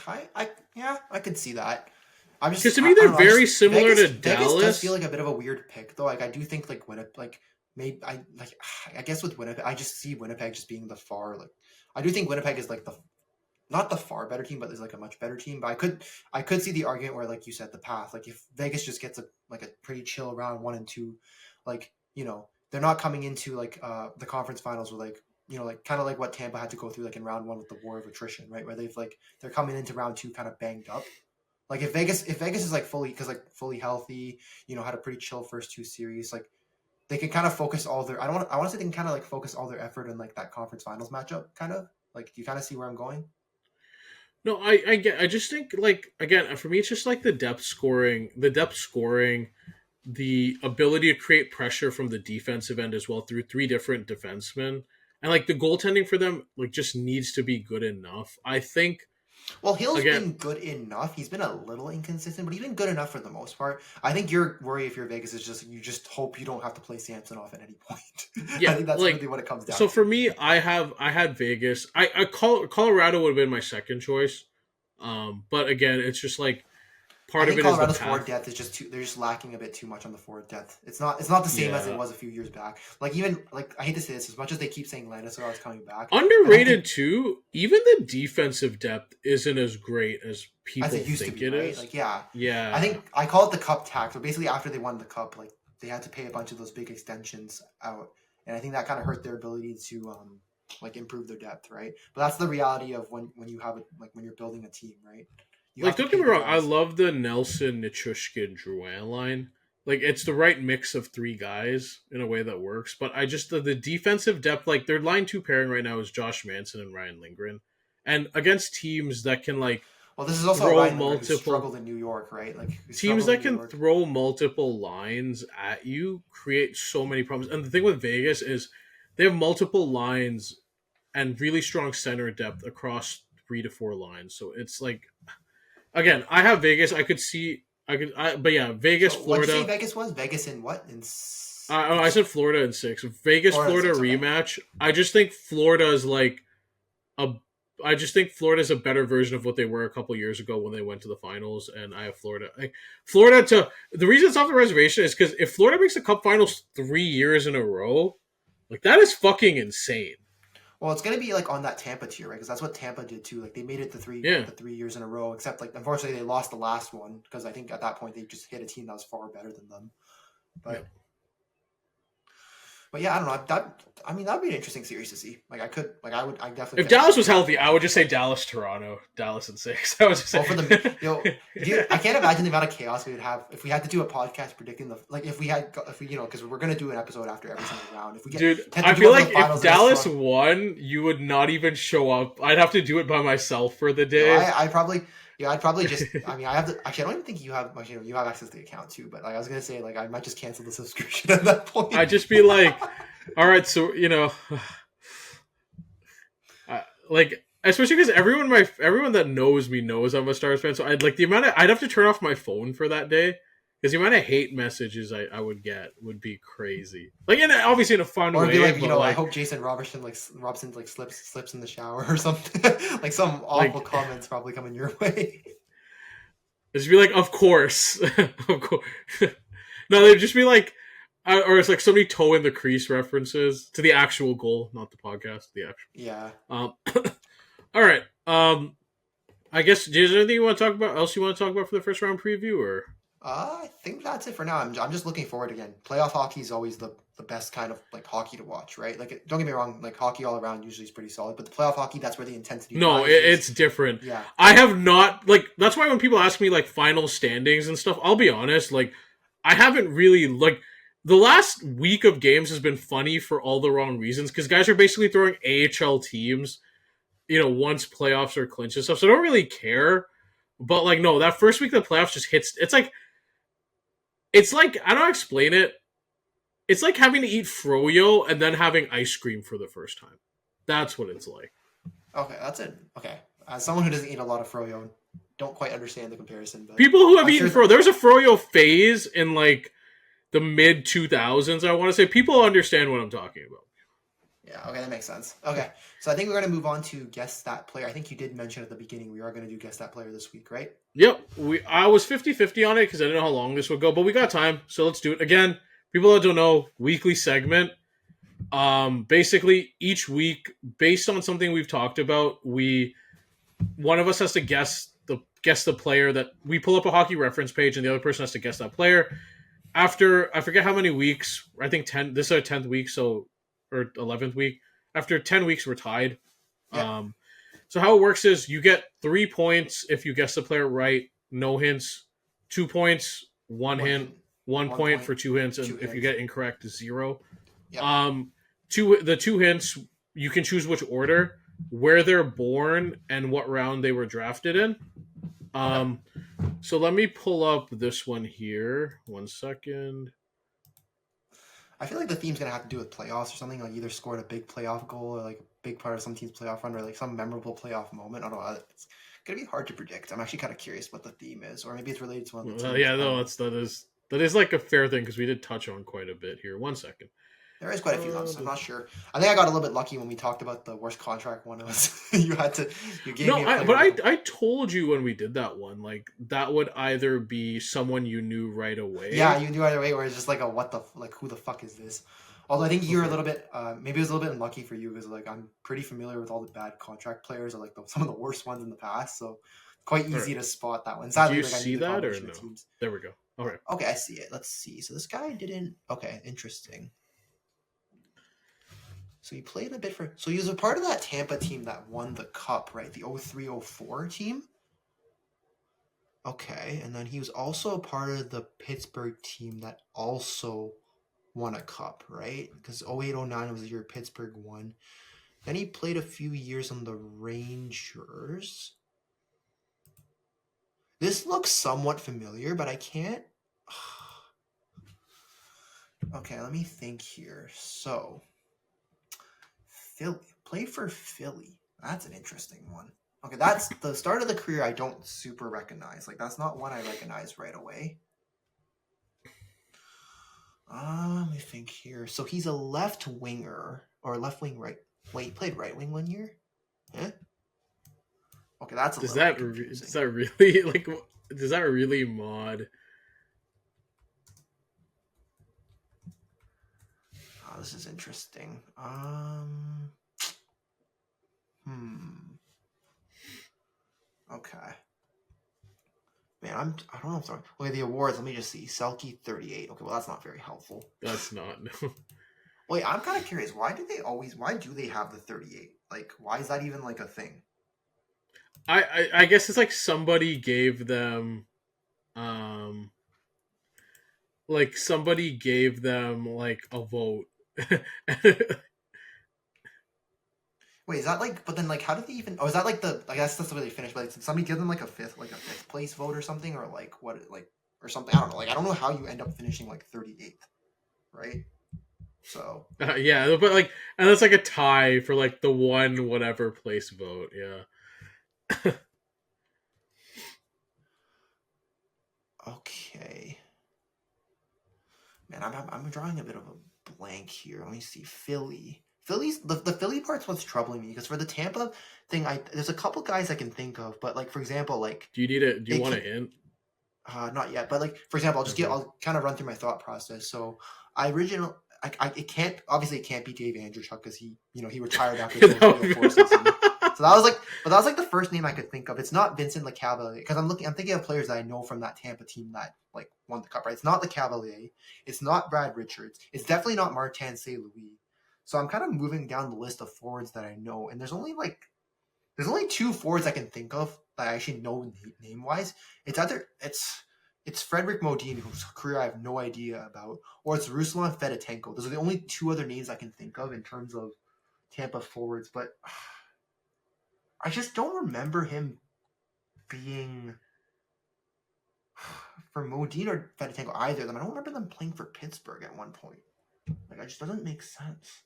I could see that. I'm just because to me they're very just, similar Vegas, to Dallas. Vegas does feel like a bit of a weird pick, though. Like I do think like Winnipeg, like maybe I guess with Winnipeg, I just see Winnipeg just being the far like I do think Winnipeg is like the not the far better team, but is like a much better team. But I could see the argument where like you said the path, like if Vegas just gets a pretty chill round 1 and 2, like they're not coming into like the conference finals with like like kind of like what Tampa had to go through like in round 1 with the war of attrition, right? Where they're coming into round 2 kind of banged up. Like if Vegas is like fully healthy, had a pretty chill first 2 series, like they can kind of focus all their I want to say they can kind of like focus all their effort in like that conference finals matchup kind of. Like do you kind of see where I'm going? No, I just think like again for me it's just like the depth scoring, the ability to create pressure from the defensive end as well through 3 different defensemen, and like the goaltending for them like just needs to be good enough. I think. Well, Hill's been good enough. He's been a little inconsistent, but he's been good enough for the most part. I think your worry if you're Vegas is just you just hope you don't have to play Samsonov at any point. Yeah, I think that's like, really what it comes down so to. for me, I had Vegas. Colorado would have been my second choice. But again, it's just like part of it Colorado's is the forward path. depth is just they're just lacking a bit too much on the forward depth. It's not the same as it was a few years back. Like even like I hate to say this, as much as they keep saying Landeskog is coming back, Underrated too. Even the defensive depth isn't as great as people as it used think to be, it right? is. Like yeah. Yeah. I think I call it the cup tax. So basically after they won the cup, like they had to pay a bunch of those big extensions out. And I think that kind of hurt their ability to like improve their depth, right? But that's the reality of when you have it like when you're building a team, right? Like don't get me wrong, I love the Nelson, Nichushkin, Drouin line. Like it's the right mix of 3 guys in a way that works. But I just the defensive depth, like their line 2 pairing right now is Josh Manson and Ryan Lindgren, and against teams that can like this is also Ryan Lindgren who struggled in New York, right? Like teams that can throw multiple lines at you create so many problems. And the thing with Vegas is they have multiple lines and really strong center depth across 3 to 4 lines. So it's like. Again, I have Vegas. But yeah, Vegas, Florida. What did you say Vegas was? Vegas in what? I said Florida in 6. Vegas, Florida rematch. I just think Florida is like a I just think Florida's a better version of what they were a couple years ago when they went to the finals, and I have Florida. The reason it's off the reservation is because if Florida makes the Cup Finals 3 years in a row, like that is fucking insane. Well, it's gonna be like on that Tampa tier, right? Because that's what Tampa did too. Like they made it the 3 years in a row. Except like unfortunately they lost the last one because I think at that point they just hit a team that was far better than them. But Yeah. but yeah, I don't know. That'd be an interesting series to see. Like I definitely. If Dallas was healthy, I would just say Dallas, Toronto, Dallas in 6. I would just say. Well, for the dude, I can't imagine the amount of chaos we would have if we had to do a podcast predicting because we're gonna do an episode after every single round. If we get, Dude, tend I to do feel one of like the finals if in this Dallas round- won, you would not even show up. I'd have to do it by myself for the day. I'd probably just. I mean, I have to. Actually, I don't even think you have. You have access to the account too. But like, I was gonna say, like, I might just cancel the subscription at that point. I'd just be like, all right, so like especially because everyone that knows me knows I'm a Stars fan. So I'd have to turn off my phone for that day because the amount of hate messages I would get would be crazy. Like, and obviously in a fun Or way. be like, but I hope Jason Robson slips in the shower or something. Like some awful comments probably coming your way. Just be like, of course, of course. No, they'd just be like, or it's like somebody towing the Crease references to the actual goal, not the podcast. The actual. Yeah. All right. I guess is there anything you want to talk about? Else you want to talk about for the first round preview, or? I think that's it for now. I'm just looking forward again. Playoff hockey is always the best kind of like hockey to watch, right? Like, don't get me wrong, like hockey all around usually is pretty solid, but the playoff hockey, that's where the intensity. No, it's different. Yeah. I have not that's why when people ask me like final standings and stuff, I'll be honest, like I haven't really the last week of games has been funny for all the wrong reasons because guys are basically throwing AHL teams, once playoffs are clinched and stuff. So I don't really care. But no, that first week of the playoffs just hits. It's like I don't explain it. It's like having to eat froyo and then having ice cream for the first time. That's what it's like. Okay, that's it. Okay, as someone who doesn't eat a lot of froyo, don't quite understand the comparison. But people who have I'm eaten sure froyo, there was a froyo phase in the mid 2000s. I want to say people understand what I'm talking about. Yeah, okay, that makes sense. Okay, so I think we're going to move on to Guess That Player. I think you did mention at the beginning we are going to do Guess That Player this week, right? Yep. I was 50-50 on it because I didn't know how long this would go, but we got time, so let's do it. Again, people that don't know, weekly segment. Basically, each week, based on something we've talked about, one of us has to guess the player that we pull up a hockey reference page, and the other person has to guess that player. After, I forget how many weeks, I think 10, this is our 10th week, or 11th week. After 10 weeks, we're tied. Yeah. So how it works is you get 3 points if you guess the player right, no hints, 2 points, one hint, 1 point for 2 hints, and if you get incorrect, 0. Yeah. The 2 hints, you can choose which order, where they're born, and what round they were drafted in. So let me pull up this one here. 1 second. I feel like the theme's gonna have to do with playoffs or something. Like either scored a big playoff goal or like a big part of some team's playoff run or like some memorable playoff moment. I don't know. It's gonna be hard to predict. I'm actually kind of curious what the theme is, or maybe it's related to one of the teams. Yeah, no, that is like a fair thing because we did touch on quite a bit here. 1 second. There is quite a few ones. I'm not sure. I think I got a little bit lucky when we talked about the worst contract one. It was you gave me. I told you when we did that one, that would either be someone you knew right away. Yeah, you knew right away. Where it's just like a who the fuck is this? Although I think you're a little bit, maybe it was a little bit unlucky for you because I'm pretty familiar with all the bad contract players or some of the worst ones in the past. So quite easy to spot that one. Sadly, do you see that or no? Teams. There we go. Okay. Okay, I see it. Let's see. So this guy didn't. Okay, interesting. So he played a bit so he was a part of that Tampa team that won the cup, right? The 03-04 team. Okay, and then he was also a part of the Pittsburgh team that also won a cup, right? Because 08-09 was the year Pittsburgh won. Then he played a few years on the Rangers. This looks somewhat familiar, but I can't. Okay, let me think here. So, Philly. Played for Philly. That's an interesting one. Okay, that's the start of the career I don't super recognize. That's not one I recognize right away. Let me think here. So he's a left winger or left wing right. Wait, he played right wing one year? Yeah. Okay, that's a Does little that confusing. does that really like does that really mod? Oh, this is interesting. Okay. Man, I don't know if sorry. Okay, the awards. Let me just see. Selkie 38. Okay, well that's not very helpful. That's not no. Wait, I'm kind of curious. Why do they have the 38? Like, why is that even like a thing? I guess it's like somebody gave them like somebody gave them like a vote. Wait, is that like? But then, like, how did they even? Oh, is that like the? I guess that's the way they finished. But like, did somebody give them like a fifth place vote or something, or like what, like, or something? I don't know. Like, I don't know how you end up finishing like 38th, right? So Yeah, but like, and that's like a tie for like the one whatever place vote. Yeah. okay, man, I'm drawing a bit of a blank here. Let me see. The Philly part's what's troubling me because for the Tampa thing, there's a couple guys I can think of, but like for example, like Do you they want a can, hint? not yet, but like for example, Okay. I'll kind of run through my thought process. So it can't be Dave Andrewchuk because he retired after the That would 03-04 season. So that was like the first name I could think of. It's not Vincent LeCavalier because I'm thinking of players that I know from that Tampa team that like won the cup. Right? It's not LeCavalier. It's not Brad Richards. It's definitely not Martin St. Louis. So I'm kind of moving down the list of forwards that I know, and there's only two forwards I can think of that I actually know name wise. It's Frederick Modin, whose career I have no idea about, or it's Ruslan Fedotenko. Those are the only two other names I can think of in terms of Tampa forwards, but I just don't remember him being for Modin or Fedotenko, either of them. I don't remember them playing for Pittsburgh at one point. Like, it just doesn't make sense.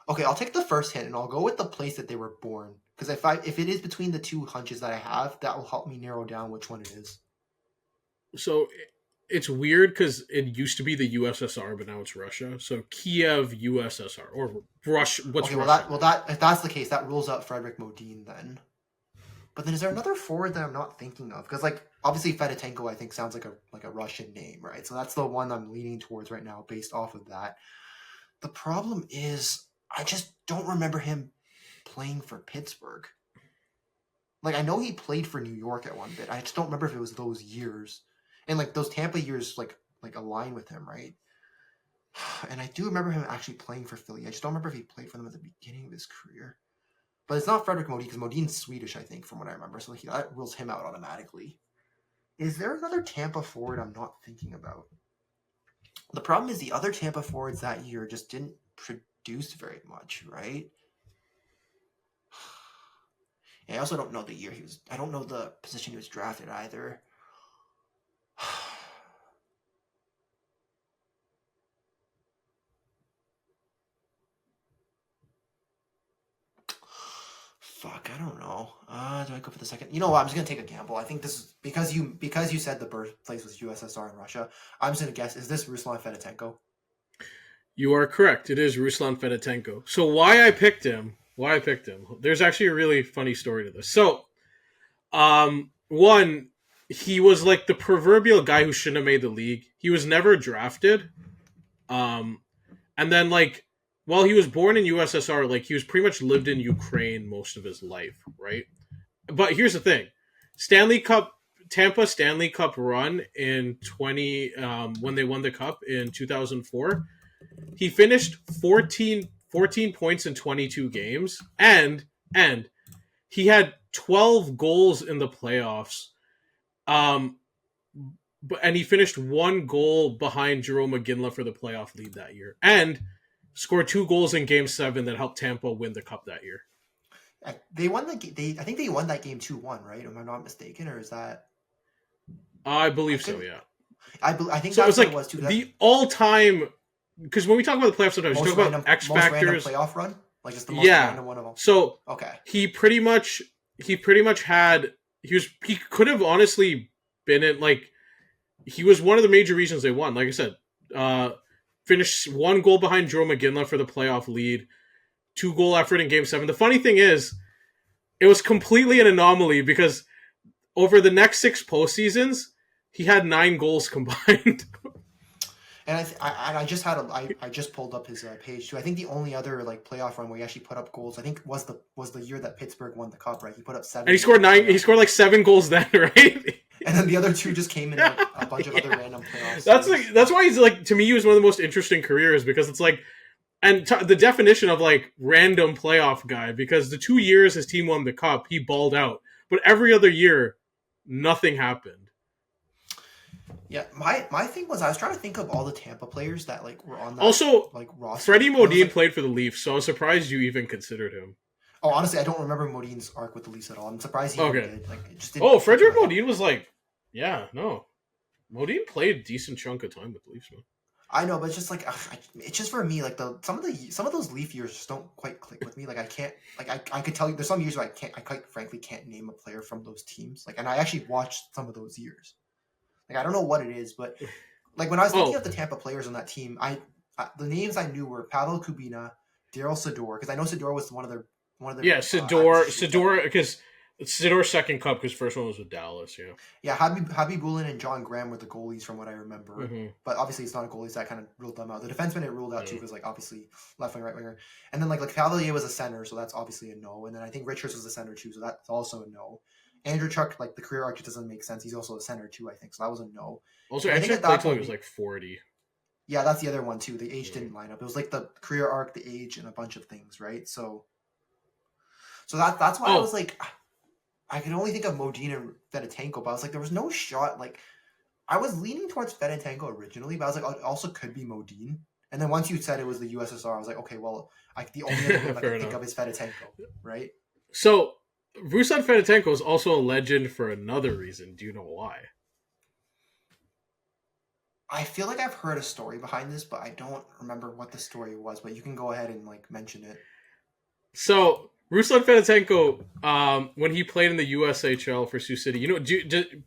Okay, I'll take the first hint and I'll go with the place that they were born. Because if it is between the two hunches that I have, that will help me narrow down which one it is. So it's weird because it used to be the USSR, but now it's Russia. So Kiev, USSR, or Russia. What's Okay, Russia? if that's the case, that rules out Frederick Modin then. But then is there another forward that I'm not thinking of? Because like obviously Fedotenko I think sounds like a Russian name, right? So that's the one I'm leaning towards right now based off of that. The problem is I just don't remember him playing for Pittsburgh. Like I know he played for New York at one bit. I just don't remember if it was those years. And like those Tampa years like align with him, right? And I do remember him actually playing for Philly. I just don't remember if he played for them at the beginning of his career. But it's not Frederick Modin because Modin's Swedish, I think, from what I remember. So that rules him out automatically. Is there another Tampa forward I'm not thinking about? The problem is the other Tampa forwards that year just didn't produce very much, right? And I also don't know the year he was. I don't know the position he was drafted either. Fuck, I don't know. Do I go for the second? You know what? I'm just gonna take a gamble. I think this is because you said the birthplace was USSR and Russia. I'm just gonna guess. Is this Ruslan Fedotenko? You are correct. It is Ruslan Fedotenko. So why I picked him? There's actually a really funny story to this. So, one, he was like the proverbial guy who shouldn't have made the league. He was never drafted. And then like while he was born in USSR, like he was pretty much lived in Ukraine most of his life, right? But here's the thing: Tampa Stanley Cup run in when they won the cup in 2004. He finished 14 points in 22 games, and he had 12 goals in the playoffs. And he finished one goal behind Jerome McGinley for the playoff lead that year, and scored 2 goals in Game 7 that helped Tampa win the cup that year. They won I think they won that game 2-1, right? Am I not mistaken, or is that? I believe so. Yeah. I think so. that's It was what it was too. The all-time, because when we talk about the playoffs, sometimes we talk about X factors, playoff run, like just the most random one of them. So okay, he pretty much had he could have honestly been in like he was one of the major reasons they won. Like I said, finished 1 goal behind Jerome McGinley for the playoff lead. 2-goal effort in Game 7. The funny thing is, it was completely an anomaly because over the next 6 postseasons, he had 9 goals combined. And I just pulled up his page too. I think the only other like playoff run where he actually put up goals, I think was the year that Pittsburgh won the cup, right? He put up 7. And he scored 9. He scored like 7 goals then, right? And then the other 2 just came in like, a bunch of other random playoffs. That's why he's like, to me, he was one of the most interesting careers because it's like, and the definition of like random playoff guy, because the 2 years his team won the cup, he balled out, but every other year, nothing happened. Yeah, my thing was I was trying to think of all the Tampa players that like were on that also like roster. Freddie Modine played for the Leafs, so I was surprised you even considered him. Oh, honestly, I don't remember Modine's arc with the Leafs at all. I'm surprised he did. Like, it just didn't. Oh, Frederick Modine was like, yeah, no, Modine played a decent chunk of time with the Leafs, man. I know, but it's just like it's just for me. Like some of those Leaf years just don't quite click with me. Like I can't. Like I could tell you, there's some years where I quite frankly can't name a player from those teams. Like, and I actually watched some of those years. Like I don't know what it is, but like when I was thinking of the Tampa players on that team, the names I knew were Pavel Kubina, Daryl Sador, because I know Sador was one of their Sador because Sador's second cup because first one was with Dallas. Yeah, Habib Bulin and John Graham were the goalies from what I remember. Mm-hmm. But obviously it's not a goalie, so that kind of ruled them out. The defenseman it ruled out too because like obviously left wing, right winger, and then like Cavalier was a center, so that's obviously a no. And then I think Richards was a center too, so that's also a no. Andrew Chuck, like the career arc just doesn't make sense. He's also a center too, I think. So that was a no. Also, Andrew Chuck played till he was like 40. Yeah, that's the other one too. The age didn't line up. It was like the career arc, the age, and a bunch of things, right? So that's why I was like, I could only think of Modine and Fedotenko, but I was like, there was no shot. Like, I was leaning towards Fedotenko originally, but I was like, oh, it also could be Modine. And then once you said it was the USSR, I was like, okay, well, the only other one I can think of is Fedotenko, right? So Ruslan Fedotenko is also a legend for another reason. Do you know why? I feel like I've heard a story behind this, but I don't remember what the story was. But you can go ahead and like mention it. So Ruslan Fedotenko, when he played in the USHL for Sioux City,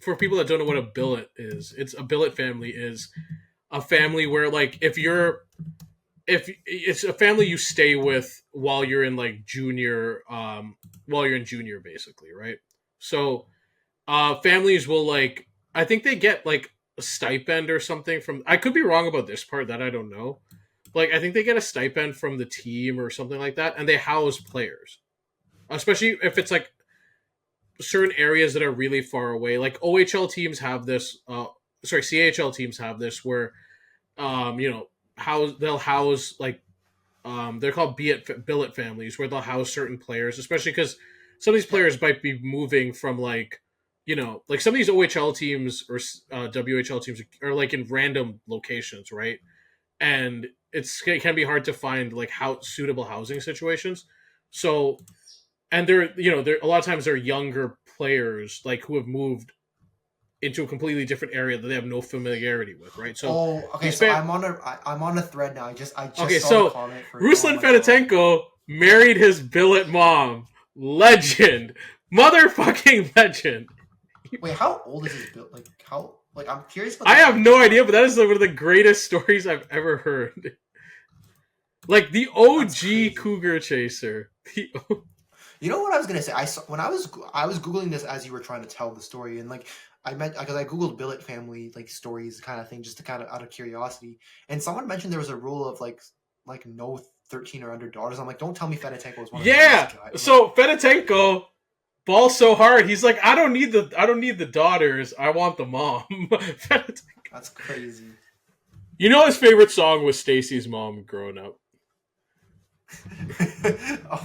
for people that don't know what a billet is, a billet family is a family where like if it's a family you stay with while you're in like junior, basically, right? So families will like, I think they get like a stipend or something from, I could be wrong about this part, that I don't know. Like, I think they get a stipend from the team or something like that, and they house players. Especially if it's like certain areas that are really far away. Like OHL teams have this, CHL teams have this where, they'll house like, they're called billet families, where they'll house certain players, especially because some of these players might be moving from like, like some of these OHL teams or WHL teams are like in random locations, right? And it can be hard to find like suitable housing situations. So, and they're a lot of times they're younger players like who have moved into a completely different area that they have no familiarity with, right? So, I'm on a thread now. I just okay. Saw So the comment for Ruslan Fedotenko married his billet mom, legend, motherfucking legend. Wait, how old is his billet? Like how? Like I'm curious. I have no idea, but that is one of the greatest stories I've ever heard. Like the OG Cougar chaser. You know what I was gonna say? I was googling this as you were trying to tell the story, and like I googled billet family like stories kind of thing just to kind of out of curiosity, and someone mentioned there was a rule of like no 13 or under daughters. I'm like, don't tell me Fedotenko was one. Yeah, so Fedotenko balls so hard. He's like, I don't need the daughters. I want the mom. That's crazy. You know his favorite song was Stacy's Mom growing up.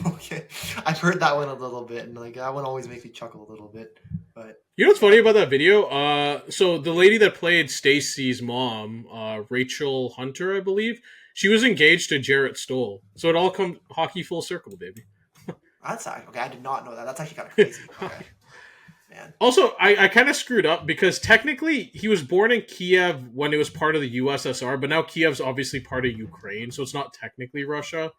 Okay, I've heard that one a little bit, and like that one always makes me chuckle a little bit. But you know what's funny about that video? So the lady that played Stacy's mom, Rachel Hunter, I believe, she was engaged to Jarrett Stoll. So it all comes hockey full circle, baby. That's okay. I did not know that. That's actually kind of crazy. Okay. Man. Also, I kind of screwed up because technically he was born in Kiev when it was part of the USSR, but now Kiev's obviously part of Ukraine, so it's not technically Russia.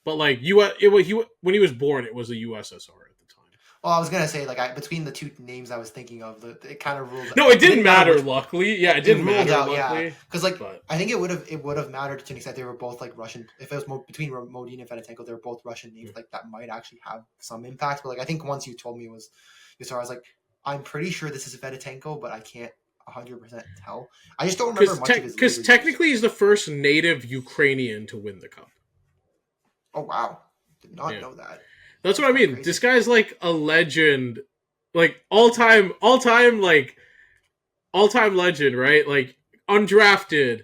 But like when he was born, it was the USSR at the time. Well, I was gonna say between the two names I was thinking of, it kind of ruled. No, it didn't matter. Luckily, yeah, it didn't ruled matter. out, luckily, yeah, because but I think it would have mattered to an extent. They were both like Russian. If it was between Modine and Fedotenko, they were both Russian names. Like that might actually have some impact. But like I think once you told me it was Yusar, I was like, I'm pretty sure this is Fedotenko, but I can't 100% tell. I just don't remember much of his. Because technically, he's the first native Ukrainian to win the cup. Oh wow! Did not know that. That's what I mean. Crazy. This guy's like a legend, like all time legend, right? Like undrafted,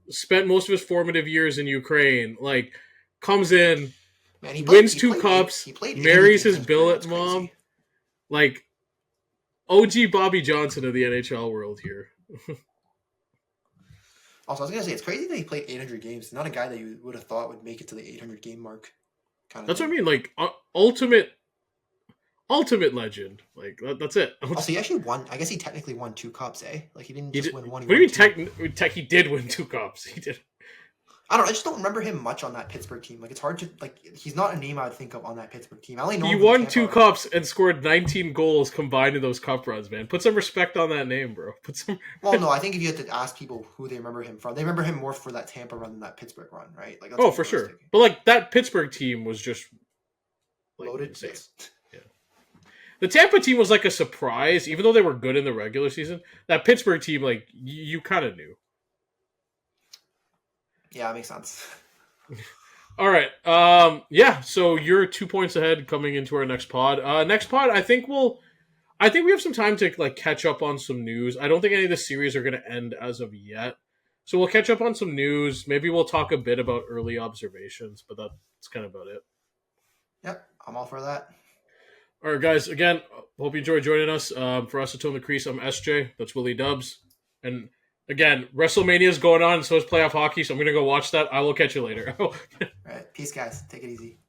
spent most of his formative years in Ukraine. Like comes in, wins two cups, marries his billet mom. Like OG Bobby Johnson of the NHL world here. Also, I was gonna say it's crazy that he played 800 games. Not a guy that you would have thought would make it to the 800 game mark. That's what I mean. Like ultimate legend. Like that's it. Also, he actually won. I guess he technically won 2 cups, eh? Like he didn't just win one. What do you mean? He did win 2 cups. He did. I don't know. I just don't remember him much on that Pittsburgh team. Like it's hard to He's not a name I would think of on that Pittsburgh team. I only know he won 2 cups and scored 19 goals combined in those cup runs. Man, put some respect on that name, bro. Put some. Well, no, I think if you had to ask people who they remember him from, they remember him more for that Tampa run than that Pittsburgh run, right? Like for sure. But like that Pittsburgh team was just loaded. Yes. Yeah. The Tampa team was like a surprise, even though they were good in the regular season. That Pittsburgh team, like you kind of knew. Yeah, it makes sense. All right. So you're 2 points ahead coming into our next pod. I think we have some time to like catch up on some news. I don't think any of the series are going to end as of yet. So we'll catch up on some news. Maybe we'll talk a bit about early observations, but that's kind of about it. Yep, I'm all for that. All right, guys. Again, hope you enjoyed joining us. For us at Tone the Crease, I'm SJ. That's WillyDubz. And again, WrestleMania is going on, and so is playoff hockey, so I'm going to go watch that. I will catch you later. All right. Peace, guys. Take it easy.